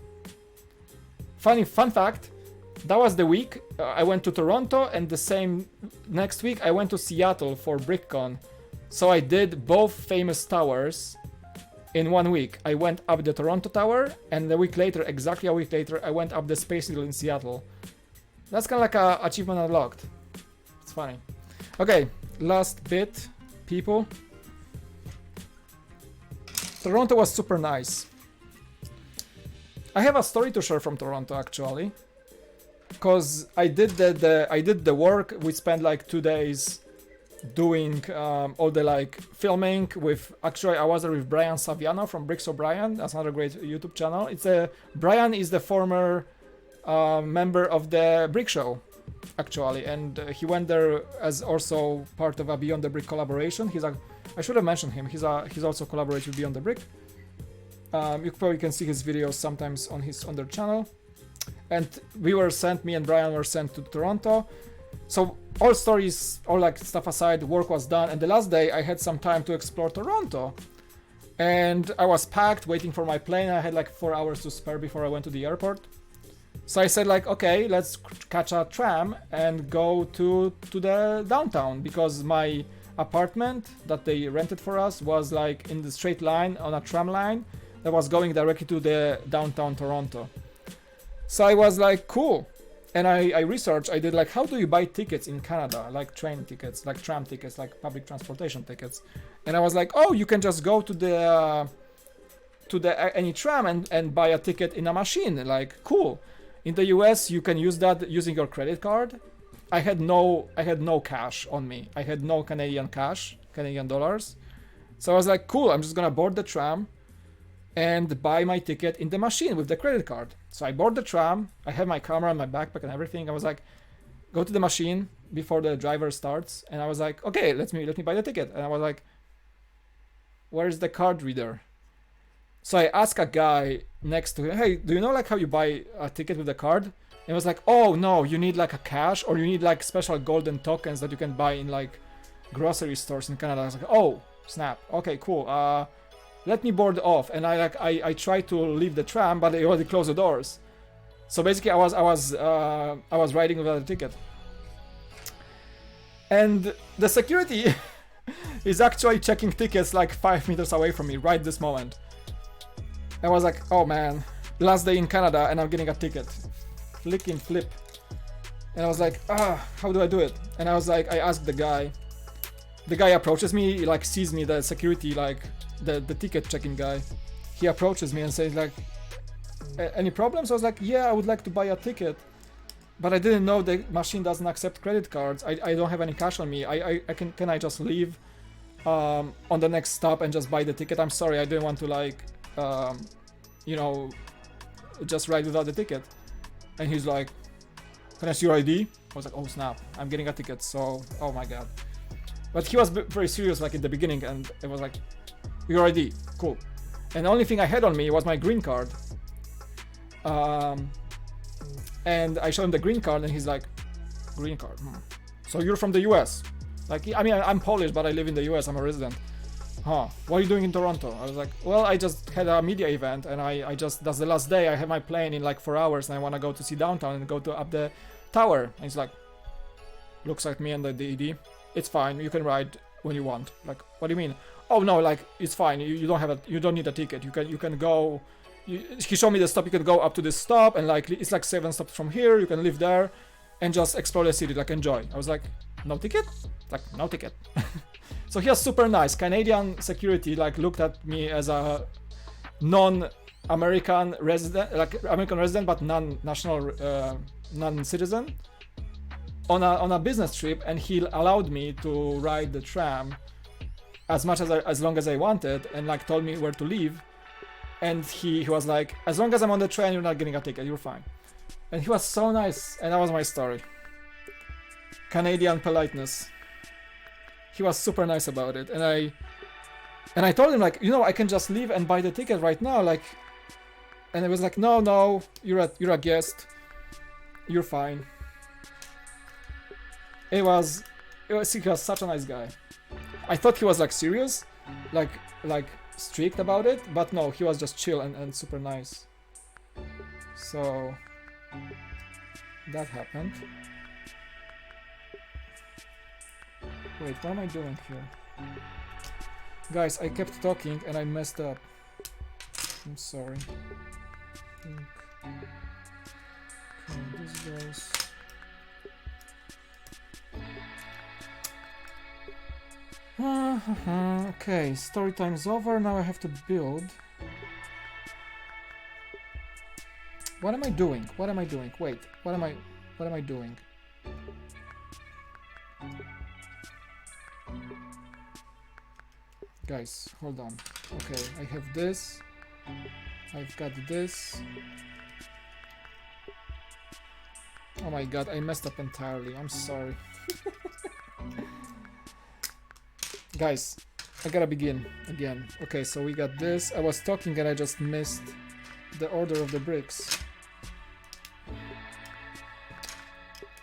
Speaker 1: Fun fact, that was the week I went to Toronto, and the same next week I went to Seattle for BrickCon. So I did both famous towers in 1 week. I went up the Toronto Tower, and a week later, exactly a week later, I went up the Space Needle in Seattle. That's kind of like a achievement unlocked. It's funny. Okay, last bit, people. Toronto was super nice. I have a story to share from Toronto actually, because I did the work. We spent like 2 days doing all the like filming with, actually I was there with Brian Saviano from Bricks O'Brien. That's another great YouTube channel. Brian is the former member of the Brick Show, actually, and he went there as also part of a Beyond the Brick collaboration. I should have mentioned him. He's also collaborated with Beyond the Brick. You probably can see his videos sometimes on their channel. And me and Brian were sent to Toronto. So all stories, all like stuff aside, work was done, and the last day I had some time to explore Toronto. And I was packed, waiting for my plane. I had like 4 hours to spare before I went to the airport. So I said like, okay, let's catch a tram and go to the downtown, because my apartment that they rented for us was like in the straight line on a tram line that was going directly to the downtown Toronto. So I was like, cool. And I researched, I did like, how do you buy tickets in Canada? Like train tickets, like tram tickets, like public transportation tickets. And I was like, oh, you can just go to any tram and buy a ticket in a machine. Like, cool. In the US, you can use that using your credit card. I had no cash on me. I had no Canadian cash, Canadian dollars. So I was like, cool, I'm just gonna board the tram and buy my ticket in the machine with the credit card. So I board the tram, I have my camera, my backpack and everything. I was like, go to the machine before the driver starts. And I was like, okay, let me buy the ticket. And I was like, where's the card reader? So I asked a guy next to him, hey, do you know like how you buy a ticket with the card? And he was like, oh no, you need like a cash, or you need like special golden tokens that you can buy in like grocery stores in Canada. I was like, oh snap, okay, cool. Let me board off. And I tried to leave the tram, but they already closed the doors. So basically I was riding without a ticket. And the security is actually checking tickets like 5 meters away from me right this moment. I was like, oh man, last day in Canada and I'm getting a ticket. Flick and flip. And I was like, how do I do it? And I was like, I asked the guy. The guy approaches me, he like sees me, the security, like the ticket checking guy. He approaches me and says like, any problems? I was like, yeah, I would like to buy a ticket. But I didn't know the machine doesn't accept credit cards. I don't have any cash on me. Can I just leave on the next stop and just buy the ticket? I'm sorry, I didn't want to like, just ride without the ticket. And he's like, can I see your ID? I was like, oh snap, I'm getting a ticket, so, oh my god. But he was very serious like in the beginning, and it was like, your ID, cool. And the only thing I had on me was my green card. And I showed him the green card, and he's like, green card, So you're from the US? Like, I mean, I'm Polish, but I live in the US, I'm a resident. Huh, what are you doing in Toronto? I was like, well, I just had a media event, and that's the last day. I have my plane in like 4 hours, and I want to go to see downtown and go to up the tower. And he's like, looks at me and the ID. It's fine, you can ride when you want. Like, what do you mean? Oh no, like, it's fine, you don't need a ticket. You can go, he showed me the stop, you can go up to this stop, and like, it's like 7 stops from here, you can live there, and just explore the city, like, enjoy. I was like, no ticket? Like, no ticket. So he was super nice. Canadian security like looked at me as a non-American resident, like American resident but non-national, non-citizen on a business trip, and he allowed me to ride the tram as long as I wanted, and like told me where to leave. And he was like, as long as I'm on the train, you're not getting a ticket, you're fine. And he was so nice, and that was my story. Canadian politeness. He was super nice about it, and I told him like, I can just leave and buy the ticket right now, like, and it was like, no, you're a guest, you're fine. He was such a nice guy. I thought he was like serious, like strict about it, but no, he was just chill and super nice. So that happened. Wait, what am I doing here? Guys, I kept talking and I messed up. I'm sorry. Okay, this goes. Okay, story time's over. Now I have to build. What am I doing? What am I doing? Wait, what am I doing? Guys, hold on. Okay, I have this. I've got this. Oh my god, I messed up entirely. I'm sorry. Guys, I gotta begin again. Okay, so we got this. I was talking and I just missed the order of the bricks.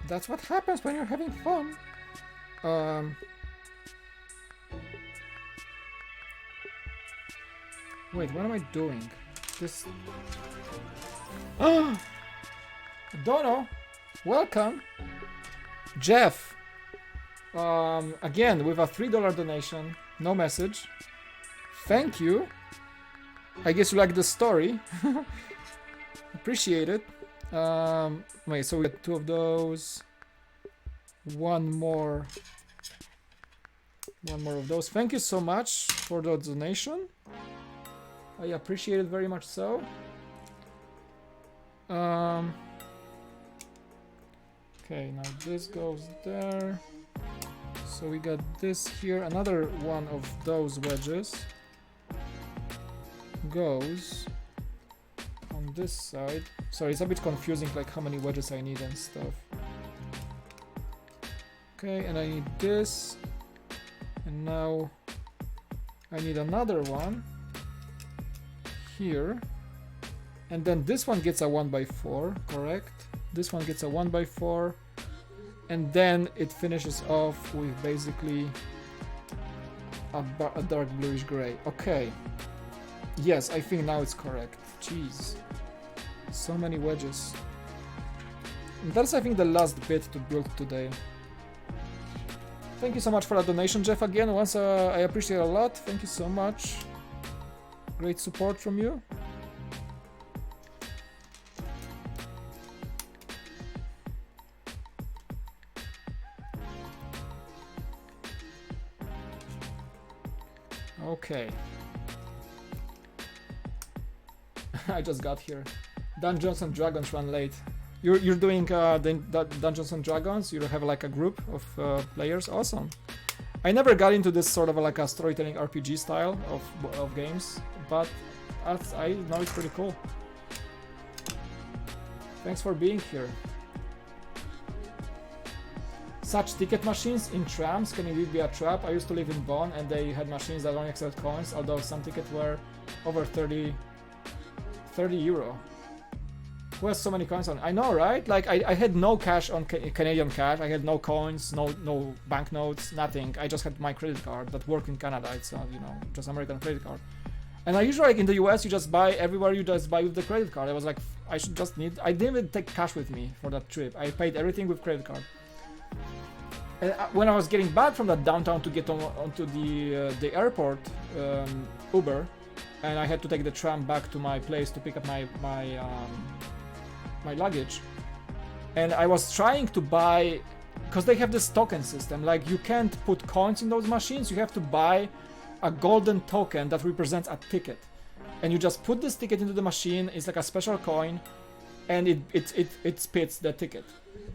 Speaker 1: That's what happens when you're having fun. Wait, what am I doing? This... Dono! Welcome! Jeff! Again, with a $3 donation. No message. Thank you! I guess you like the story. Appreciate it. Wait, so we got 2 of those. One more of those. Thank you so much for the donation. I appreciate it very much so. Okay, now this goes there. So we got this here. Another one of those wedges goes on this side. Sorry, it's a bit confusing, like how many wedges I need and stuff. Okay, and I need this. And now I need another one here. And then this one gets a 1x4, correct? This one gets a 1x4. And then it finishes off with basically a dark bluish gray. Okay. Yes, I think now it's correct. Jeez. So many wedges. And that's, I think, the last bit to build today. Thank you so much for the donation, Jeff, again. Once I appreciate it a lot. Thank you so much. Great support from you. Okay. I just got here. Dungeons and Dragons run late. You're doing the Dungeons and Dragons? You have like a group of players? Awesome. I never got into this sort of like a storytelling RPG style of games, but I know it's pretty cool. Thanks for being here. Such ticket machines in trams can indeed be a trap. I used to live in Bonn and they had machines that only accept coins, although some tickets were over 30 euro. Who has so many coins on? I know, right? Like I had no cash on Canadian cash. I had no coins, no banknotes, nothing. I just had my credit card that worked in Canada. It's you know, just American credit card. And I usually, like in the US, you just buy everywhere. You just buy with the credit card. I was like, I should just need. I didn't even take cash with me for that trip. I paid everything with credit card. And when I was getting back from that downtown to get onto the airport, Uber, and I had to take the tram back to my place to pick up my luggage, and I was trying to buy, because they have this token system, like you can't put coins in those machines, you have to buy a golden token that represents a ticket, and you just put this ticket into the machine. It's like a special coin, and it spits the ticket,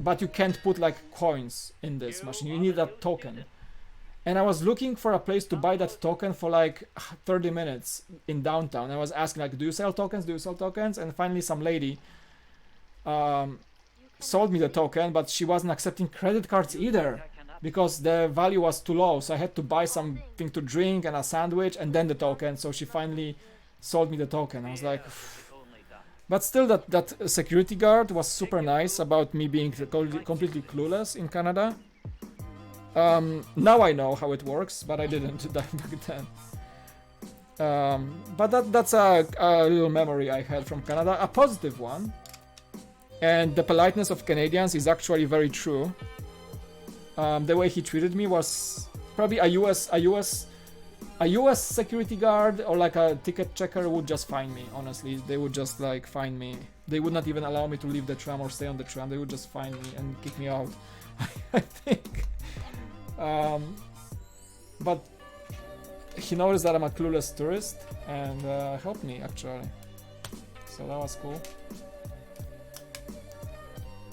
Speaker 1: but you can't put like coins in this machine. You need that token. And I was looking for a place to buy that token for like 30 minutes in downtown. I was asking like, do you sell tokens? Do you sell tokens? And finally some lady sold me the token, but she wasn't accepting credit cards either because the value was too low. So I had to buy something to drink and a sandwich and then the token. So she finally sold me the token. I was like, but still that security guard was super nice about me being completely clueless in Canada. Now I know how it works, but I didn't back then. But that's a little memory I had from Canada, a positive one. And the politeness of Canadians is actually very true. The way he treated me was probably a US security guard or like a ticket checker would just find me. Honestly, they would just like find me. They would not even allow me to leave the tram or stay on the tram. They would just find me and kick me out. I think. But he noticed that I'm a clueless tourist and helped me actually. So that was cool.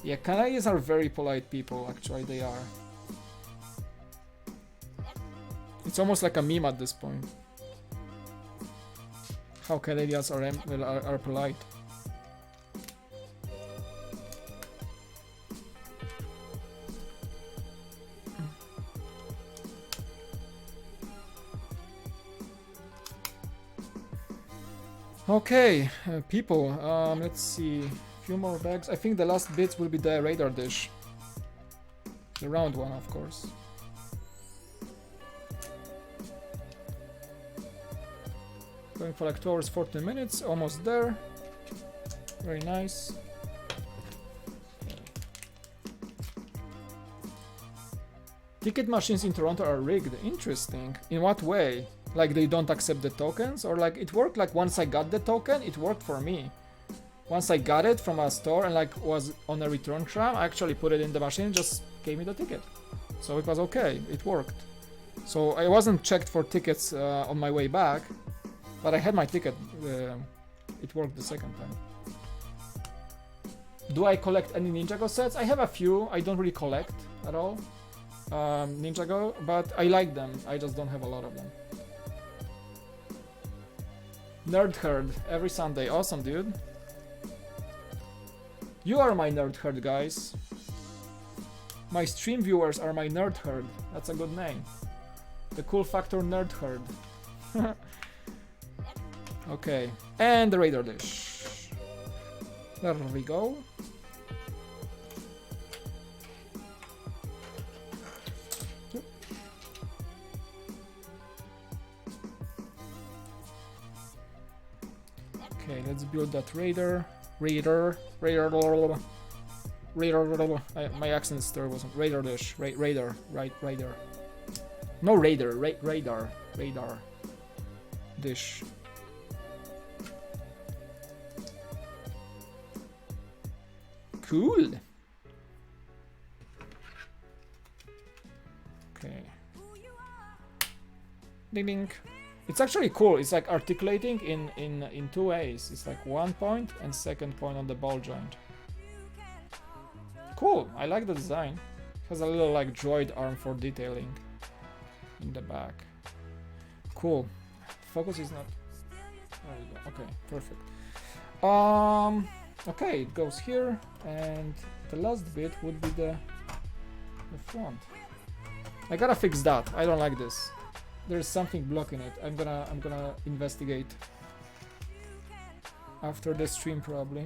Speaker 1: Yeah, Canadians are very polite people, actually, they are. It's almost like a meme at this point. how Canadians are polite. Okay, people, let's see. Few more bags. I think the last bits will be the radar dish. The round one, of course. Going for like 2 hours 40 minutes, almost there. Very nice. Ticket machines in Toronto are rigged. Interesting. In what way? Like they don't accept the tokens? Or like it worked like once I got the token, it worked for me. Once I got it from a store and like was on a return tram, I actually put it in the machine, just gave me the ticket. So it was okay, it worked. So I wasn't checked for tickets on my way back, but I had my ticket. It worked the second time. Do I collect any Ninjago sets? I have a few. I don't really collect at all Ninjago, but I like them. I just don't have a lot of them. Nerd Herd every Sunday. Awesome, dude. You are my Nerd Herd, guys. My stream viewers are my Nerd Herd. That's a good name. The Cool Factor Nerd Herd. Okay, and the radar dish. There we go. Okay, let's build that radar. Radar. My accent is terrible. Radar dish. Radar. Right. Radar. No radar. Radar. Radar. Dish. Cool. Okay. Ding ding. It's actually cool. It's like articulating in two ways. It's like one point and second point on the ball joint. Cool. I like the design. It has a little like droid arm for detailing in the back. Cool. Focus is not. There we go. Okay, perfect. Okay, it goes here, and the last bit would be the front. I gotta fix that. I don't like this. There's something blocking it. I'm gonna investigate after the stream probably.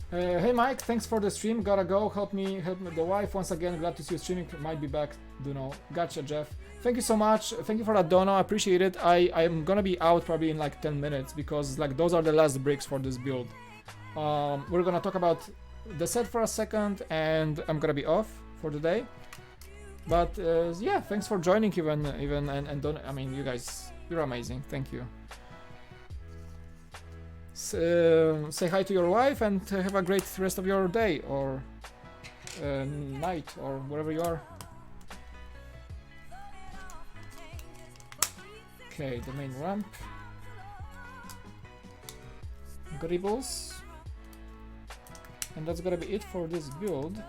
Speaker 1: Hey Mike, thanks for the stream. Gotta go. Help me the wife once again. Glad to see you streaming. Might be back. Don't know. Gotcha, Jeff. Thank you so much. Thank you for that dono. I appreciate it. I'm gonna be out probably in like 10 minutes because like those are the last bricks for this build. We're gonna talk about the set for a second, and I'm gonna be off for the day. But yeah, thanks for joining even and don't. I mean, you guys, you're amazing. Thank you. Say hi to your wife and have a great rest of your day or night or wherever you are. Okay, the main ramp. Gribbles. And that's gonna be it for this build.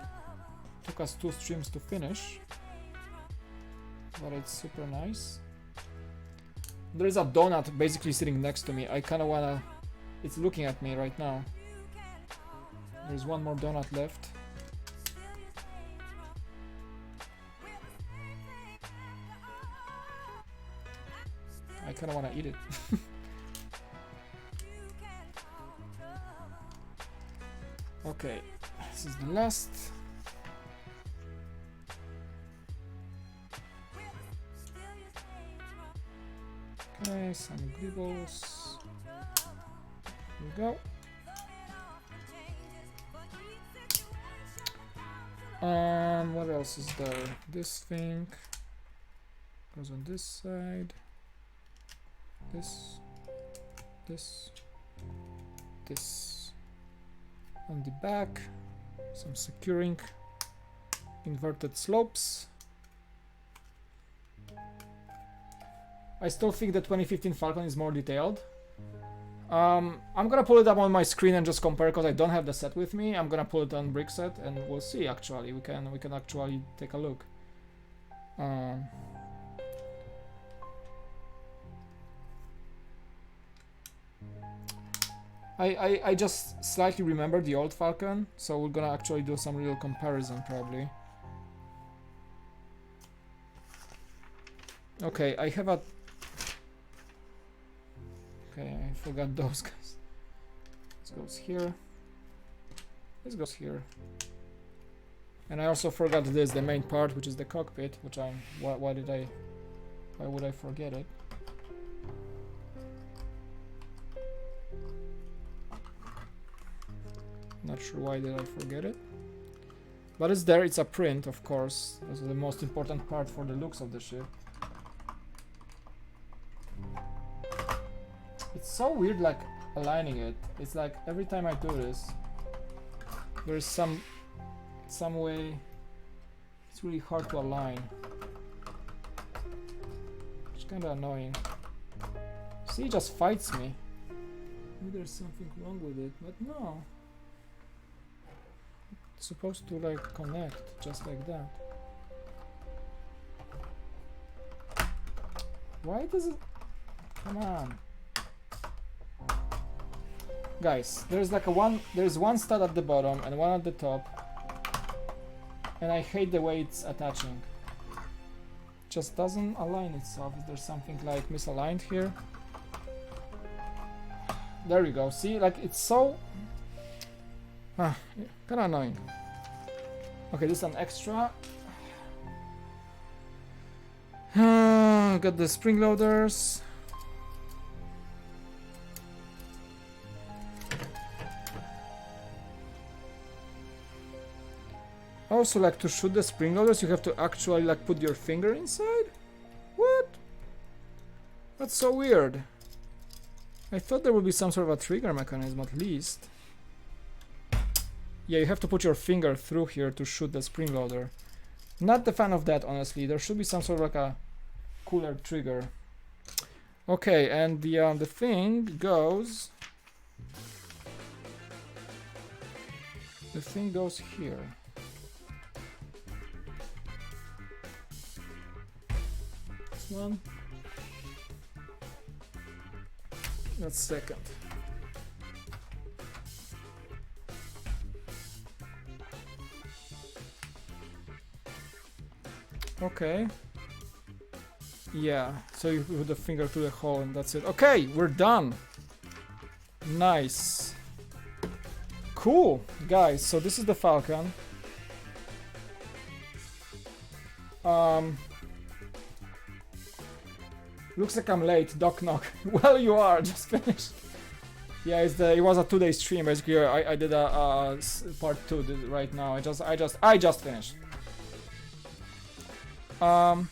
Speaker 1: Took us 2 streams to finish, but it's super nice. There is a donut basically sitting next to me. I kinda wanna... It's looking at me right now. There's one more donut left. I kinda wanna eat it. Okay, this is the last. Okay, some glibbles. Here we go. What else is there? This thing goes on this side. This on the back, some securing, inverted slopes. I still think the 2015 Falcon is more detailed. I'm gonna pull it up on my screen and just compare because I don't have the set with me. I'm gonna pull it on Brickset and we'll see. Actually, we can actually take a look. I just slightly remember the old Falcon, so we're gonna actually do some real comparison probably. Okay, I have a... Okay, I forgot those guys. This goes here. This goes here. And I also forgot this, the main part, which is the cockpit, which I'm... Why would I forget it? Not sure why did I forget it. But it's there, it's a print, of course. This is the most important part for the looks of the ship. It's so weird, like, aligning it. It's like, every time I do this, there's some way... It's really hard to align. It's kinda annoying. See, it just fights me. Maybe there's something wrong with it, but no. It's supposed to, like, connect, just like that. Why does it... Come on. Guys, there's like there's one stud at the bottom and one at the top, and I hate the way it's attaching. Just doesn't align itself. Is there something like misaligned here? There we go. See, like it's so kind of annoying. Okay, this is an extra. Got the spring loaders. Also, like, to shoot the spring loaders, you have to actually, like, put your finger inside? What? That's so weird. I thought there would be some sort of a trigger mechanism, at least. Yeah, you have to put your finger through here to shoot the spring loader. Not the fan of that, honestly. There should be some sort of, like, a cooler trigger. Okay, and the thing goes... The thing goes here. One. That's second. Okay. Yeah, so you put the finger through the hole and that's it. Okay, we're done. Nice. Cool, guys. So this is the Falcon. Looks like I'm late, Doc Knock. Well, you are, just finished. Yeah, it was a 2-day stream, basically. I did a part 2 right now. I just finished. And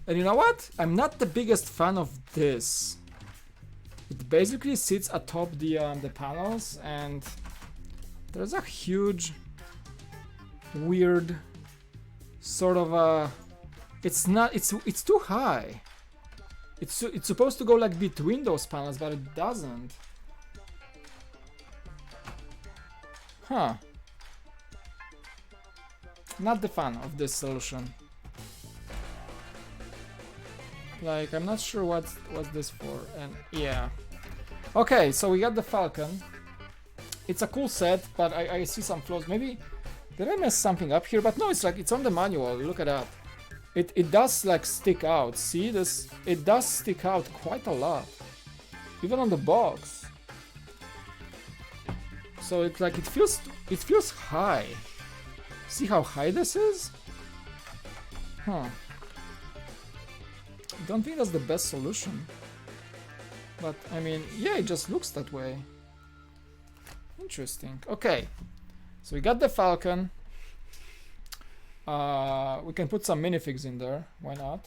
Speaker 1: you know what? I'm not the biggest fan of this. It basically sits atop the panels, and there's a huge, weird, sort of a... It's too high. It's supposed to go like between those panels, but it doesn't. Huh. Not the fan of this solution. Like, I'm not sure what's this for, and yeah. Okay, so we got the Falcon. It's a cool set, but I see some flaws. Maybe did I mess something up here? But no, it's like it's on the manual. Look at that. It does like stick out. See this? It does stick out quite a lot, even on the box. So it's like it feels high. See how high this is? Huh. I don't think that's the best solution. But I mean, yeah, it just looks that way. Interesting. Okay, so we got the Falcon. We can put some minifigs in there. Why not?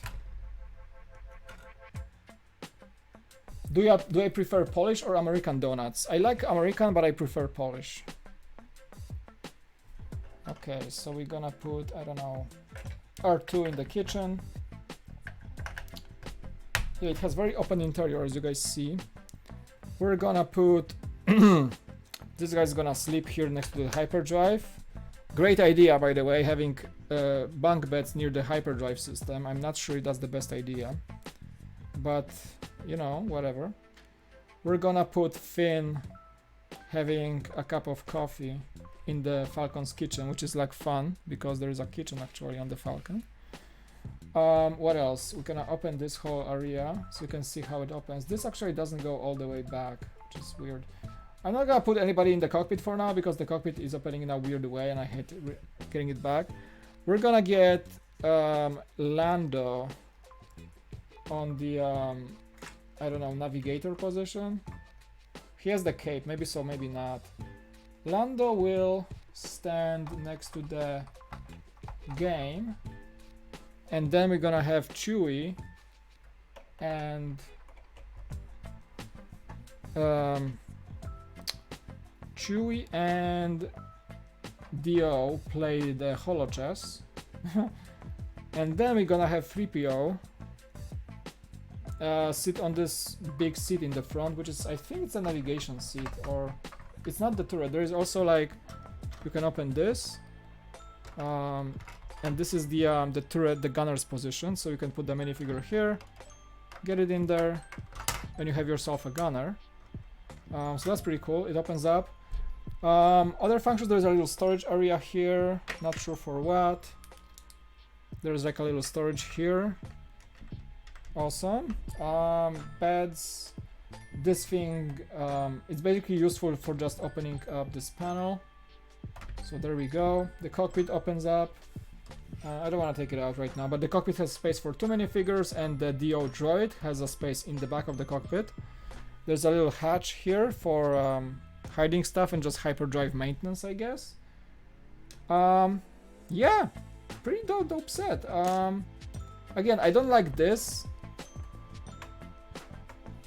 Speaker 1: Do I prefer Polish or American donuts? I like American, but I prefer Polish. Okay, so we're gonna put, I don't know, R2 in the kitchen. Yeah, it has very open interior, as you guys see. We're gonna put this guy's gonna sleep here next to the hyperdrive. Great idea, by the way, having bunk beds near the hyperdrive system. I'm not sure that's the best idea, but you know, whatever. we're gonna put Finn having a cup of coffee in the Falcon's kitchen, which is like fun because there is a kitchen actually on the Falcon. What else? We're gonna open this whole area so you can see how it opens. This actually doesn't go all the way back, which is weird. I'm not gonna put anybody in the cockpit for now because the cockpit is opening in a weird way and I hate getting it back. We're gonna get Lando on the I don't know, navigator position. He has the cape, maybe so, maybe not. Lando will stand next to the game, and then we're gonna have Chewie and Dio play the holo chess. And then we're gonna have 3PO sit on this big seat in the front, which is, I think it's a navigation seat, or it's not the turret. There is also like, you can open this, and this is the turret, the gunner's position, so you can put the minifigure here, get it in there, and you have yourself a gunner. So that's pretty cool. It opens up. Other functions, there's a little storage area here, not sure for what. There's like a little storage here. Awesome. Beds. This thing, it's basically useful for just opening up this panel. So there we go. The cockpit opens up. I don't want to take it out right now, but the cockpit has space for 2 minifigures, and the DO droid has a space in the back of the cockpit. There's a little hatch here for hiding stuff and just hyperdrive maintenance, I guess. Yeah, pretty dope set. Again, I don't like this.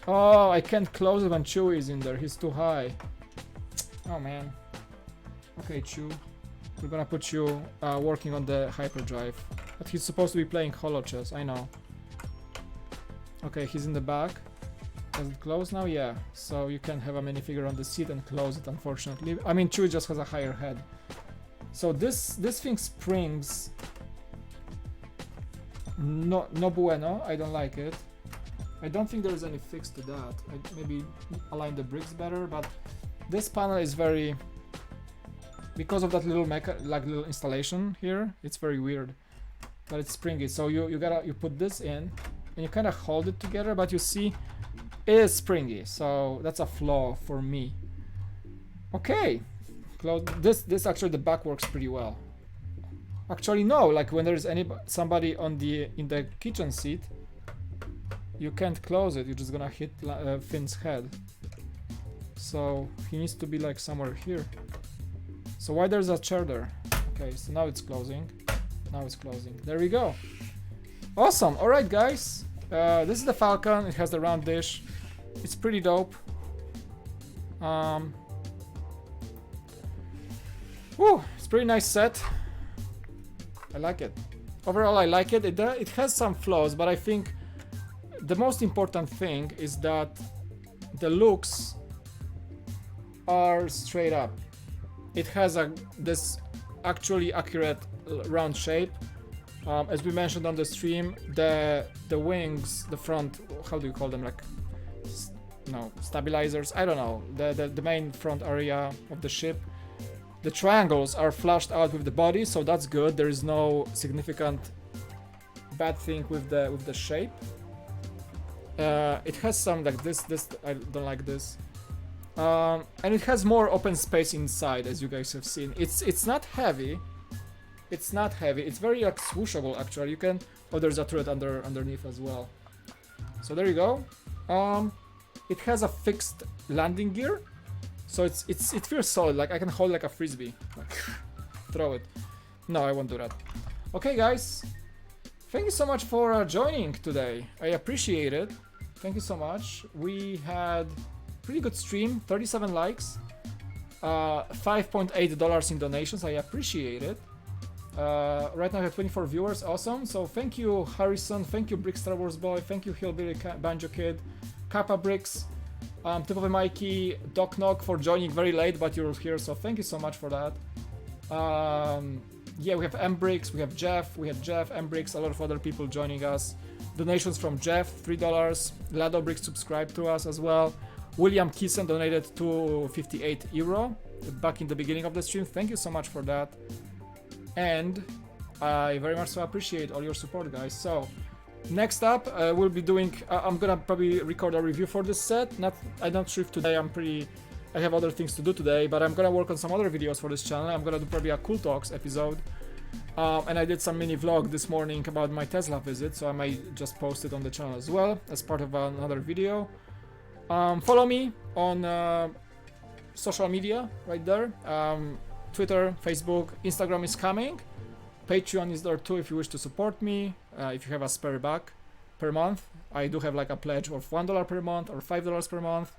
Speaker 1: Oh, I can't close it when Chewie is in there. He's too high. Oh man. Okay, Chew. We're gonna put you working on the hyperdrive. But he's supposed to be playing holo chess, I know. Okay, he's in the back. Does it close now? Yeah. So you can have a minifigure on the seat and close it, unfortunately. I mean, Chewie just has a higher head. So this thing springs. No bueno. I don't like it. I don't think there's any fix to that. I maybe align the bricks better, but this panel is very, because of that little little installation here, it's very weird. But it's springy, so you put this in and you kind of hold it together, but you see it is springy, so that's a flaw for me. Okay, close this. Actually, the back works pretty well. Actually, no, like when there's somebody in the kitchen seat, you can't close it. You're just gonna hit Finn's head. So he needs to be like somewhere here. So why there's a chair there? Okay, so now it's closing. Now it's closing. There we go. Awesome. All right, guys. This is the Falcon. It has the round dish. It's pretty dope. Woo, it's pretty nice set. I like it. Overall, I like it. It has some flaws, but I think the most important thing is that the looks are straight up. It has this actually accurate round shape. As we mentioned on the stream, the wings, the front, how do you call them? Like, no, stabilizers. I don't know. The main front area of the ship. The triangles are flushed out with the body, so that's good. There is no significant bad thing with the shape. It has some like this. I don't like this. And it has more open space inside, as you guys have seen. It's not heavy. It's not heavy. It's very like swooshable actually. You can. Oh, there's a turret underneath as well. So there you go. It has a fixed landing gear, so it feels solid. Like I can hold like a frisbee, like throw it. No, I won't do that. Okay, guys. Thank you so much for joining today. I appreciate it. Thank you so much. We had pretty good stream, 37 likes, $5.8 in donations. I appreciate it. Right now I have 24 viewers. Awesome. So thank you, Harrison. Thank you, Brick Star Wars Boy. Thank you, Hillbilly Banjo Kid, Kappa Bricks, Tip of a Mikey, Doc Knock for joining very late, but you're here. So thank you so much for that. Yeah, we have M-Bricks, we have Jeff, M-Bricks, a lot of other people joining us. Donations from Jeff, $3. Lado Bricks subscribed to us as well. William Keeson donated €258 back in the beginning of the stream. Thank you so much for that. And I very much so appreciate all your support, guys. So next up, we'll be doing. I'm gonna probably record a review for this set. I'm not sure if today I have other things to do today, but I'm gonna work on some other videos for this channel. I'm gonna do probably a Cool Talks episode. And I did some mini vlog this morning about my Tesla visit, so I might just post it on the channel as well as part of another video. Follow me on social media right there. Twitter, Facebook, Instagram is coming. Patreon is there too if you wish to support me. If you have a spare buck per month, I do have like a pledge of $1 per month or $5 per month.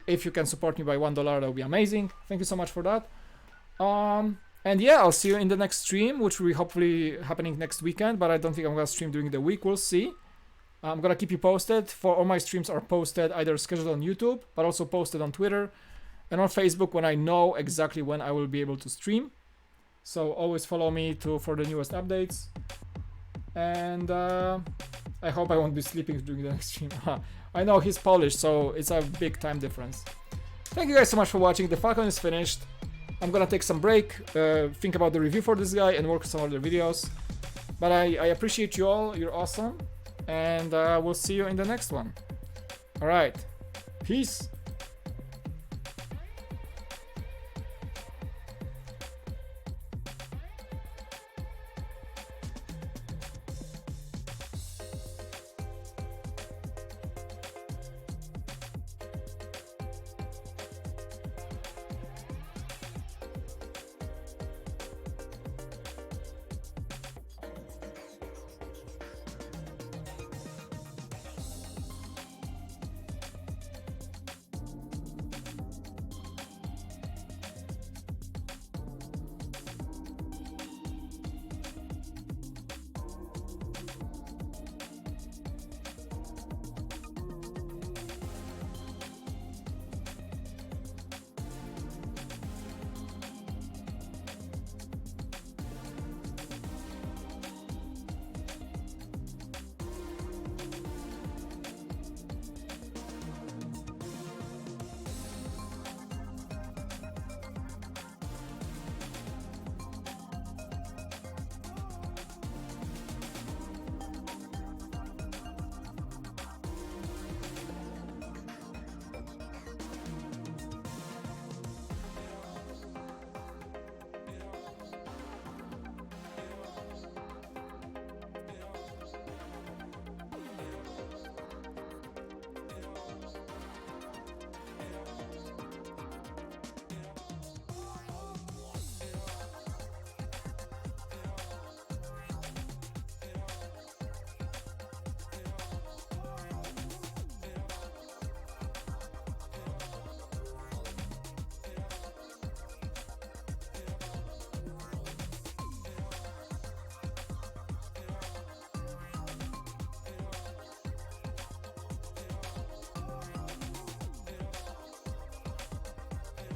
Speaker 1: If you can support me by $1, that would be amazing. Thank you so much for that. And yeah, I'll see you in the next stream, which will be hopefully happening next weekend, but I don't think I'm gonna stream during the week. We'll see. I'm gonna keep you posted. For all my streams are posted either scheduled on YouTube, but also posted on Twitter and on Facebook when I know exactly when I will be able to stream. So always follow me for the newest updates. And I hope I won't be sleeping during the next stream. I know he's Polish, so it's a big time difference. Thank you guys so much for watching. The Falcon is finished. I'm gonna take some break, think about the review for this guy, and work on some other videos. But I appreciate you all. You're awesome. And we'll see you in the next one. Alright. Peace.